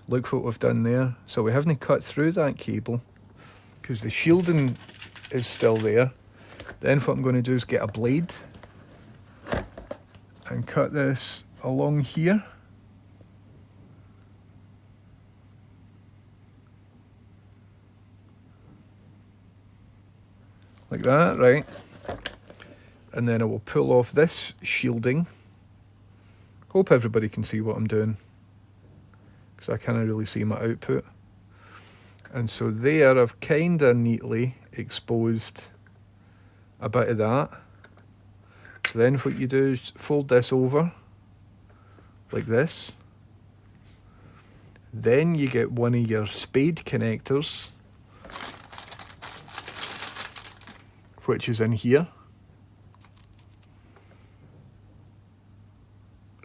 Look what we've done there. So we haven't cut through that cable because the shielding is still there. Then what I'm going to do is get a blade and cut this along here. Like that, right? And then I will pull off this shielding. Hope everybody can see what I'm doing, because I can't really see my output. And so there I've kind of neatly exposed a bit of that. So then what you do is fold this over like this. Then you get one of your spade connectors, which is in here.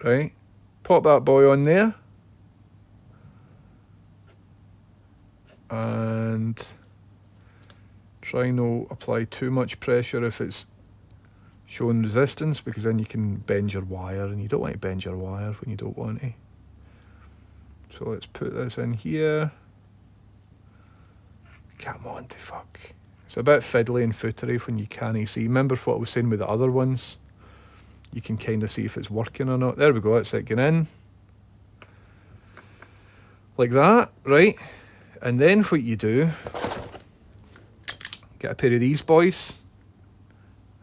Right, pop that boy on there, and try not apply too much pressure if it's showing resistance, because then you can bend your wire, and you don't want to bend your wire when you don't want to. So let's put this in here. Come on, to fuck. It's a bit fiddly and footery when you can't see. Remember what I was saying with the other ones? You can kind of see if it's working or not. There we go, it's it going in. Like that, right? And then what you do, get a pair of these boys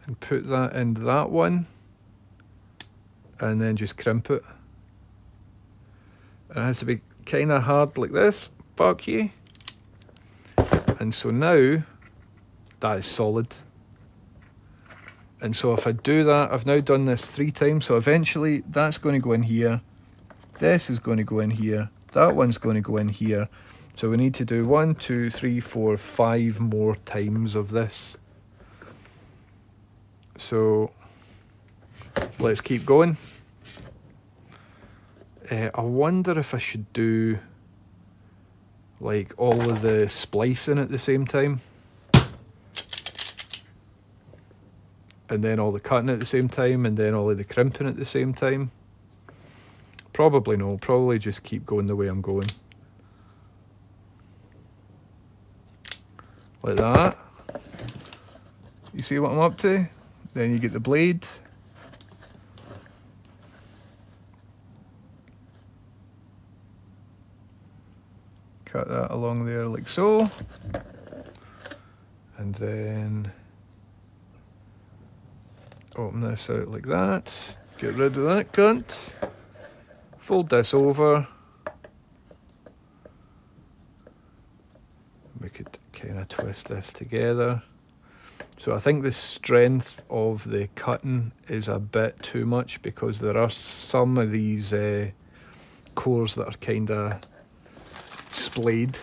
and put that in that one, and then just crimp it. And it has to be kind of hard like this. Fuck you. And so now, that is solid. And so if I do that, I've now done this 3 times, so eventually that's going to go in here, this is going to go in here, that one's going to go in here. So we need to do 1, 2, 3, 4, 5 more times of this. So let's keep going. I wonder if I should do like all of the splicing at the same time, and then all the cutting at the same time, and then all of the crimping at the same time. Probably no, probably just keep going the way I'm going. Like that. You see what I'm up to? Then you get the blade. Cut that along there like so. And then open this out like that. Get rid of that cunt. Fold this over. We could kind of twist this together. So I think the strength of the cutting is a bit too much, because there are some of these cores that are kind of splayed.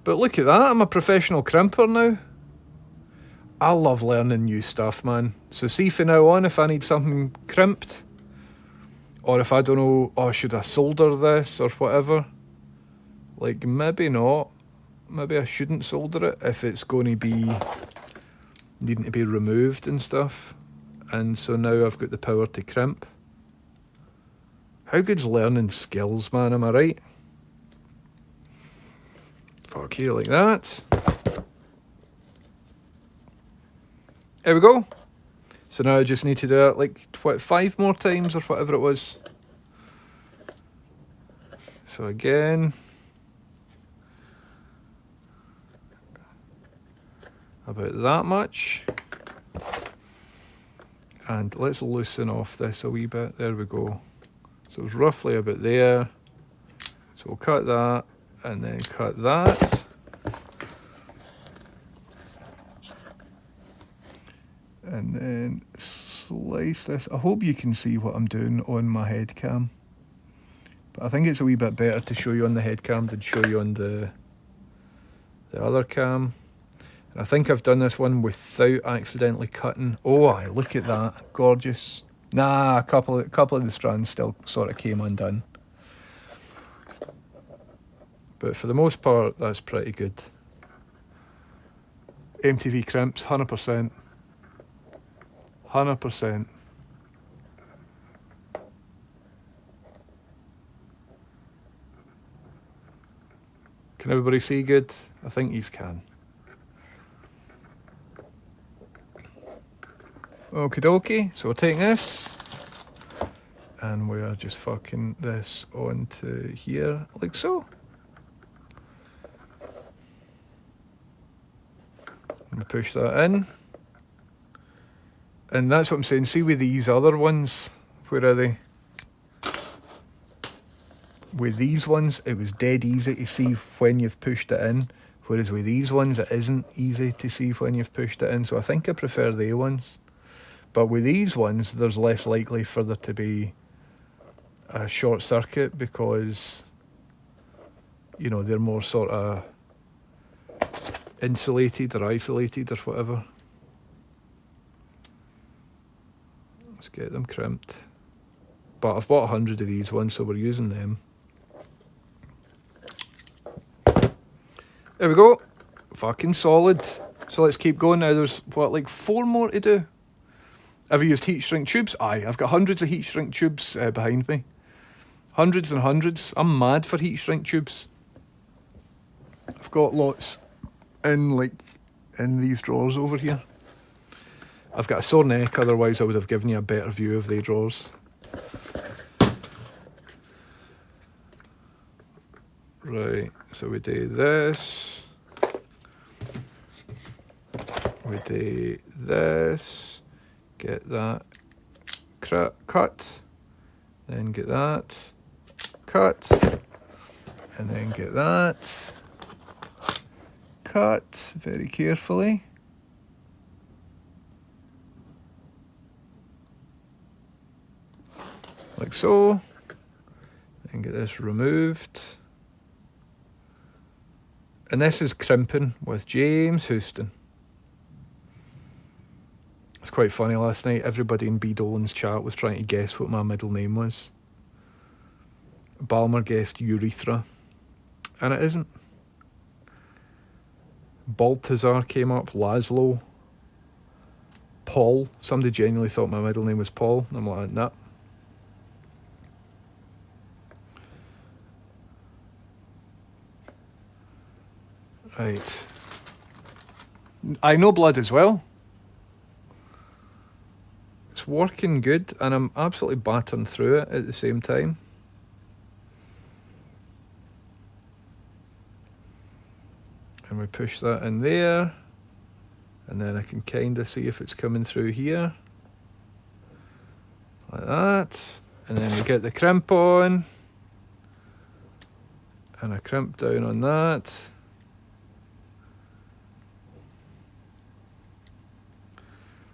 But look at that, I'm a professional crimper now. I love learning new stuff, man. So see from now on, if I need something crimped, or if I don't know, oh, should I solder this or whatever, like maybe not. Maybe I shouldn't solder it if it's going to be needing to be removed and stuff. And so now I've got the power to crimp. How good's learning skills, man, am I right? Fuck you, like that. There we go. So now I just need to do it like, what, 5 more times or whatever it was. So again, about that much. And let's loosen off this a wee bit. There we go. So it's roughly about there. So we'll cut that and then cut that. And then slice this. I hope you can see what I'm doing on my head cam. But I think it's a wee bit better to show you on the head cam than show you on the other cam. And I think I've done this one without accidentally cutting. Oh, aye, look at that. Gorgeous. Nah, a couple of the strands still sort of came undone. But for the most part, that's pretty good. MTV crimps, 100%. 100%. Can everybody see good? I think you can. Okie dokie, so we're taking this and we're just fucking this onto here like so. And we push that in. And that's what I'm saying, see with these other ones, where are they? With these ones, it was dead easy to see when you've pushed it in, whereas with these ones, it isn't easy to see when you've pushed it in, so I think I prefer they ones. But with these ones, there's less likely for there to be a short circuit because, you know, they're more sort of insulated or isolated or whatever. Let's get them crimped. But I've bought 100 of these ones, so we're using them. There we go. Fucking solid. So let's keep going now. There's, what, like 4 more to do? Have you used heat shrink tubes? Aye, I've got hundreds of heat shrink tubes behind me. Hundreds and hundreds. I'm mad for heat shrink tubes. I've got lots in these drawers over here. I've got a sore neck, otherwise I would have given you a better view of the drawers. Right, so we do this. We do this. Get that cut, then get that cut, and then get that cut very carefully. Like so. And get this removed. And this is Crimping with James Houston. It's quite funny, last night everybody in B. Dolan's chat was trying to guess what my middle name was. Balmer guessed Urethra, and it isn't. Baltazar came up, Laszlo, Paul. Somebody genuinely thought my middle name was Paul, and I'm like, nah. Right. I know blood as well. It's working good, and I'm absolutely battering through it at the same time. And we push that in there, and then I can kind of see if it's coming through here. Like that. And then we get the crimp on, and I crimp down on that.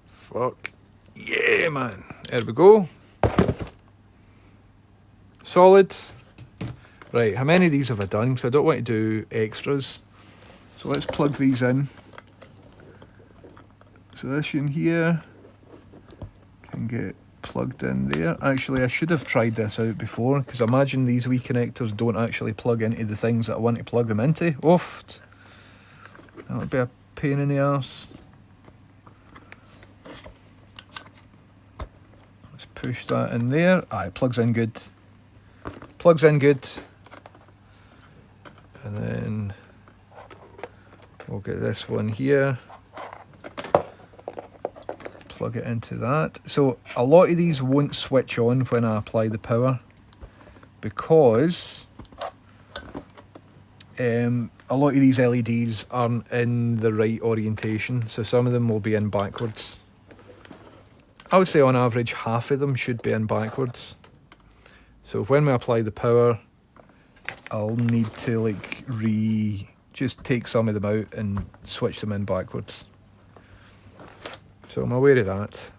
Fuck. Yeah, man. There we go. Solid. Right, how many of these have I done? Because I don't want to do extras. So let's plug these in. So this in here can get plugged in there. Actually, I should have tried this out before, because I imagine these wee connectors don't actually plug into the things that I want to plug them into. Oof. That would be a pain in the arse. Push that in there. It plugs in good. Plugs in good. And then we'll get this one here. Plug it into that. So a lot of these won't switch on when I apply the power, because a lot of these LEDs aren't in the right orientation, so some of them will be in backwards. I would say on average half of them should be in backwards. So when we apply the power, I'll need to like just take some of them out and switch them in backwards. So I'm aware of that.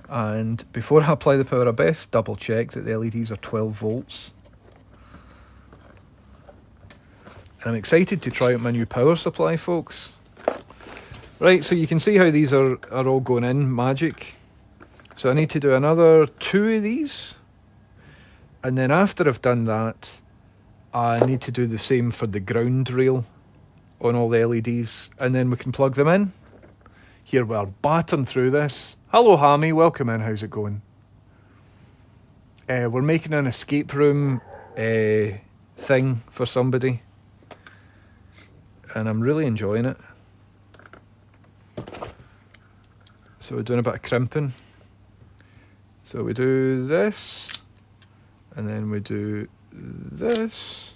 And before I apply the power, I best double check that the LEDs are 12 volts. And I'm excited to try out my new power supply, folks. Right, so you can see how these are all going in, magic. So I need to do another 2 of these. And then after I've done that, I need to do the same for the ground rail on all the LEDs. And then we can plug them in. Here we are battering through this. Hello Hammy, welcome in, how's it going? We're making an escape room thing for somebody. And I'm really enjoying it. So we're doing a bit of crimping. So we do this, and then we do this.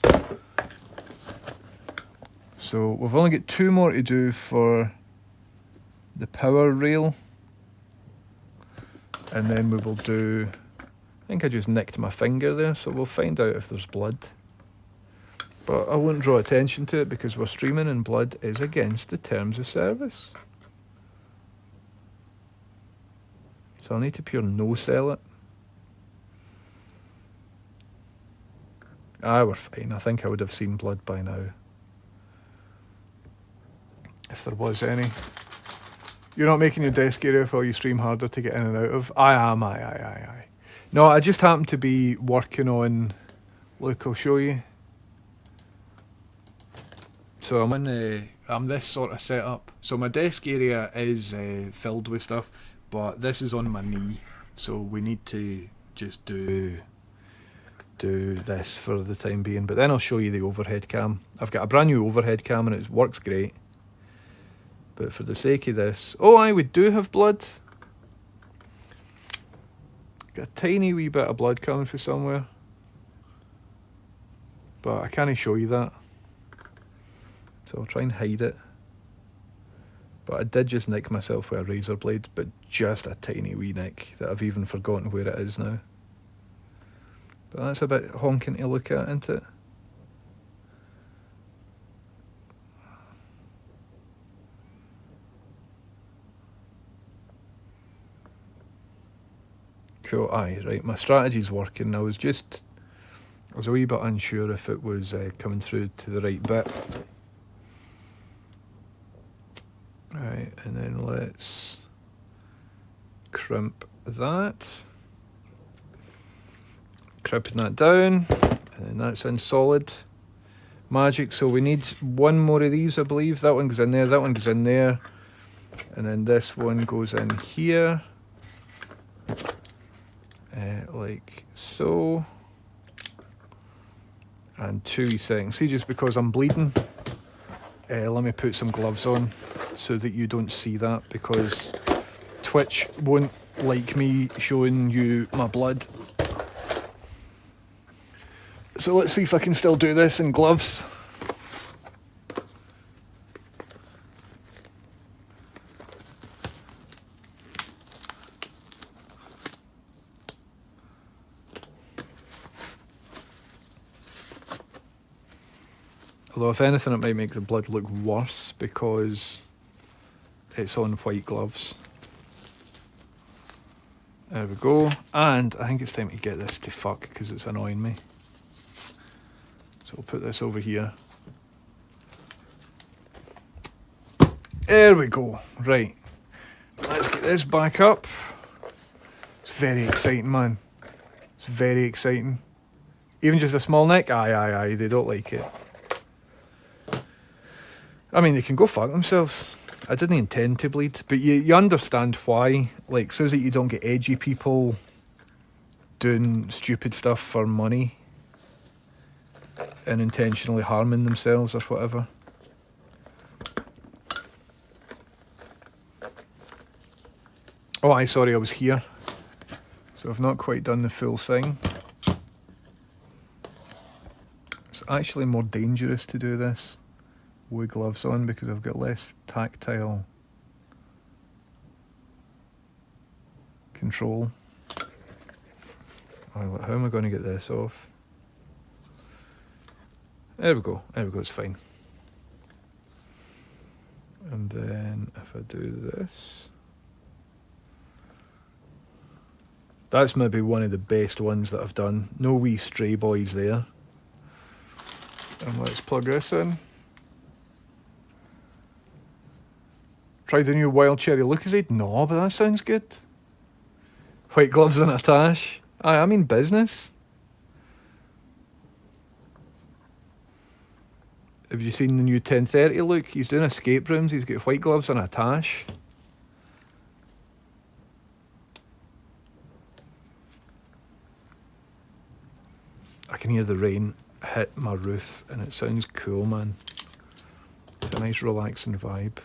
So we've only got 2 more to do for the power rail. And then we will do, I think I just nicked my finger there, so we'll find out if there's blood. But I won't draw attention to it because we're streaming and blood is against the terms of service. So I'll need to pure no-sell it. We're fine. I think I would have seen blood by now. If there was any. You're not making your desk area while you stream harder to get in and out of? I am, aye. No, I just happen to be working on... Look, I'll show you. So I'm this sort of setup. So my desk area is filled with stuff, but this is on my knee. So we need to just do this for the time being. But then I'll show you the overhead cam. I've got a brand new overhead cam and it works great. But for the sake of this... Oh, we do have blood. Got a tiny wee bit of blood coming from somewhere. But I can't show you that. So I'll try and hide it. But I did just nick myself with a razor blade, but just a tiny wee nick that I've even forgotten where it is now. But that's a bit honking to look at, isn't it? Cool, right, my strategy's working. I was a wee bit unsure if it was coming through to the right bit. Right, and then let's crimp that. Crimping that down, and then that's in solid. Magic, so we need 1 more of these, I believe. That one goes in there, that one goes in there. And then this one goes in here. Like so. And 2 things. See, just because I'm bleeding, let me put some gloves on so that you don't see that, because Twitch won't like me showing you my blood. So let's see if I can still do this in gloves. Although if anything it might make the blood look worse because it's on white gloves. There we go. And I think it's time to get this to fuck because it's annoying me. So I'll put this over here. There we go. Right. Let's get this back up. It's very exciting, man. It's very exciting. Even just a small nick? Aye. They don't like it. I mean, they can go fuck themselves. I didn't intend to bleed, but you understand why. Like, so that you don't get edgy people doing stupid stuff for money and intentionally harming themselves or whatever. Oh, sorry, I was here. So I've not quite done the full thing. actually more dangerous to do this with gloves on because I've got less tactile control. How am I going to get this off? There we go, it's fine. And then if I do this, that's maybe one of the best ones that I've done. No wee stray boys there. And let's plug this in. Try the new Wild Cherry Lucozade? No, but that sounds good. White gloves and a tash. I mean business. Have you seen the new 1030 look? He's doing escape rooms, he's got white gloves and a tash. I can hear the rain hit my roof and it sounds cool, man. It's a nice relaxing vibe.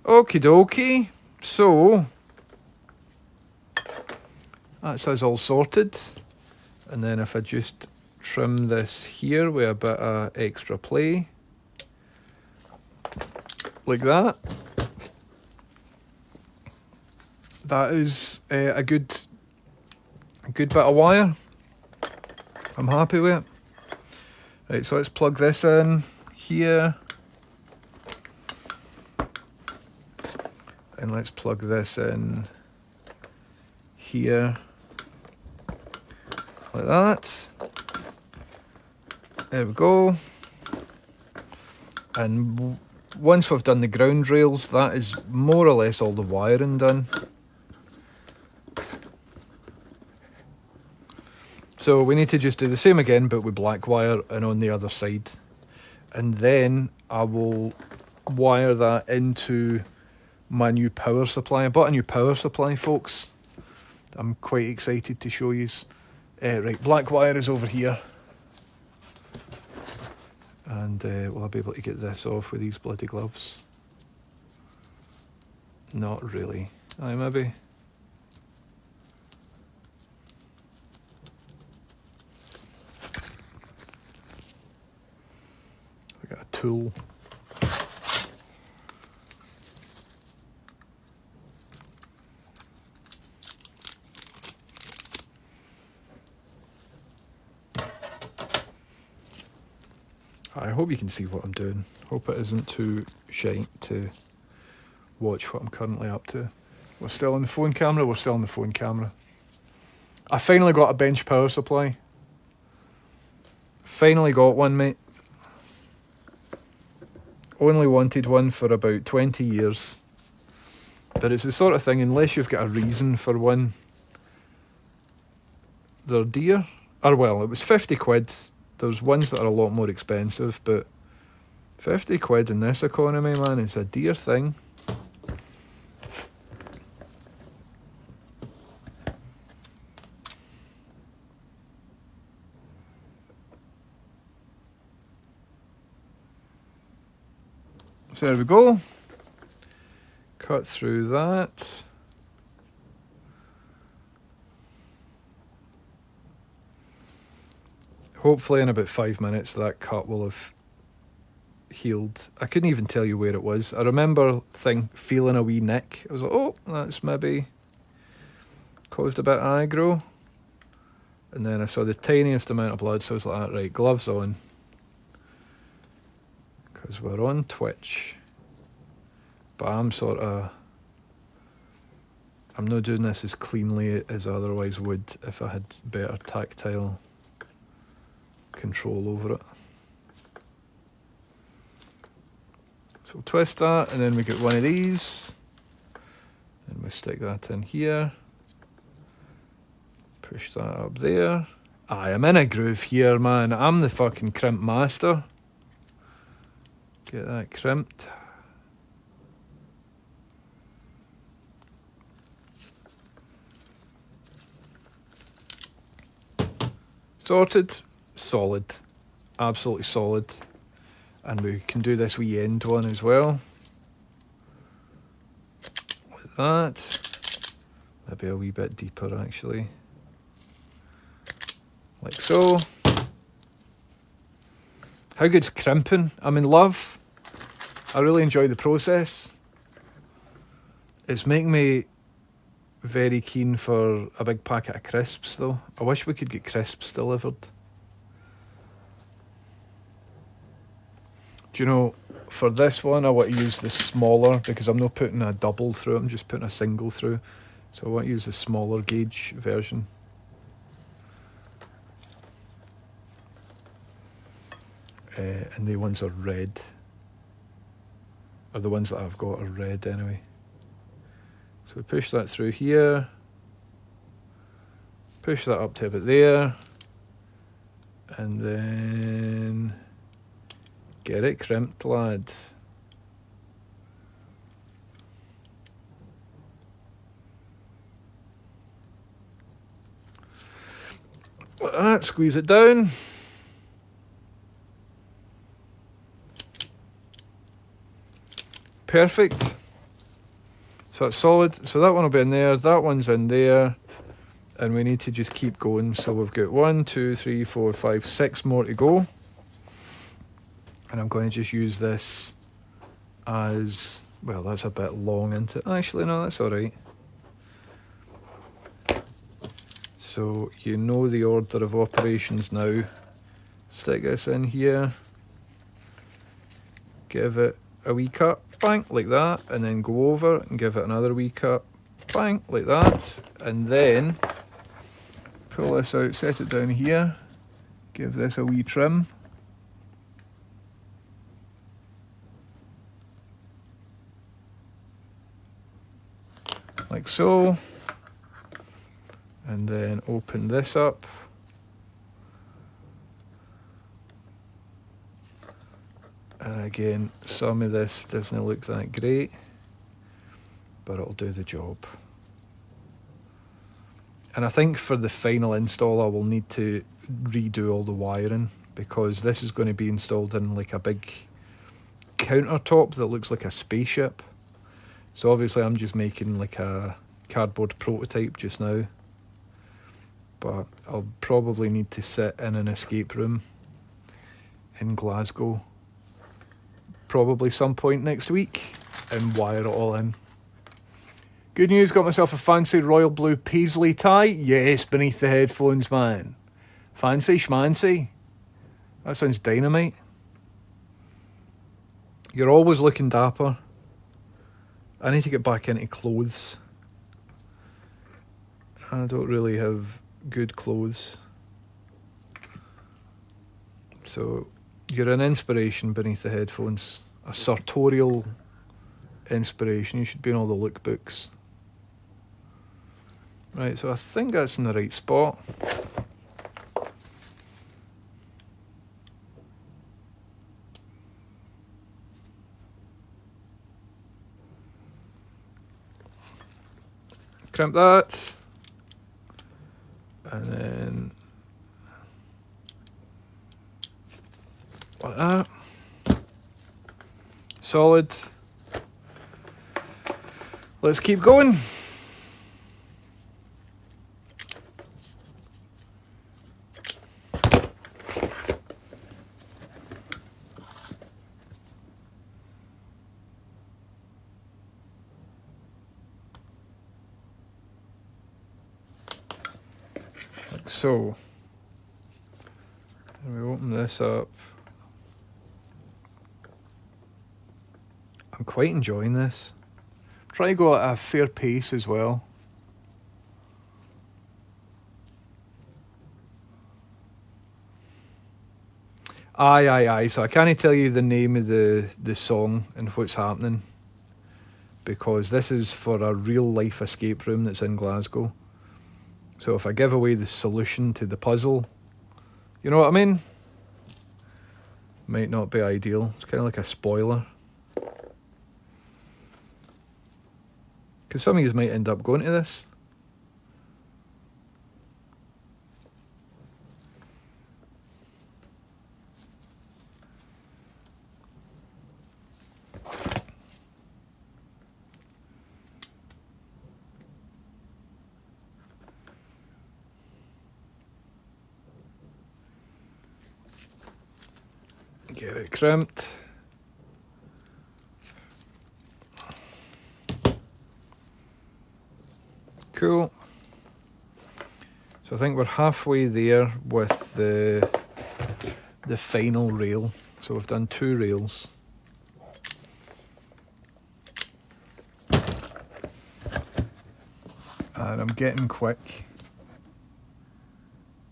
Okie dokie. So, that's us all sorted. And then if I just trim this here with a bit of extra play, like that. That is a good bit of wire. I'm happy with it. Right, so let's plug this in here. And let's plug this in here. Like that. There we go. And once we've done the ground rails, that is more or less all the wiring done. So we need to just do the same again, but with black wire and on the other side. And then I will wire that into my new power supply. I bought a new power supply, folks. I'm quite excited to show you. Right, black wire is over here. And will I be able to get this off with these bloody gloves? Not really. Aye, maybe. I got a tool. I hope you can see what I'm doing. Hope it isn't too shite to watch what I'm currently up to. We're still on the phone camera. I finally got a bench power supply. Finally got one, mate. Only wanted one for about 20 years. But it's the sort of thing, unless you've got a reason for one, they're dear. Or well, it was 50 quid. There's ones that are a lot more expensive, but 50 quid in this economy, man, it's a dear thing. So there we go. Cut through that. Hopefully in about 5 minutes that cut will have healed. I couldn't even tell you where it was. I remember feeling a wee nick. I was like, oh, that's maybe caused a bit of aggro. And then I saw the tiniest amount of blood, so I was like, right, gloves on. Because we're on Twitch. But I'm not doing this as cleanly as I otherwise would if I had better tactile control over it. So we'll twist that, and then we get one of these, and we stick that in here, push that up there. Aye, I'm in a groove here, man. I'm the fucking crimp master. Get that crimped. Sorted. Solid, absolutely solid. And we can do this wee end one as well, like that. Maybe a wee bit deeper actually, like so. How good's crimping? I'm in love. I really enjoy the process. It's making me very keen for a big packet of crisps though. I wish we could get crisps delivered. Do you know, for this one I want to use the smaller because I'm not putting a double through it, I'm just putting a single through. So I want to use the smaller gauge version. And the ones are red. Or the ones that I've got are red anyway. So we push that through here. Push that up to about there. And then get it crimped, lad. Like that, squeeze it down. Perfect. So that's solid. So that one will be in there, that one's in there, and we need to just keep going. So we've got 1, 2, 3, 4, 5, 6 more to go. And I'm going to just use this as, well, that's a bit long into it. Actually, no, that's all right. So you know the order of operations now. Stick this in here. Give it a wee cut, bang, like that, and then go over and give it another wee cut, bang, like that, and then pull this out, set it down here, give this a wee trim. Like so. And then open this up. And again, some of this doesn't look that great, but it'll do the job. And I think for the final install I will need to redo all the wiring because this is going to be installed in like a big countertop that looks like a spaceship. So obviously I'm just making like a cardboard prototype just now. But I'll probably need to sit in an escape room in Glasgow probably some point next week and wire it all in. Good news, got myself a fancy royal blue paisley tie. Yes, beneath the headphones, man. Fancy schmancy. That sounds dynamite. You're always looking dapper. I need to get back into clothes. I don't really have good clothes. So you're an inspiration beneath the headphones. A sartorial inspiration. You should be in all the lookbooks. Right, so I think that's in the right spot. Crimp that. And then like that. Solid. Let's keep going. Like so. And we open this up. I'm quite enjoying this. Try to go at a fair pace as well. Aye. So I can't tell you the name of the song and what's happening because this is for a real life escape room that's in Glasgow. So if I give away the solution to the puzzle, you know what I mean? Might not be ideal. It's kind of like a spoiler. Because some of you might end up going to this. Get it crimped. Cool. So I think we're halfway there with the final rail. So we've done 2 rails. And I'm getting quick.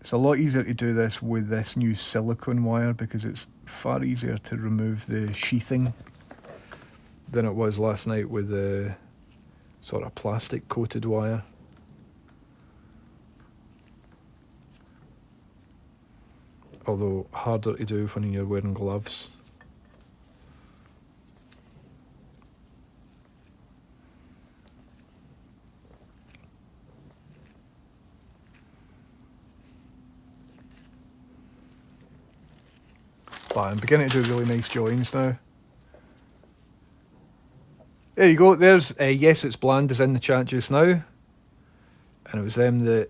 It's a lot easier to do this with this new silicone wire because it's far easier to remove the sheathing than it was last night with the sort of plastic coated wire. Although harder to do when you're wearing gloves. But I'm beginning to do really nice joins now. There you go, there's Yes It's Bland is in the chat just now. And it was them that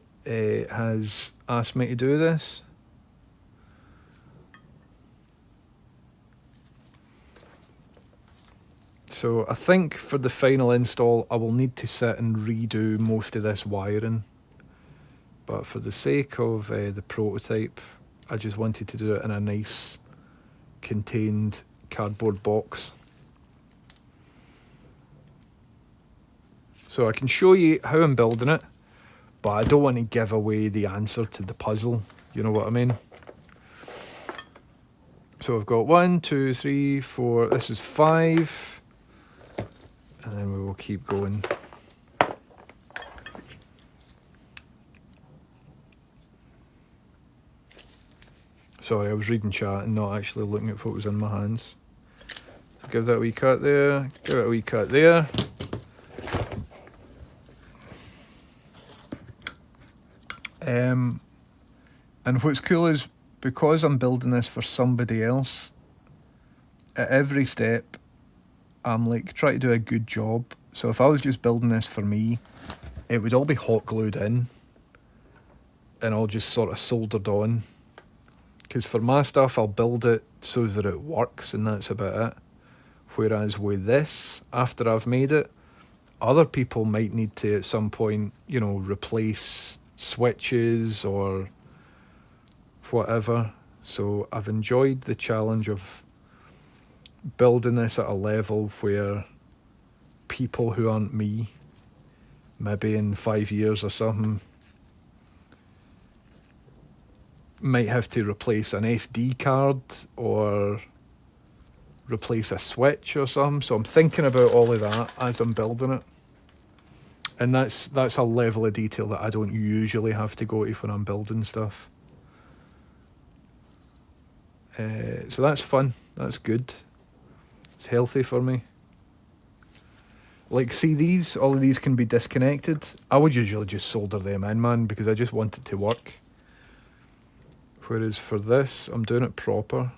has asked me to do this. So I think for the final install I will need to sit and redo most of this wiring. But for the sake of the prototype, I just wanted to do it in a nice contained cardboard box. So I can show you how I'm building it, but I don't want to give away the answer to the puzzle, you know what I mean? So I've got 1, 2, 3, 4, this is 5, and then we will keep going. Sorry, I was reading chat and not actually looking at what was in my hands. So give that a wee cut there, give it a wee cut there. And what's cool is because I'm building this for somebody else, at every step I'm like trying to do a good job. So if I was just building this for me, it would all be hot glued in and all just sort of soldered on. Because for my stuff I'll build it so that it works and that's about it. Whereas with this, after I've made it, other people might need to at some point, you know, replace switches or whatever. So I've enjoyed the challenge of building this at a level where people who aren't me, maybe in 5 years or something, might have to replace an SD card or replace a switch or something. So I'm thinking about all of that as I'm building it. And that's a level of detail that I don't usually have to go to when I'm building stuff. So that's fun. That's good. It's healthy for me. Like, see these? All of these can be disconnected. I would usually just solder them in, man, because I just want it to work. Whereas for this, I'm doing it proper.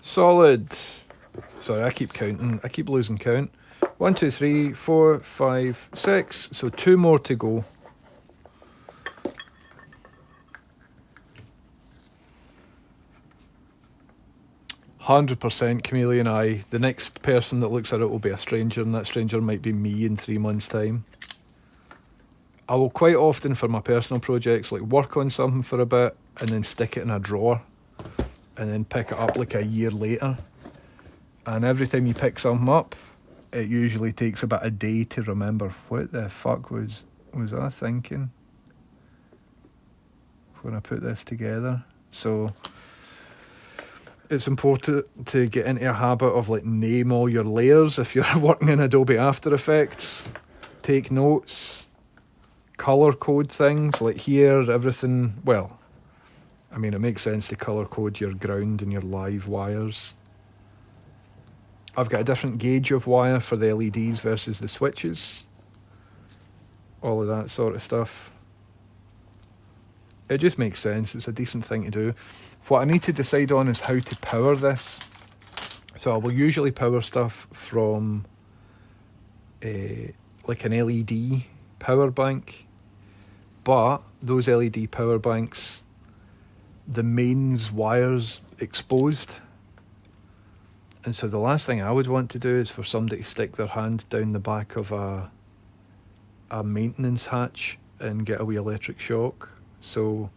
Solid. Sorry, I keep counting. I keep losing count. 1, 2, 3, 4, 5, 6. So 2 more to go. "100% chameleon eye. The next person that looks at it will be a stranger, and that stranger might be me in 3 months' time." I will quite often, for my personal projects, like work on something for a bit and then stick it in a drawer and then pick it up like a year later. And every time you pick something up, it usually takes about a day to remember what the fuck was I thinking when I put this together. So it's important to get into a habit of like name all your layers if you're working in Adobe After Effects. Take notes, color code things, like here, everything, well, I mean, it makes sense to colour code your ground and your live wires. I've got a different gauge of wire for the LEDs versus the switches. All of that sort of stuff. It just makes sense. It's a decent thing to do. What I need to decide on is how to power this. So I will usually power stuff from like an LED power bank. but those LED power banks, the mains wire's exposed. And so the last thing I would want to do is for somebody to stick their hand down the back of a maintenance hatch and get a wee electric shock. So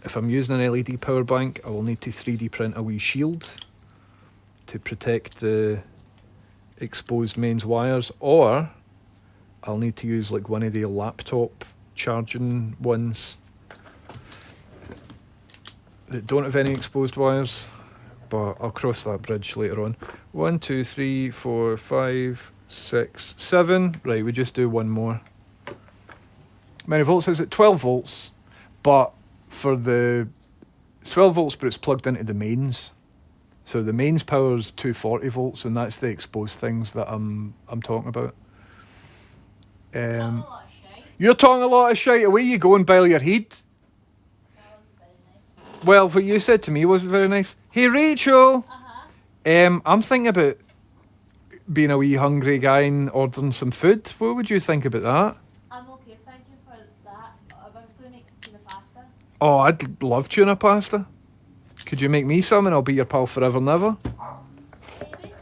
if I'm using an LED power bank, I will need to 3D print a wee shield to protect the exposed mains wires, or I'll need to use like one of the laptop charging ones that don't have any exposed wires, but I'll cross that bridge later on. 1, 2, 3, 4, 5, 6, 7. Right, we just do one more. How many volts is it? 12 volts, but for the 12 volts, but it's plugged into the mains. So the mains power's 240 volts, and that's the exposed things that I'm talking about. You're talking a lot of shite. Away you go and boil your head. That wasn't very nice. Well, what you said to me wasn't very nice. Hey, Rachel. I'm thinking about being a wee hungry guy and ordering some food. What would you think about that? I'm okay, thank you for that. I was going to make tuna pasta. Oh, I'd love tuna pasta. Could you make me some and I'll be your pal forever and ever? Maybe.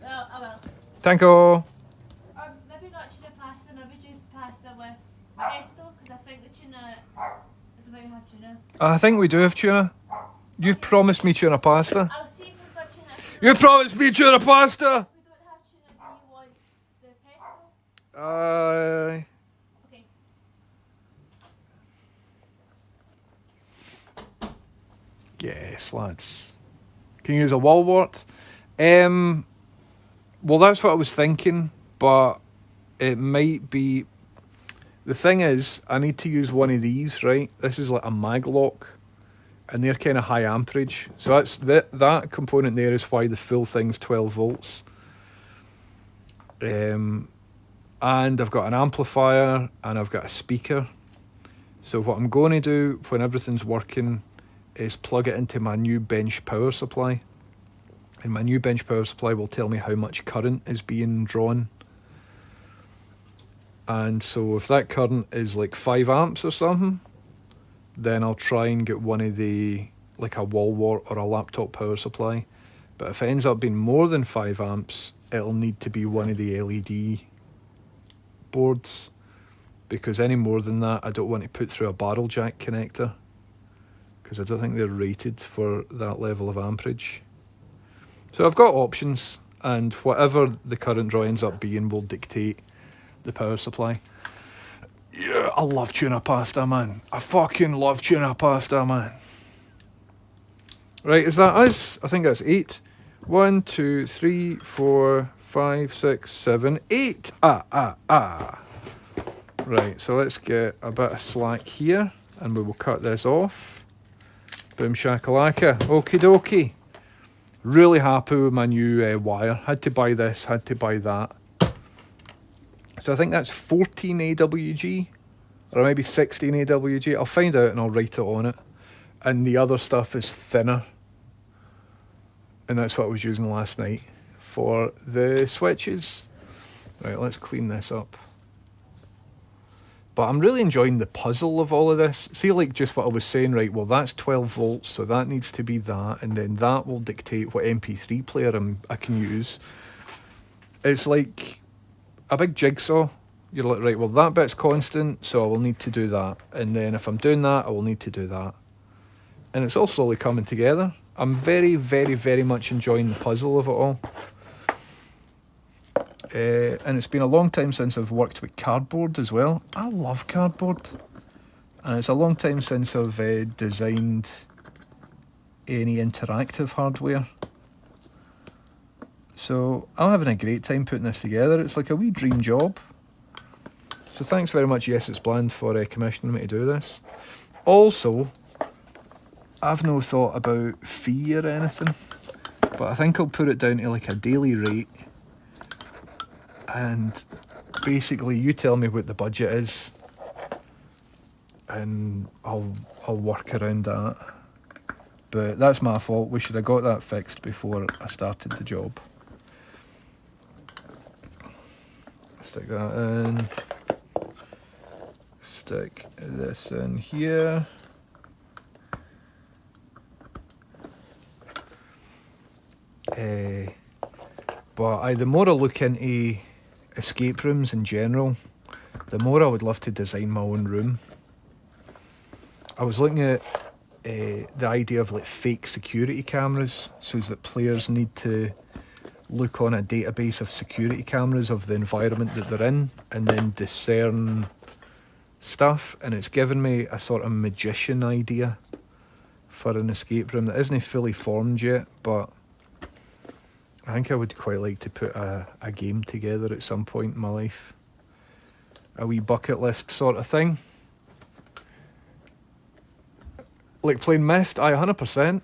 Well, I will. Thank you. Or maybe not tuna pasta, maybe just pasta with pesto, because I think the tuna... I don't know if you have tuna. I think we do have tuna. You've promised me tuna pasta. I'll see if we've got tuna. You promised me tuna pasta! If we don't have tuna, do you want the pesto? Aye. Okay. Yes, lads. Can you use a wall wart? Well, that's what I was thinking, but it might be... The thing is, I need to use one of these, right? This is like a maglock, and they're kind of high amperage. So that's that component there is why the full thing's 12 volts. And I've got an amplifier, and I've got a speaker. So what I'm going to do when everything's working is plug it into my new bench power supply. And my new bench power supply will tell me how much current is being drawn. And so if that current is like 5 amps or something, then I'll try and get one of the, like a wall wart or a laptop power supply. But if it ends up being more than 5 amps, it'll need to be one of the LED boards, because any more than that, I don't want to put through a barrel jack connector, because I don't think they're rated for that level of amperage. So I've got options, and whatever the current draw ends up being will dictate the power supply. Yeah, I love tuna pasta, man. I fucking love tuna pasta, man. Right, is that us? I think that's 8. 1, 2, 3, 4, 5, 6, 7, 8. Right, so let's get a bit of slack here, and we will cut this off. Boom shakalaka. Okie dokie. Really happy with my new wire. Had to buy this, had to buy that. So I think that's 14 AWG, or maybe 16 AWG. I'll find out and I'll write it on it. And the other stuff is thinner. And that's what I was using last night for the switches. Right, let's clean this up. But I'm really enjoying the puzzle of all of this. See, like just what I was saying, right, well, that's 12 volts, so that needs to be that, and then that will dictate what MP3 player I can use. It's like a big jigsaw. You're like, right, well, that bit's constant, so I will need to do that. And then if I'm doing that, I will need to do that. And it's all slowly coming together. I'm very, very, very much enjoying the puzzle of it all. And it's been a long time since I've worked with cardboard as well. I love cardboard. And it's a long time since I've designed any interactive hardware. So I'm having a great time putting this together. It's like a wee dream job. So thanks very much, Yes It's Bland, for commissioning me to do this. Also, I've no thought about fee or anything, but I think I'll put it down to like a daily rate. And basically you tell me what the budget is and I'll work around that. But that's my fault. We should have got that fixed before I started the job. Stick that in. stick this in here. But the more I look into escape rooms in general, the more I would love to design my own room. I was looking at the idea of like fake security cameras, so that players need to look on a database of security cameras of the environment that they're in and then discern stuff, and it's given me a sort of magician idea for an escape room that isn't fully formed yet, but I think I would quite like to put a game together at some point in my life. A wee bucket list sort of thing. Like playing Myst, 100%.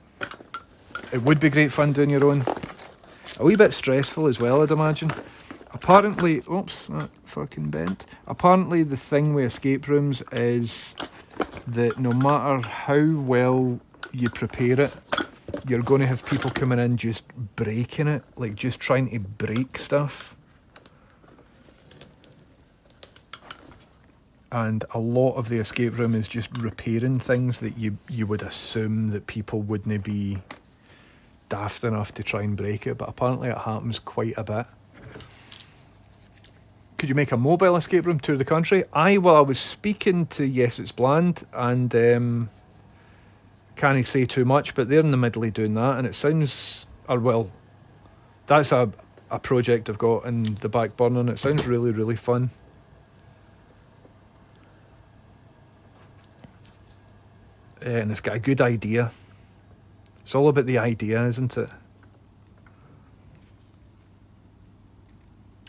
It would be great fun doing your own. A wee bit stressful as well, I'd imagine. Apparently, oops, that fucking bent. Apparently the thing with escape rooms is that no matter how well you prepare it, you're going to have people coming in just breaking it, like just trying to break stuff. And a lot of the escape room is just repairing things that you would assume that people wouldn't be daft enough to try and break it, but apparently it happens quite a bit. Could you make a mobile escape room tour of the country? I was speaking to Yes It's Bland, and can't say too much, but they're in the middle of doing that, and it sounds, that's a project I've got in the back burner, and it sounds really, really fun. And it's got a good idea. It's all about the idea, isn't it?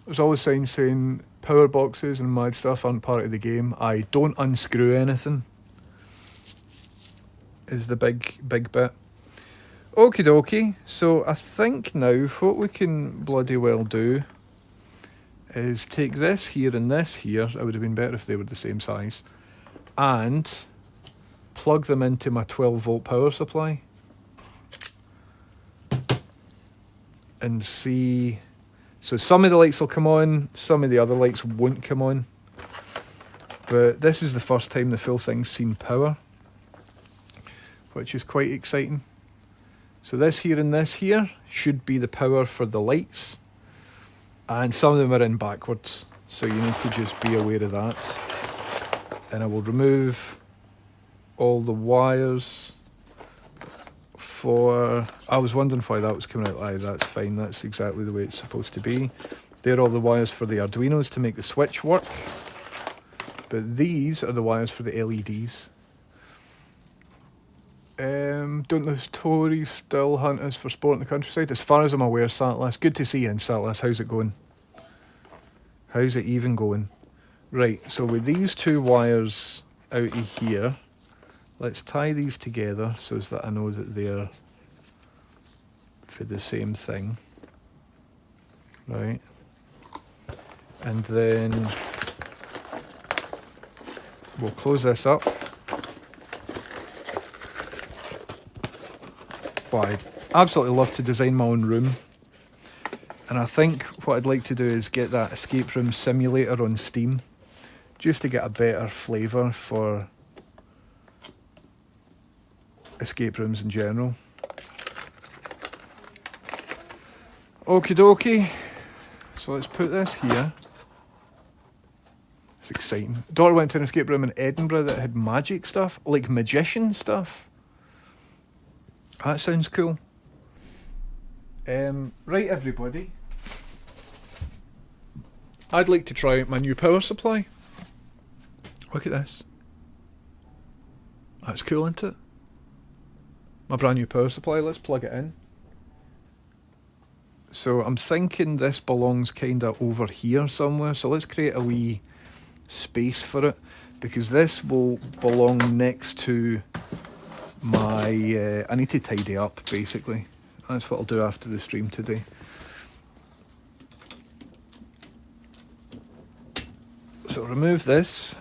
There's always signs saying power boxes and mad stuff aren't part of the game. I don't unscrew anything, is the big bit. Okie dokie. So I think now what we can bloody well do is take this here and this here. It would have been better if they were the same size. And plug them into my 12 volt power supply. And see, so some of the lights will come on, some of the other lights won't come on. But this is the first time the full thing's seen power, which is quite exciting. So this here and this here should be the power for the lights. And some of them are in backwards, so you need to just be aware of that. And I will remove all the wires for... I was wondering why that was coming out. Aye, that's fine, that's exactly the way it's supposed to be. They're all the wires for the Arduinos to make the switch work. But these are the wires for the LEDs. Don't the Tories still hunt us for sport in the countryside? As far as I'm aware, Satlas. Good to see you in, Satlas. How's it going? How's it even going? Right, so with these two wires out of here, let's tie these together so that I know that they're for the same thing. Right. And then we'll close this up. But I'd absolutely love to design my own room. And I think what I'd like to do is get that escape room simulator on Steam, just to get a better flavour for escape rooms in general. Okie dokie. So let's put this here. It's exciting. Daughter went to an escape room in Edinburgh that had magic stuff, like magician stuff. That sounds cool. Right, everybody. I'd like to try out my new power supply. Look at this. That's cool, isn't it? My brand new power supply. Let's plug it in. So I'm thinking this belongs kind of over here somewhere. So let's create a wee space for it, because this will belong next to my... I need to tidy up, basically. That's what I'll do after the stream today. So remove this.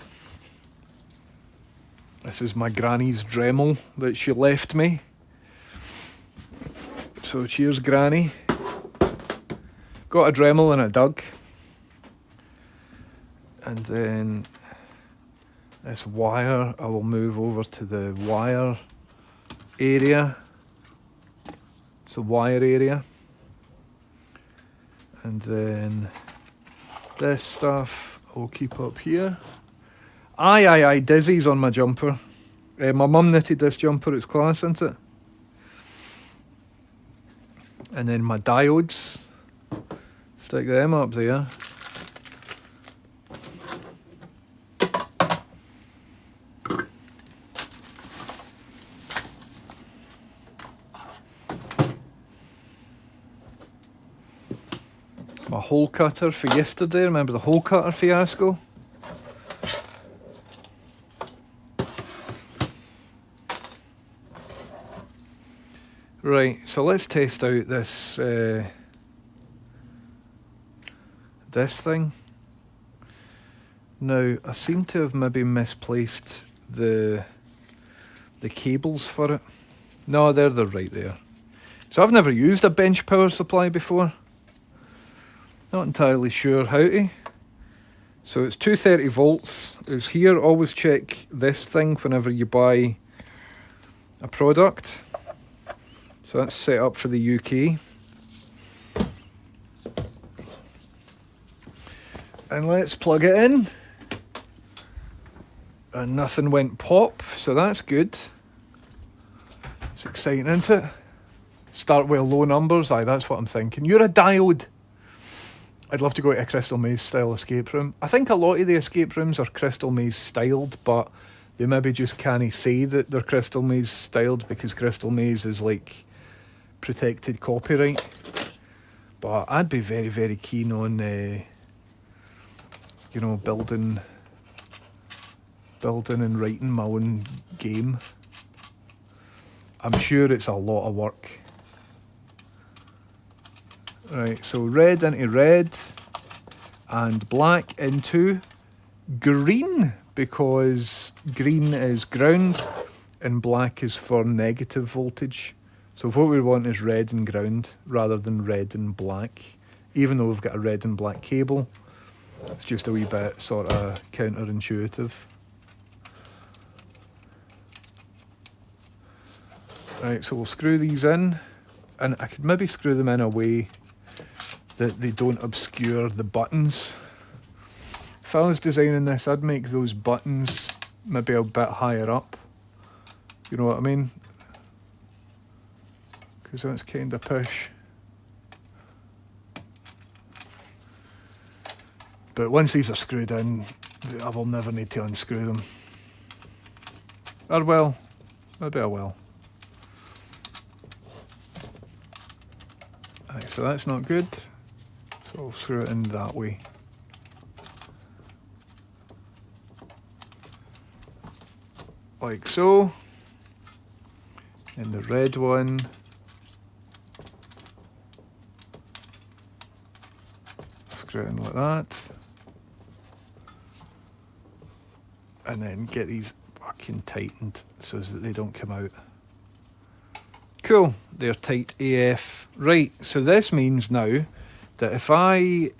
This is my granny's Dremel that she left me. So cheers, Granny. Got a Dremel and a Doug. And then this wire, I will move over to the wire area. It's the wire area. And then this stuff I'll keep up here. Aye, Dizzy's on my jumper. My mum knitted this jumper, it's class, isn't it? And then my diodes, stick them up there. My hole cutter for yesterday, remember the hole cutter fiasco? Right, so let's test out this this thing. Now, I seem to have maybe misplaced the cables for it. No, they're right there. So I've never used a bench power supply before. Not entirely sure how to. So it's 230 volts. It's here. Always check this thing whenever you buy a product. So that's set up for the UK. And let's plug it in. And nothing went pop, so that's good. It's exciting, isn't it? Start with low numbers, aye, that's what I'm thinking. You're a diode. I'd love to go to a Crystal Maze style escape room. I think a lot of the escape rooms are Crystal Maze styled, but they maybe just can't say that they're Crystal Maze styled because Crystal Maze is like protected copyright. But I'd be very, very keen on, you know, building and writing my own game. I'm sure it's a lot of work. Right, so red into red and black into green, because green is ground and black is for negative voltage. So what we want is red and ground rather than red and black. Even though we've got a red and black cable, it's just a wee bit sort of counterintuitive. Right, so we'll screw these in, and I could maybe screw them in a way that they don't obscure the buttons. If I was designing this, I'd make those buttons maybe a bit higher up. You know what I mean? Because that's kind of push. But once these are screwed in, I will never need to unscrew them. Or well, maybe I will. Right, so that's not good. So I'll screw it in that way. Like so. And the red one. Screw it in like that. And then get these fucking tightened so that they don't come out. Cool, they're tight AF. Right, so this means now that if I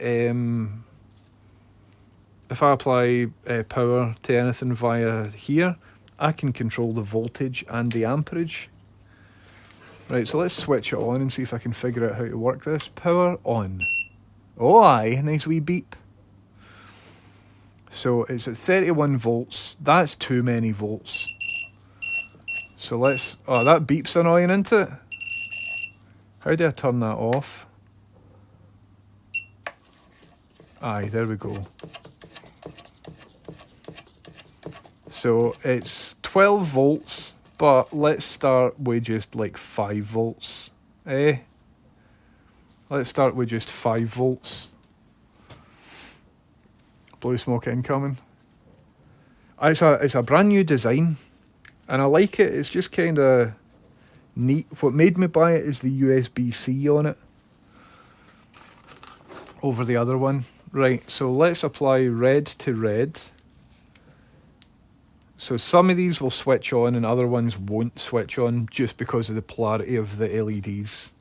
apply power to anything via here, I can control the voltage and the amperage. Right, so let's switch it on and see if I can figure out how to work this. Power on. Oh aye, nice wee beep. So it's at 31 volts. That's too many volts. So let's... Oh, that beep's annoying, isn't it? How do I turn that off? Aye, there we go. So it's 12 volts, but let's start with just like 5 volts. Let's start with just 5 volts. Blue smoke incoming. It's a brand new design, and I like it. It's just kind of neat. What made me buy it is the USB-C on it over the other one. Right, so let's apply red to red. So some of these will switch on and other ones won't switch on just because of the polarity of the LEDs.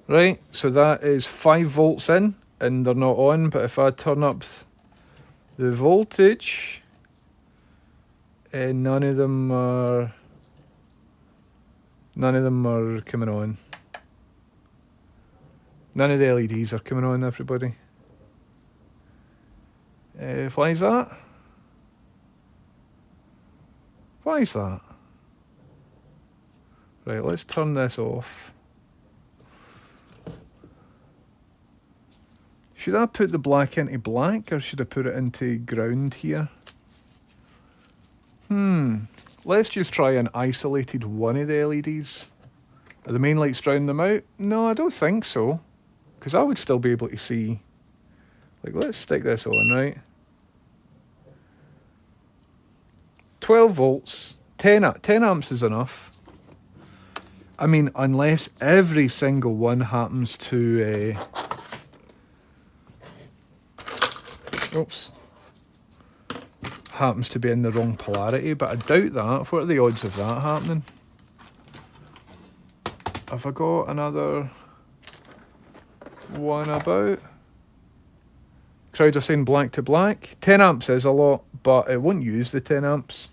Right, so that is 5 volts in and they're not on, but if I turn up The voltage, none of them are coming on. None of the LEDs are coming on, everybody. Why is that? Why is that? Right, let's turn this off. Should I put the black into black or should I put it into ground here? Let's just try an isolated one of the LEDs. Are the main lights drowning them out? No, I don't think so. Because I would still be able to see. Like, let's stick this on, right? 12 volts. 10 amps is enough. I mean, unless every single one happens to... happens to be in the wrong polarity, but I doubt that. What are the odds of that happening? Have I got another one about? Crowd are saying black to black. 10 amps is a lot, but it won't use the 10 amps.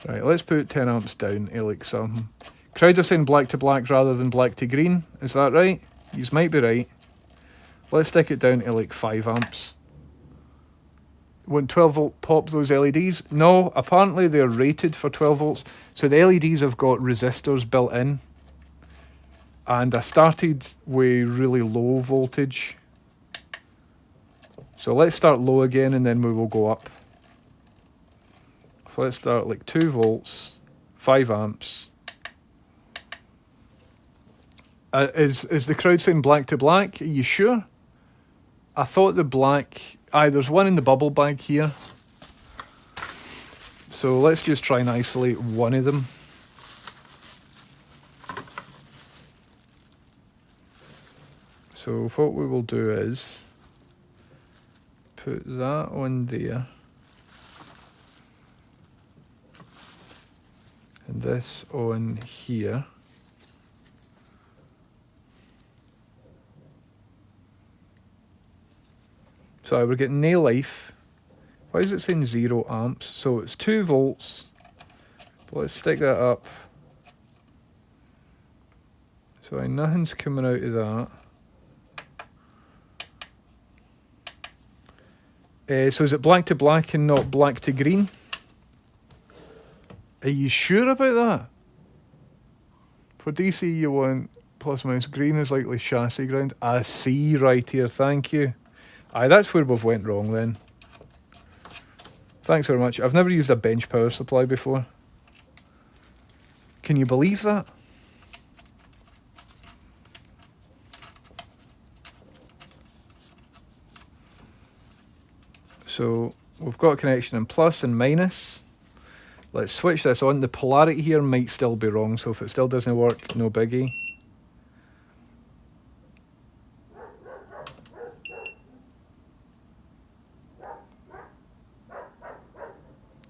Right, let's put 10 amps down to like something. Crowd are saying black to black rather than black to green. Is that right? You might be right. Let's stick it down to like 5 amps. Won't 12 volt pop those LEDs? No, apparently they're rated for 12 volts. So the LEDs have got resistors built in. And I started with really low voltage. So let's start low again and then we will go up. So let's start like 2 volts, 5 amps. Is the crowd saying black to black? Are you sure? I thought the black... there's one in the bubble bag here. So let's just try and isolate one of them. So what we will do is put that on there. And this on here. So we're getting no life. Why is it saying 0 amps? So it's 2 volts. But let's stick that up. So nothing's coming out of that. So is it black to black and not black to green? Are you sure about that? For DC you want plus minus green is likely chassis ground. I see right here, thank you. Aye, that's where we've went wrong then. Thanks very much. I've never used a bench power supply before. Can you believe that? So we've got a connection in plus and minus. Let's switch this on. The polarity here might still be wrong, so if it still doesn't work, no biggie.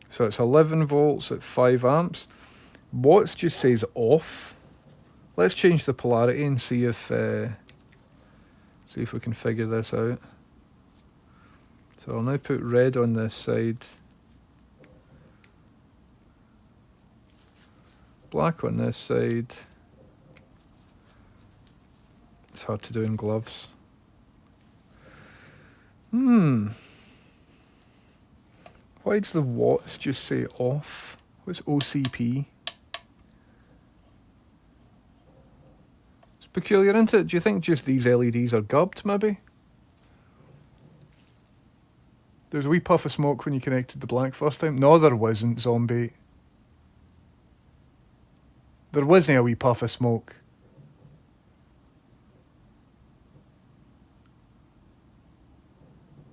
So it's 11 volts at 5 amps. Watts just says off. Let's change the polarity and see if we can figure this out. So I'll now put red on this side. Black on this side. It's hard to do in gloves. Why does the watts just say off? What's OCP? It's peculiar, isn't it? Do you think just these LEDs are gubbed, maybe? There's a wee puff of smoke when you connected the black first time. No, there wasn't, zombie. There wasn't a wee puff of smoke.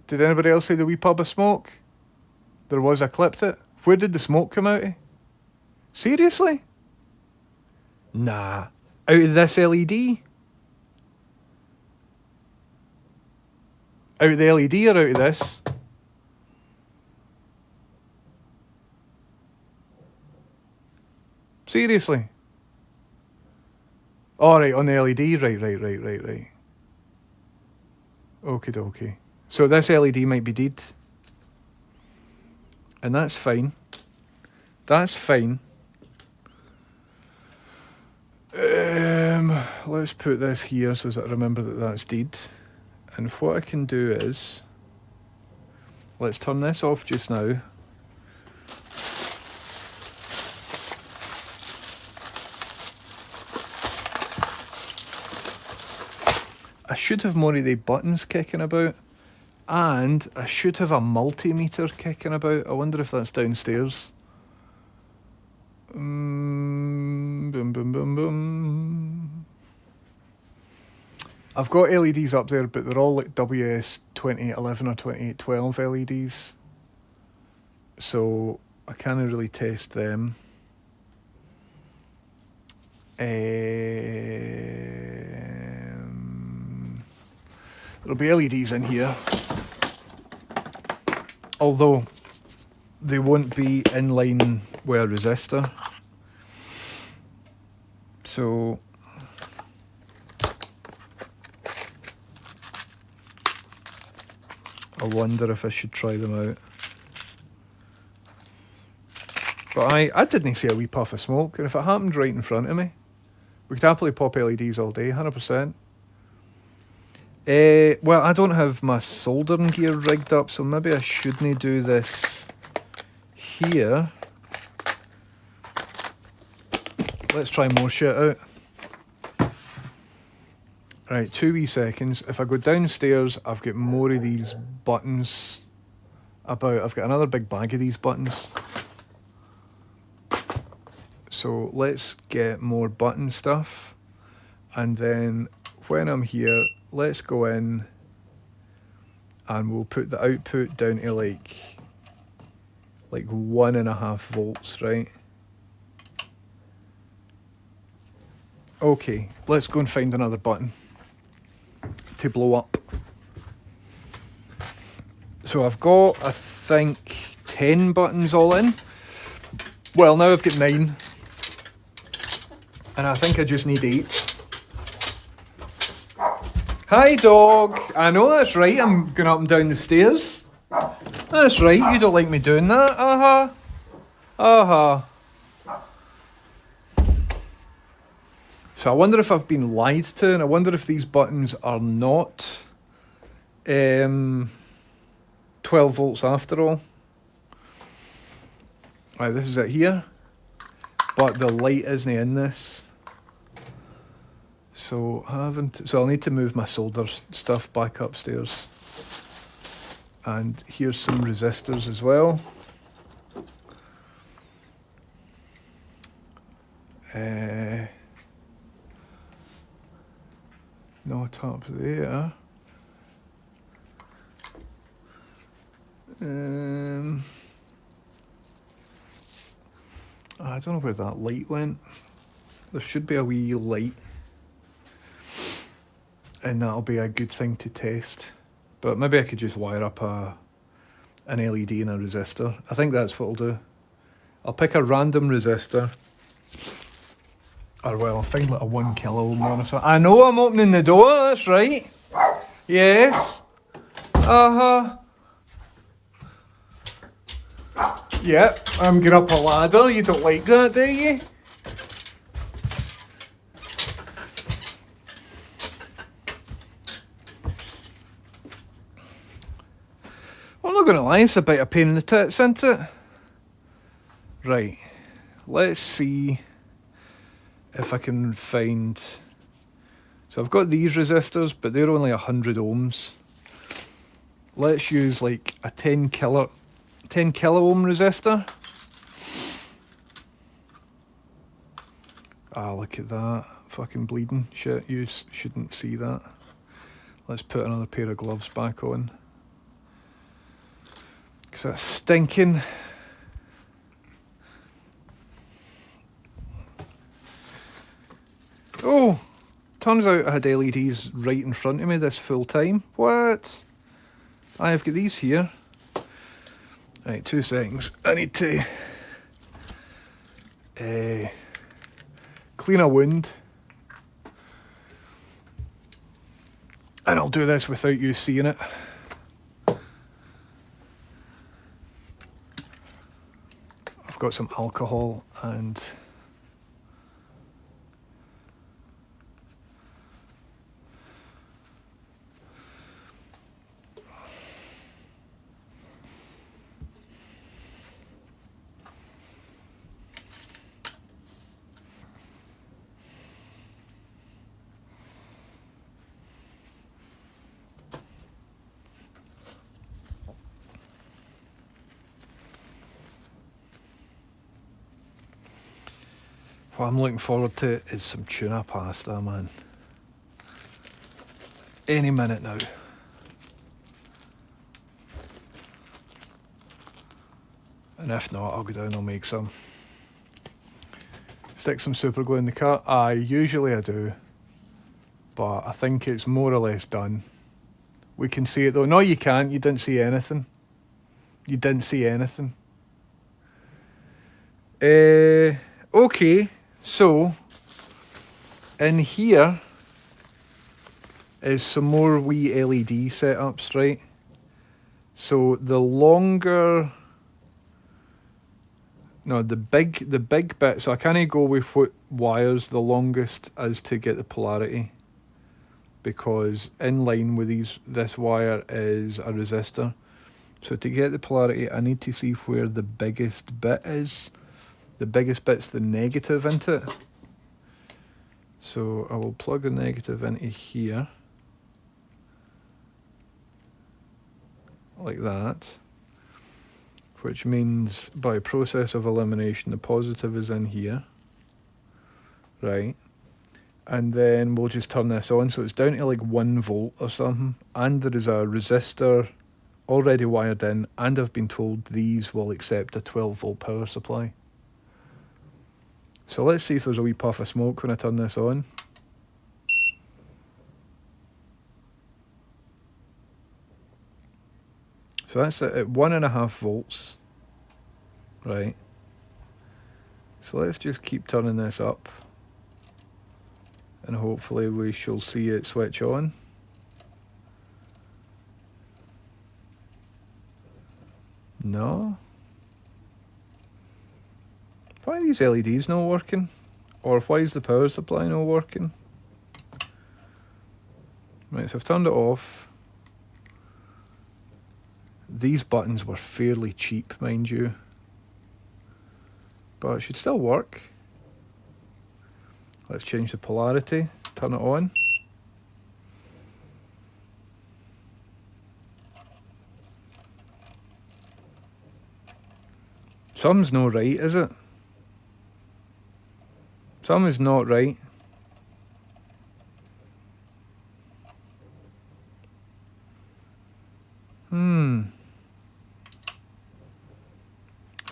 Did anybody else see the wee puff of smoke? There was, I clipped it. Where did the smoke come out of? Seriously? Nah. Out of this LED? Out of the LED or out of this? Seriously? Alright, on the LED. Right. Okie dokie. So this LED might be dead. And that's fine. That's fine. Let's put this here so that I remember that that's dead. And what I can do is, let's turn this off just now. I should have more of the buttons kicking about, and I should have a multimeter kicking about. I wonder if that's downstairs. Boom, boom, boom, boom. I've got LEDs up there, but they're all like WS2811 or 2812 LEDs. So I can't really test them. There'll be LEDs in here. Although they won't be in line with a resistor. So I wonder if I should try them out. But I didn't see a wee puff of smoke, and if it happened right in front of me, we could happily pop LEDs all day, 100%. Well, I don't have my soldering gear rigged up, so maybe I shouldn't do this here. Let's try more shit out. Right, 2 wee seconds. If I go downstairs, I've got more of these buttons about. I've got another big bag of these buttons. So let's get more button stuff. And then when I'm here, let's go in and we'll put the output down to like 1.5 volts, right? Okay, let's go and find another button to blow up. So I've got, I think, 10 buttons all in. Well, now I've got 9. And I think I just need 8. Hi, dog. I know, that's right. I'm going up and down the stairs. That's right. You don't like me doing that. Uh-huh. Uh-huh. So I wonder if I've been lied to, and I wonder if these buttons are not 12 volts after all. Right, this is it here. But the light isn't in this. So I'll need to move my solder stuff back upstairs. And here's some resistors as well. Not up there. I don't know where that light went. There should be a wee light. And that'll be a good thing to test. But maybe I could just wire up an LED and a resistor. I think that's what I'll do. I'll pick a random resistor. Or well, I'll find like a 1 kilo ohm one or something. I know I'm opening the door, that's right. Yes. Uh-huh. Yep, I'm going up a ladder. You don't like that, do you? I'm not going to lie, it's a bit of a pain in the tits, isn't it? Right, let's see if I can find... So I've got these resistors, but they're only 100 ohms. Let's use like a 10 kilo ohm resistor. Ah, look at that. Fucking bleeding. Shit, you shouldn't see that. Let's put another pair of gloves back on. Because that's stinking. Oh, turns out I had LEDs right in front of me this full time. What? I've got these here. Right, 2 seconds. I need to clean a wound. And I'll do this without you seeing it. I've got some alcohol and what I'm looking forward to is some tuna pasta, man. Any minute now. And if not, I'll go down and I'll make some. Stick some super glue in the cut. Usually I do. But I think it's more or less done. We can see it though. No, you can't. You didn't see anything. You didn't see anything. Okay. So, in here is some more wee LED setups, right? So the longer, no, the big bit. So I can't go with what wires the longest is to get the polarity, because in line with this wire is a resistor. So to get the polarity, I need to see where the biggest bit is. The biggest bit's the negative into it. So I will plug the negative into here. Like that. Which means by process of elimination, the positive is in here. Right. And then we'll just turn this on. So it's down to like 1 volt or something. And there is a resistor already wired in. And I've been told these will accept a 12 volt power supply. So let's see if there's a wee puff of smoke when I turn this on. So that's at 1.5 volts. Right. So let's just keep turning this up. And hopefully we shall see it switch on. No. Why are these LEDs not working? Or why is the power supply not working? Right, so I've turned it off. These buttons were fairly cheap, mind you. But it should still work. Let's change the polarity, turn it on. Something's not right, is it? Something's not right.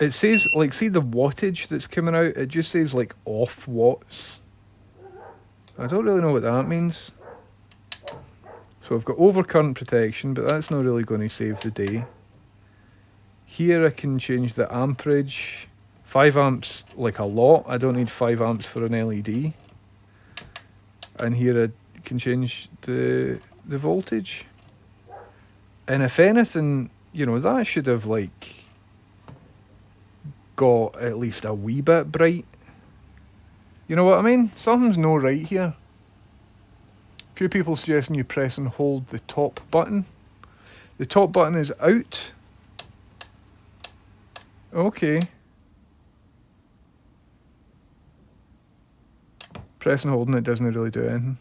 It says, like, see the wattage that's coming out? It just says, like, off watts. I don't really know what that means. So I've got overcurrent protection, but that's not really going to save the day. Here I can change the amperage. 5 amps, like a lot. I don't need 5 amps for an LED. And here I can change the voltage. And if anything, you know, that should have, like, got at least a wee bit bright. You know what I mean? Something's no right here. A few people suggesting you press and hold the top button. The top button is out. Okay. Press and holding it doesn't really do anything.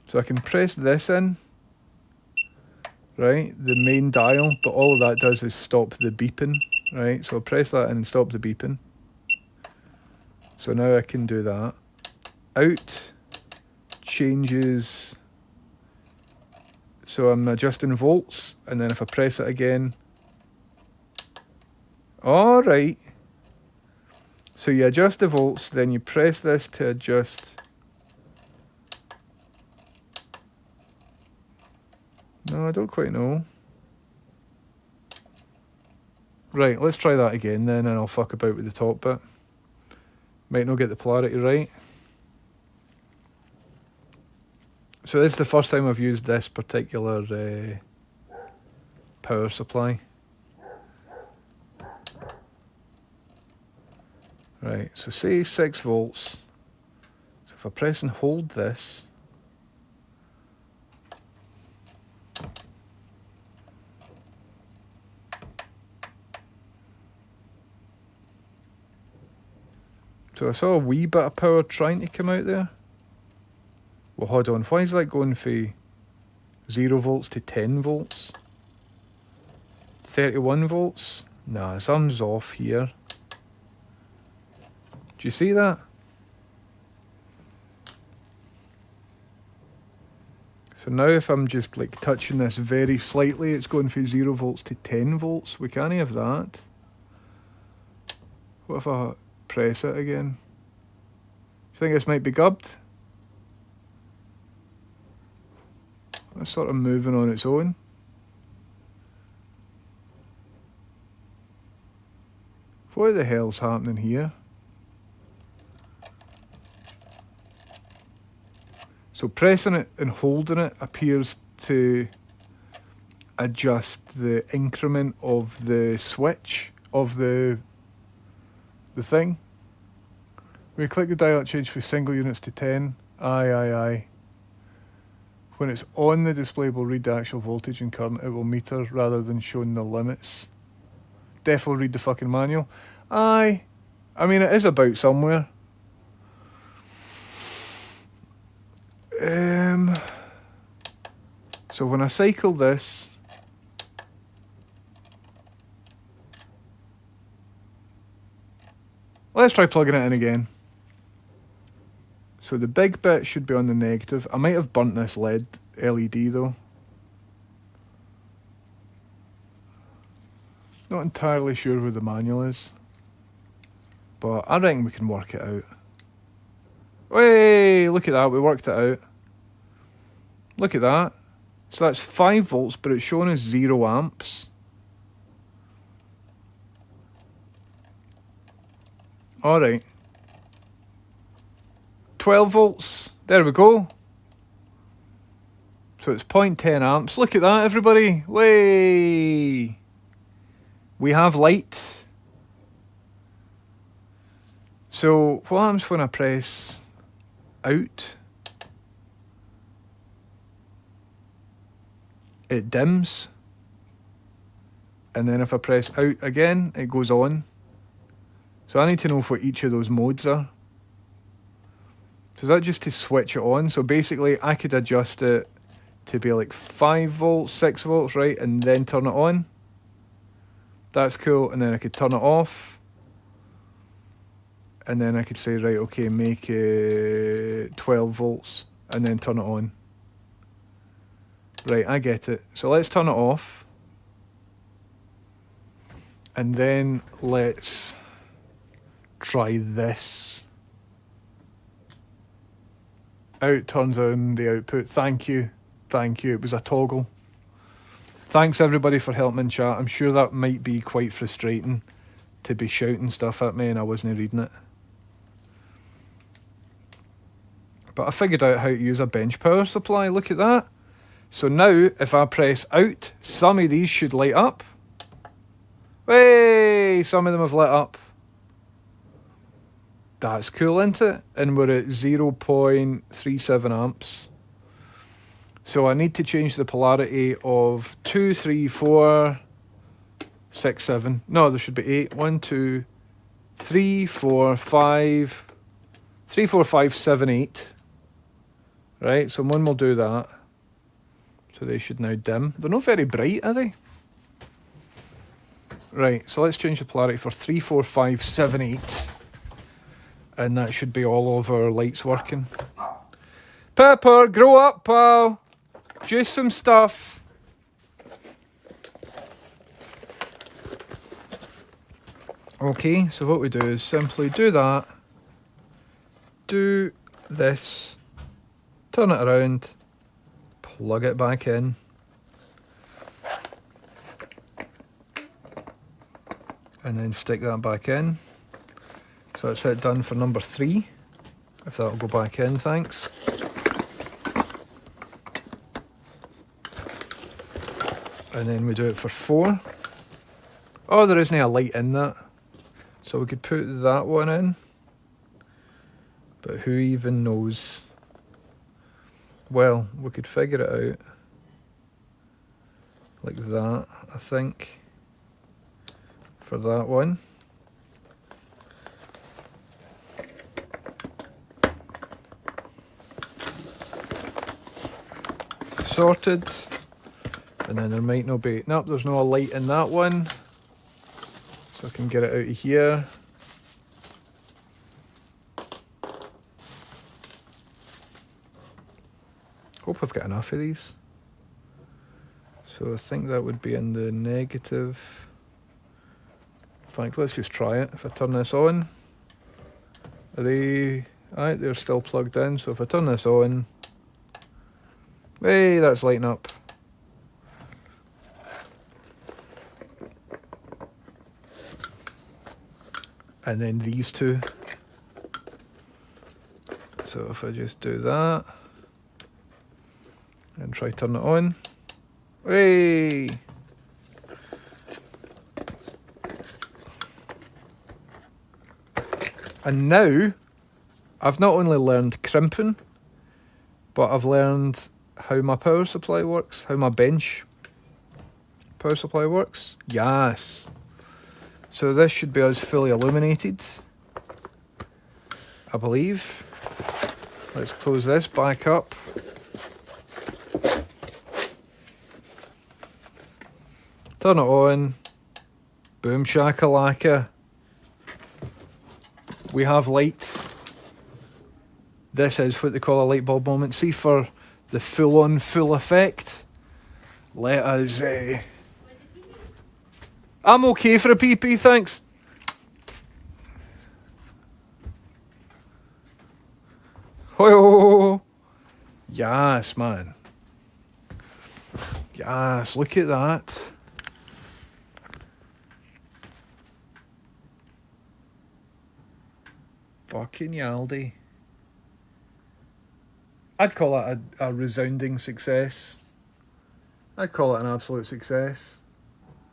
So I can press this in. Right, the main dial, but all of that does is stop the beeping. Right, so I'll press that in and stop the beeping. So now I can do that. Out changes. So I'm adjusting volts, and then if I press it again. Alright. So you adjust the volts, then you press this to adjust. No, I don't quite know. Right, let's try that again then, and I'll fuck about with the top bit. Might not get the polarity right. So this is the first time I've used this particular power supply. Right, so say 6 volts. So if I press and hold this, so I saw a wee bit of power trying to come out there. Well, hold on, why is that going from 0 volts to 10 volts? 31 volts? Nah, something's off here. Do you see that? So now if I'm just like touching this very slightly, it's going from 0 volts to 10 volts. We can't have that. What if I press it again? Do you think this might be gubbed? It's sort of moving on its own. What the hell's happening here? So pressing it and holding it appears to adjust the increment of the switch of the thing. We click the dial change for single units to 10. Aye. When it's on the display, we'll read the actual voltage and current it will meter rather than showing the limits. Definitely read the fucking manual. Aye. I mean, it is about somewhere. So when I cycle this, let's try plugging it in again. So the big bit should be on the negative. I might have burnt this LED though. Not entirely sure where the manual is, but I reckon we can work it out. Hey, look at that, we worked it out. Look at that. So that's 5 volts, but it's showing us 0 amps. Alright. 12 volts. There we go. So it's 0.10 amps. Look at that, everybody. Way. We have light. So what happens when I press out? It dims. And then if I press out again, it goes on. So I need to know what each of those modes are. So is that just to switch it on? So basically I could adjust it to be like 5 volts, 6 volts, right? And then turn it on. That's cool. And then I could turn it off. And then I could say, right, okay, make it 12 volts. And then turn it on. Right, I get it. So let's turn it off. And then let's try this. Out turns on the output. Thank you. It was a toggle. Thanks everybody for helping in chat. I'm sure that might be quite frustrating to be shouting stuff at me and I wasn't reading it. But I figured out how to use a bench power supply. Look at that. So now, if I press out, some of these should light up. Hey, some of them have lit up. That's cool, isn't it? And we're at 0.37 amps. So I need to change the polarity of 2, 3, 4, 6, 7. No, there should be 8. 1, 2, 3, 4, 5. 3, 4, 5, 7, 8. Right, so one will do that. So they should now dim. They're not very bright, are they? Right, so let's change the polarity for 3, 4, 5, 7, 8. And that should be all of our lights working. Pepper, grow up, pal. Juice some stuff. Okay, so what we do is simply do that. Do this. Turn it around. Plug it back in. And then stick that back in. So that's it done for number 3. If that'll go back in, thanks. And then we do it for 4. Oh, there isn't a light in that. So we could put that one in. But who even knows? Well, we could figure it out. Like that, I think. For that one. Sorted. And then there might not be... Nope, there's no light in that one. So I can get it out of here. Hope I've got enough of these. So I think that would be in the negative. In fact, let's just try it. If I turn this on, are they... Alright, they're still plugged in. So if I turn this on, hey, that's lighting up. And then these two. So if I just do that and try turn it on, hey! And now I've not only learned crimping, but I've learned how my power supply works, how my bench power supply works. Yes. So this should be us fully illuminated, I believe. Let's close this back up. Turn it on. Boom shakalaka. We have light. This is what they call a light bulb moment. See, for the full-on full effect, let us... I'm okay for a pee-pee, thanks. Oh, yes, man. Yes, look at that. Fucking Yaldi. I'd call it a resounding success. I'd call it an absolute success.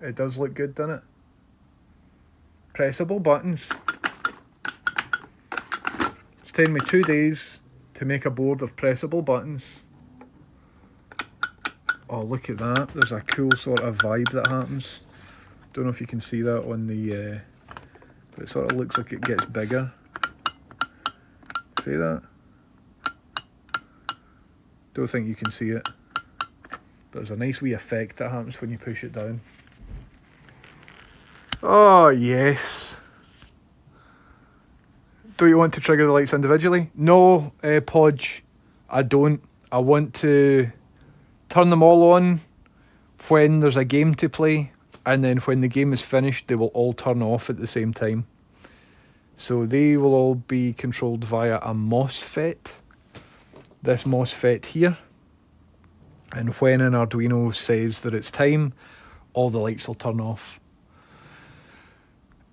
It does look good, doesn't it? Pressable buttons. It's taken me 2 days to make a board of pressable buttons. Oh, look at that. There's a cool sort of vibe that happens. Don't know if you can see that on the... but it sort of looks like it gets bigger. See that? Don't think you can see it. But there's a nice wee effect that happens when you push it down. Oh, yes. Do you want to trigger the lights individually? No, Podge, I don't. I want to turn them all on when there's a game to play, and then when the game is finished, they will all turn off at the same time. So they will all be controlled via a MOSFET. This MOSFET here. And when an Arduino says that it's time, all the lights will turn off.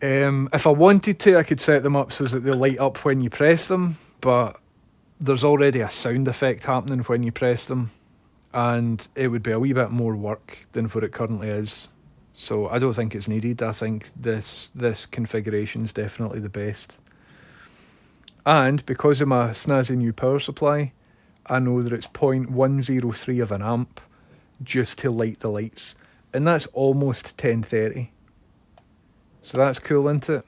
If I wanted to, I could set them up so that they light up when you press them, but there's already a sound effect happening when you press them, and it would be a wee bit more work than what it currently is. So I don't think it's needed. I think this configuration is definitely the best. And because of my snazzy new power supply, I know that it's 0.103 of an amp just to light the lights. And that's almost 1030. So that's cool, isn't it?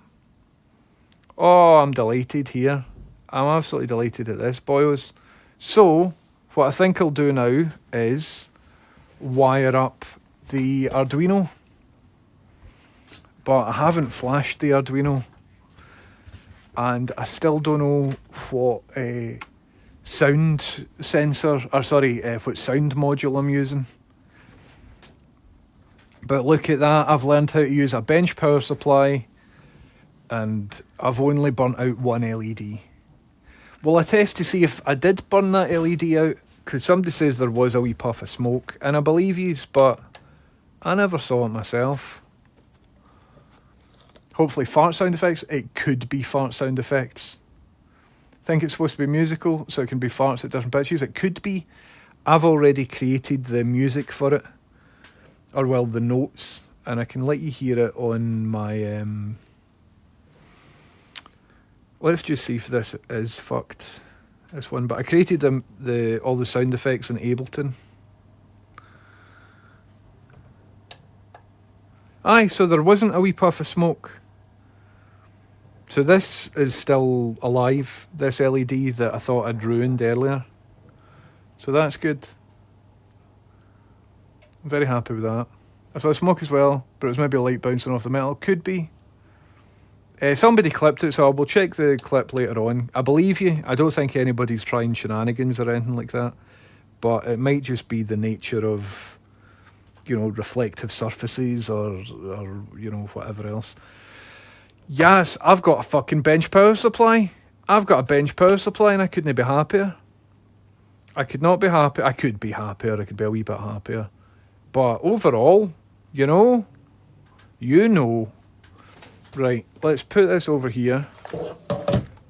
Oh, I'm delighted here. I'm absolutely delighted at this, boys. So, what I think I'll do now is wire up the Arduino. But I haven't flashed the Arduino. And I still don't know what sound sensor, or sorry, what sound module I'm using. But look at that, I've learned how to use a bench power supply, and I've only burnt out one LED. Will I test to see if I did burn that LED out? Because somebody says there was a wee puff of smoke, and I believe yous, but I never saw it myself. Hopefully fart sound effects. It could be fart sound effects. I think it's supposed to be musical, so it can be farts at different pitches. It could be. I've already created the music for it. or well, the notes, and I can let you hear it on my, let's just see if this is fucked, this one, but I created all the sound effects in Ableton. Aye, so there wasn't a wee puff of smoke. So this is still alive, this LED that I thought I'd ruined earlier. So that's good. I'm very happy with that. I saw smoke as well, but it was maybe a light bouncing off the metal. Could be. Somebody clipped it, so I will check the clip later on. I believe you. I don't think anybody's trying shenanigans or anything like that. But it might just be the nature of, you know, reflective surfaces or you know, whatever else. Yes, I've got a fucking bench power supply. I've got a bench power supply and I couldn't be happier. I could not be happy. I could be happier. I could be a wee bit happier. But overall, you know. Right, let's put this over here.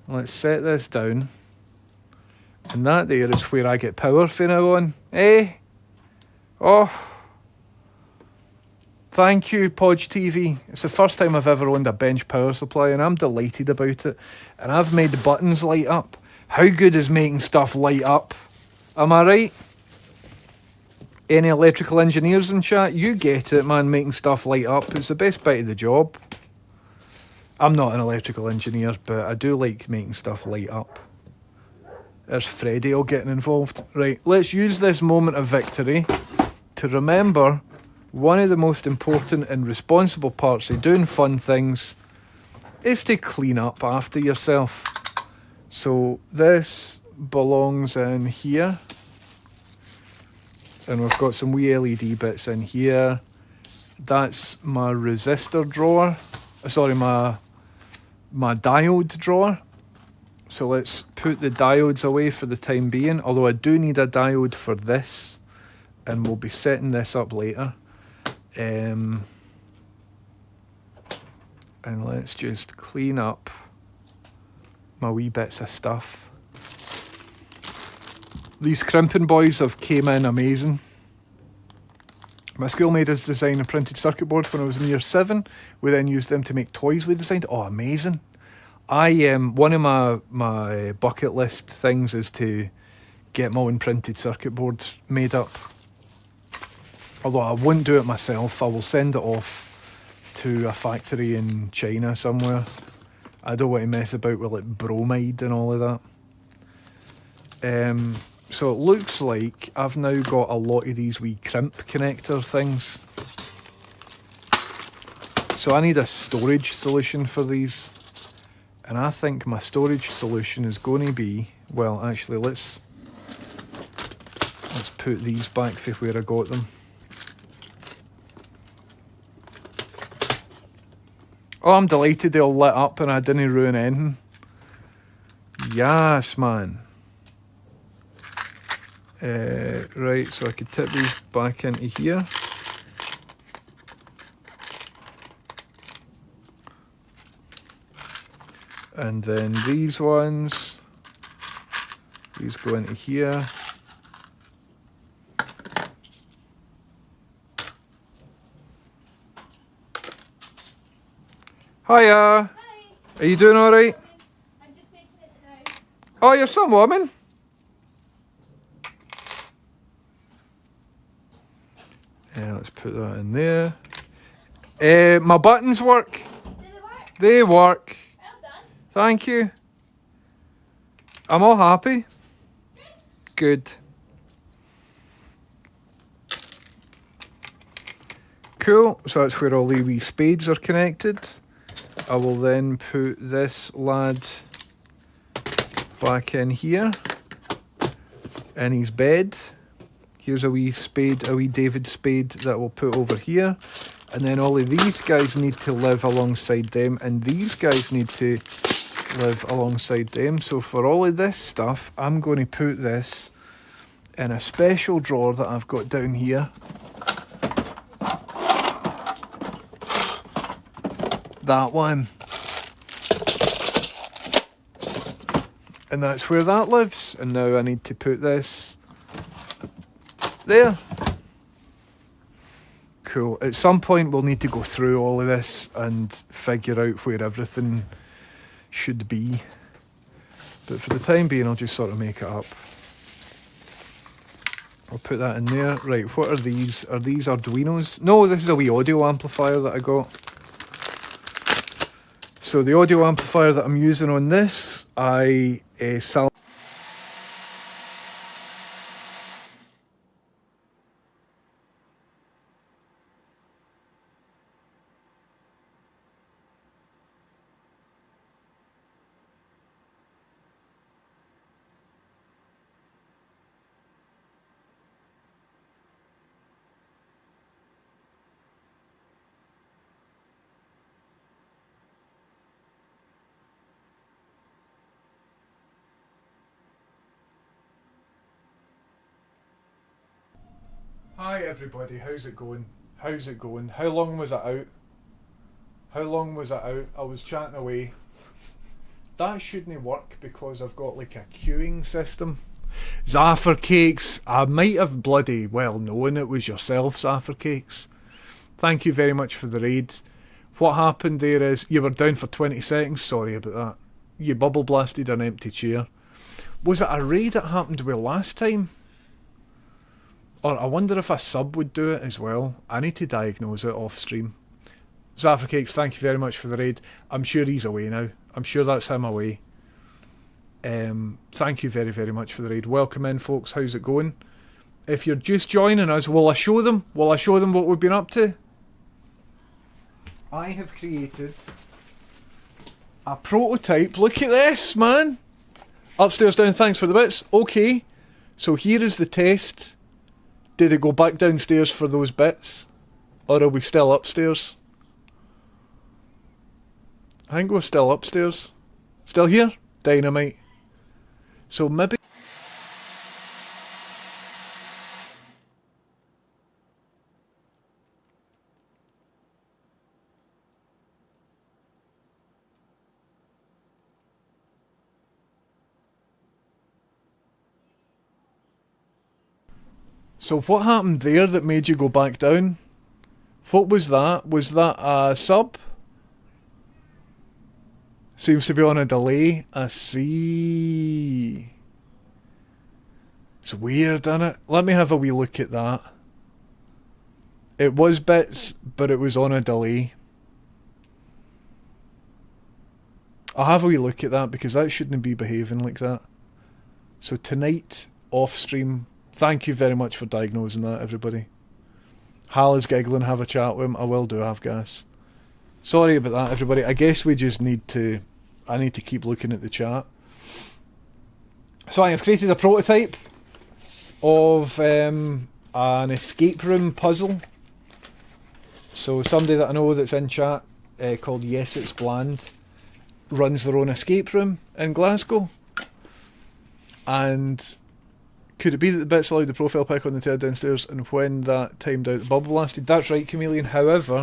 Let's set this down. And that there is where I get power from now on. Eh? Oh. Thank you, Podge TV. It's the first time I've ever owned a bench power supply and I'm delighted about it. And I've made the buttons light up. How good is making stuff light up? Am I right? Any electrical engineers in chat? You get it, man, making stuff light up. It's the best bit of the job. I'm not an electrical engineer, but I do like making stuff light up. There's Freddie all getting involved. Right, let's use this moment of victory to remember one of the most important and responsible parts of doing fun things is to clean up after yourself. So this belongs in here. And we've got some wee LED bits in here. That's my resistor drawer. Sorry, my diode drawer. So let's put the diodes away for the time being. Although I do need a diode for this. And we'll be setting this up later. And let's just clean up my wee bits of stuff. These Crimping boys have came in amazing. My school made us design a printed circuit board when I was in year 7. We then used them to make toys we designed. Oh, amazing. One of my bucket list things is to get my own printed circuit board made up. Although I won't do it myself, I will send it off to a factory in China somewhere. I don't want to mess about with like bromide and all of that. So it looks like I've now got a lot of these wee crimp connector things. So I need a storage solution for these. And I think my storage solution is going to be, well, actually let's put these back for where I got them. Oh, I'm delighted they all lit up and I didn't ruin anything. Yes, man. Right, so I could tip these back into here. And then these ones, these go into here. Hiya! Hi. Are you doing alright? I'm just making it now. Oh, you're some woman. Yeah, let's put that in there. My buttons work. Did it work? They work. Well done. Thank you. I'm all happy. Good. Cool. So that's where all the wee spades are connected. I will then put this lad back in here. In his bed. Here's a wee spade, a wee David spade that we'll put over here. And then all of these guys need to live alongside them. And these guys need to live alongside them. So for all of this stuff, I'm going to put this in a special drawer that I've got down here. That one. And that's where that lives. And now I need to put this there. cool. At some point we'll need to go through all of this and figure out where everything should be. But for the time being, I'll just sort of make it up. I'll put that in there. Right, what are these? Are these Arduinos? No, this is a wee audio amplifier that I got. So the audio amplifier that I'm using on this, I sell. Hi everybody, how's it going? How's it going? How long was it out? How long was it out? I was chatting away. That shouldn't work because I've got like a queuing system. Zaffer Cakes, I might have bloody well known it was yourself, Zaffer Cakes. Thank you very much for the raid. What happened there is, you were down for 20 seconds, sorry about that. You bubble blasted an empty chair. Was it a raid that happened with last time? Or I wonder if a sub would do it as well. I need to diagnose it off stream. Zaffer Cakes, thank you very much for the raid. I'm sure he's away now. I'm sure that's him away. Thank you very, very much for the raid. Welcome in, folks. How's it going? If you're just joining us, will I show them? Will I show them what we've been up to? I have created a prototype. Look at this, man. Upstairs down, thanks for the bits. Okay, so here is the test. Did it go back downstairs for those bits? Or are we still upstairs? I think we're still upstairs. Still here? Dynamite. So maybe... So what happened there that made you go back down? What was that? Was that a sub? Seems to be on a delay. I see. It's weird, isn't it? Let me have a wee look at that. It was bits, but it was on a delay. I'll have a wee look at that because that shouldn't be behaving like that. So tonight, off stream... Thank you very much for diagnosing that, everybody. Hal is giggling, have a chat with him. I will do, have gas. Sorry about that, everybody. I guess we just need to... I need to keep looking at the chat. So I have created a prototype of an escape room puzzle. So somebody that I know that's in chat, called Yes It's Bland, runs their own escape room in Glasgow. And... could it be that the bits allowed the profile pic on the tail downstairs, and when that timed out the bubble blasted? That's right, Chameleon. However,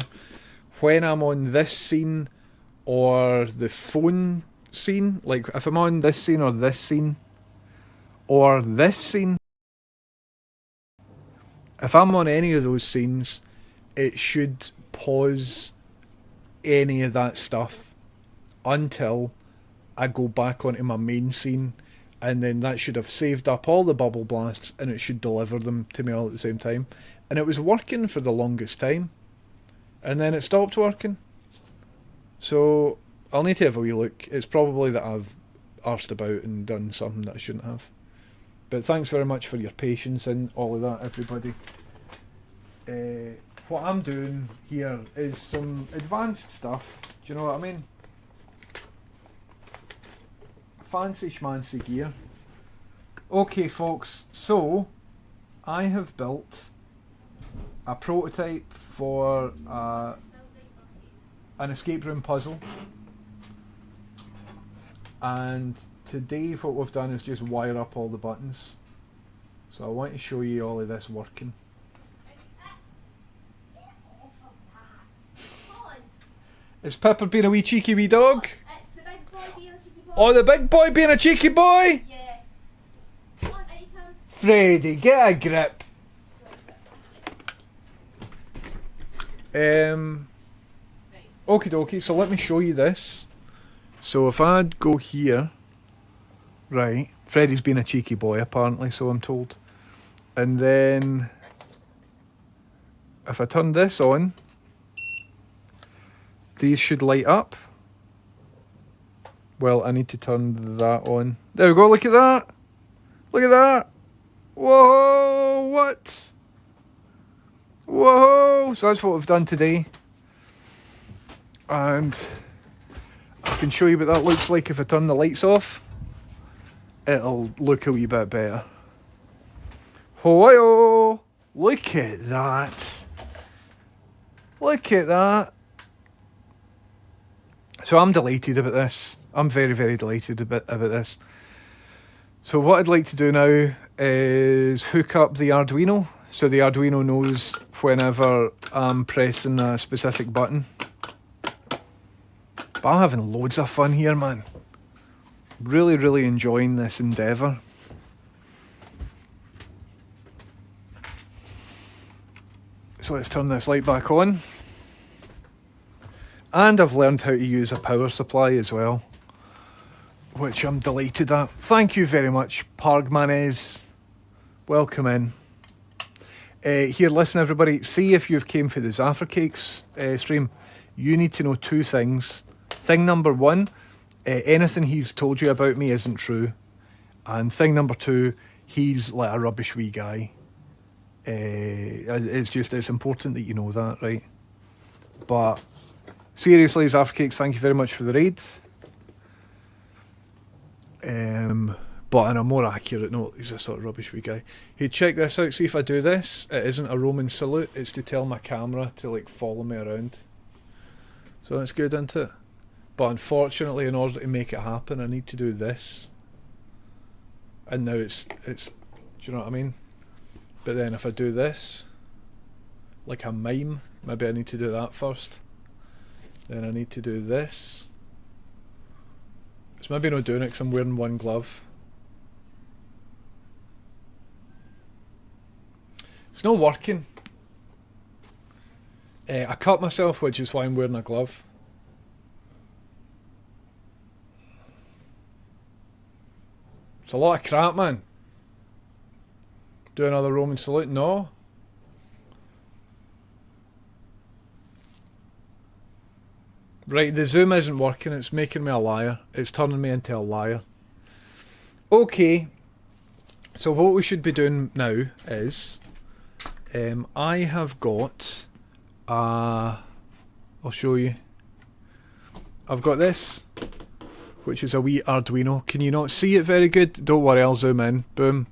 when I'm on this scene or the phone scene, like if I'm on this scene or this scene or this scene, if I'm on any of those scenes, it should pause any of that stuff until I go back onto my main scene. And then that should have saved up all the bubble blasts and it should deliver them to me all at the same time. And it was working for the longest time. And then it stopped working. So I'll need to have a wee look. It's probably that I've arsed about and done something that I shouldn't have. But thanks very much for your patience and all of that, everybody. What I'm doing here is some advanced stuff. Do you know what I mean? Fancy schmancy gear. Okay folks, so I have built a prototype for an escape room puzzle, and today what we've done is just wire up all the buttons. So I want to show you all of this working. Is Pepper being a wee cheeky wee dog? Oh, the big boy being a cheeky boy? Yeah. Come on, Ethan. Freddy, get a grip. Right. Okie dokie, so let me show you this. So if I'd go here, right, Freddie's been a cheeky boy apparently, so I'm told. And then if I turn this on, these should light up. Well, I need to turn that on. There we go, look at that! Look at that! Whoa, what? Whoa! So that's what we've done today. And I can show you what that looks like if I turn the lights off. It'll look a wee bit better. Ho-yo! Look at that! Look at that! So I'm delighted about this. I'm very, very delighted about this. So what I'd like to do now is hook up the Arduino, so the Arduino knows whenever I'm pressing a specific button. But I'm having loads of fun here, man. Really, really enjoying this endeavour. So let's turn this light back on. And I've learned how to use a power supply as well, which I'm delighted at. Thank you very much, Pargmanes. Welcome in. Here, listen everybody, see if you've came for the Zafra Cakes stream, you need to know two things. Thing number one, anything he's told you about me isn't true. And thing number two, he's like a rubbish wee guy. It's important that you know that, right? But seriously, Zafra Cakes, thank you very much for the raid. But on a more accurate note, he's a sort of rubbish wee guy. Hey, check this out, see if I do this, it isn't a Roman salute, it's to tell my camera to like follow me around. So that's good, isn't it? But unfortunately, in order to make it happen, I need to do this. And now it's do you know what I mean? But then if I do this, like a mime, maybe I need to do that first. Then I need to do this. It's maybe not doing it because I'm wearing one glove. It's not working. I cut myself, which is why I'm wearing a glove. It's a lot of crap, man. Do another Roman salute? No. Right, the zoom isn't working, it's making me a liar. It's turning me into a liar. Okay, so what we should be doing now is, I have got, I'll show you. I've got this, which is a wee Arduino. Can you not see it very good? Don't worry, I'll zoom in. Boom.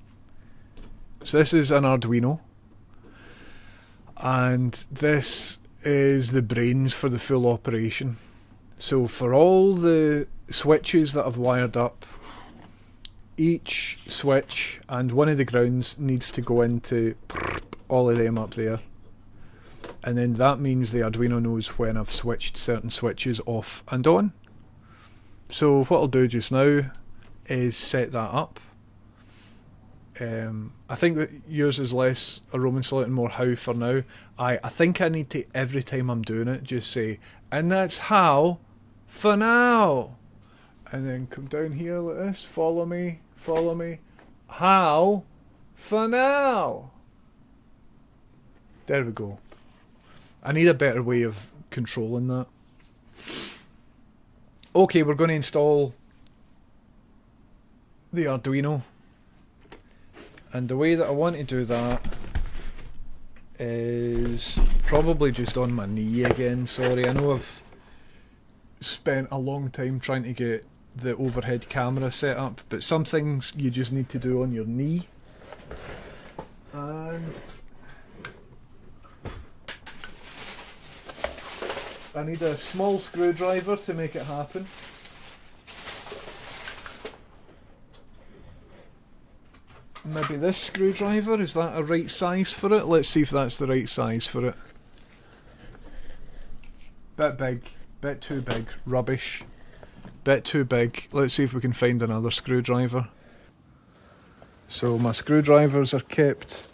So this is an Arduino. And this is the brains for the full operation. So for all the switches that I've wired up, each switch and one of the grounds needs to go into all of them up there. And then that means the Arduino knows when I've switched certain switches off and on. So what I'll do just now is set that up. I think that yours is less a Roman salute and more how for now. I think I need to, every time I'm doing it, just say, and that's how for now. And then come down here like this, follow me, how for now. There we go. I need a better way of controlling that. Okay, we're going to install the Arduino. And the way that I want to do that is probably just on my knee again. Sorry, I know I've spent a long time trying to get the overhead camera set up, but some things you just need to do on your knee. And I need a small screwdriver to make it happen. Maybe this screwdriver, is that a right size for it? Let's see if that's the right size for it. Bit big, bit too big, rubbish. Bit too big. Let's see if we can find another screwdriver. So my screwdrivers are kept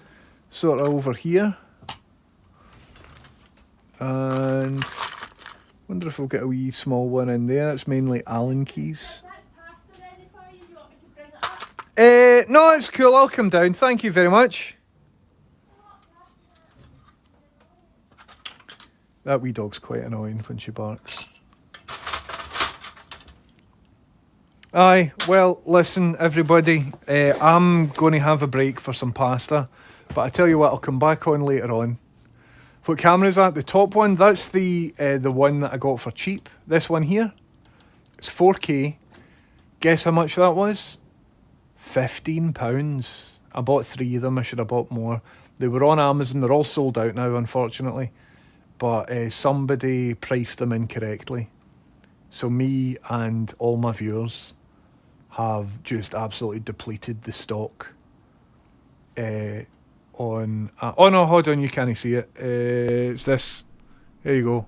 sort of over here. And wonder if we'll get a wee small one in there. It's mainly Allen keys. That's pasta ready for you. Do you want me to bring it up? No, it's cool. I'll come down. Thank you very much. That wee dog's quite annoying when she barks. Aye, well, listen, everybody. I'm going to have a break for some pasta. But I tell you what, I'll come back on later on. What camera is that? The top one? That's the one that I got for cheap. This one here. It's 4K. Guess how much that was? £15. I bought 3 of them. I should have bought more. They were on Amazon. They're all sold out now, unfortunately. But somebody priced them incorrectly. So me and all my viewers have just absolutely depleted the stock. Oh no, hold on, you can't see it. It's this. There you go.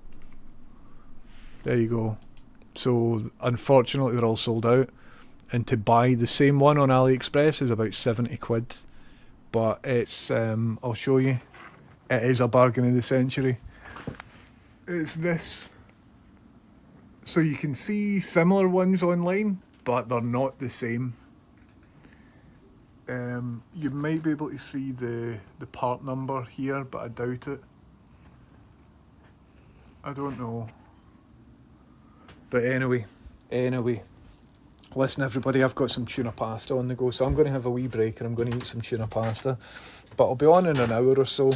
There you go. So unfortunately they're all sold out. And to buy the same one on AliExpress is about 70 quid. But it's, I'll show you. It is a bargain of the century. It's this. So you can see similar ones online, but they're not the same. You might be able to see the part number here, but I doubt it. I don't know. But anyway. Listen everybody, I've got some tuna pasta on the go, so I'm going to have a wee break and I'm going to eat some tuna pasta. But I'll be on in an hour or so,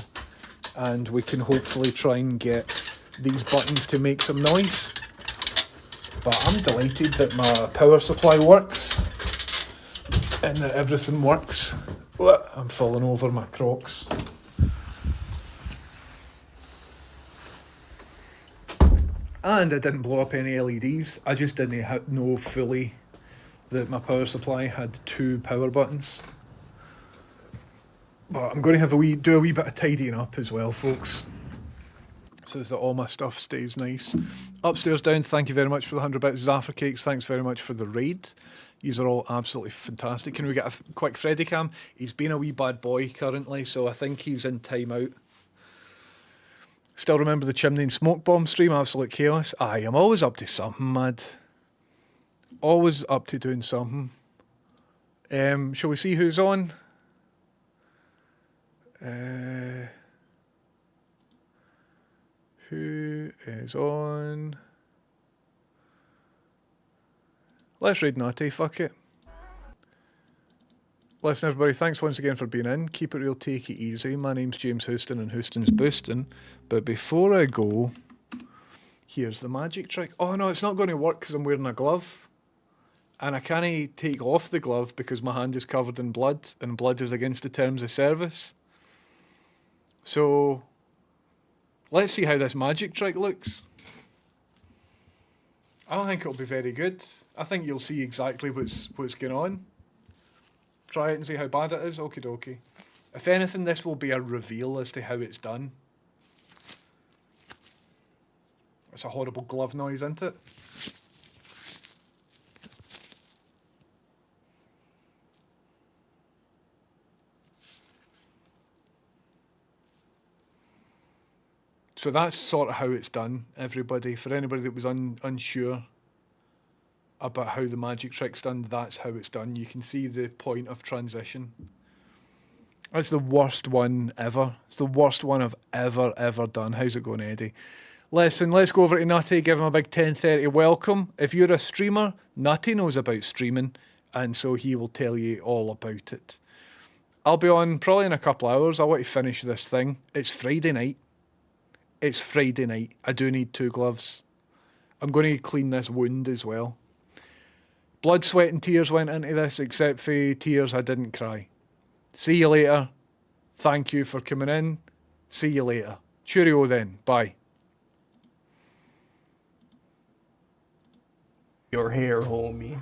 and we can hopefully try and get these buttons to make some noise. But I'm delighted that my power supply works. And that everything works. I'm falling over my Crocs. And I didn't blow up any LEDs. I just didn't know fully that my power supply had 2 power buttons. But I'm going to do a wee bit of tidying up as well, folks. So that all my stuff stays nice. Upstairs down, thank you very much for the 100 bits. Zafra Cakes, thanks very much for the raid. These are all absolutely fantastic. Can we get a quick Freddy cam? He's been a wee bad boy currently, so I think he's in timeout. Still remember the chimney and smoke bomb stream? Absolute chaos. Aye, I'm always up to something, mad. Always up to doing something. Shall we see who's on? Who is on? Let's raid Nutty, fuck it. Listen everybody, thanks once again for being in. Keep it real, take it easy. My name's James Houston and Houston's boosting. But before I go, here's the magic trick. Oh no, it's not going to work because I'm wearing a glove. And I can't take off the glove because my hand is covered in blood, and blood is against the terms of service. So, let's see how this magic trick looks. I don't think it'll be very good. I think you'll see exactly what's going on. Try it and see how bad it is. Okie dokie. If anything, this will be a reveal as to how it's done. It's a horrible glove noise, isn't it? So that's sort of how it's done, everybody. For anybody that was unsure about how the magic trick's done, that's how it's done. You can see the point of transition. That's the worst one ever. It's the worst one I've ever done. How's it going, Eddie? Listen, let's go over to Nutty, give him a big 1030 welcome. If you're a streamer, Nutty knows about streaming, and so he will tell you all about it. I'll be on probably in a couple hours. I want to finish this thing. It's Friday night. It's Friday night. I do need 2 gloves. I'm going to clean this wound as well. Blood, sweat and tears went into this, except for tears I didn't cry. See you later. Thank you for coming in. See you later. Cheerio then. Bye. Your hair, homie.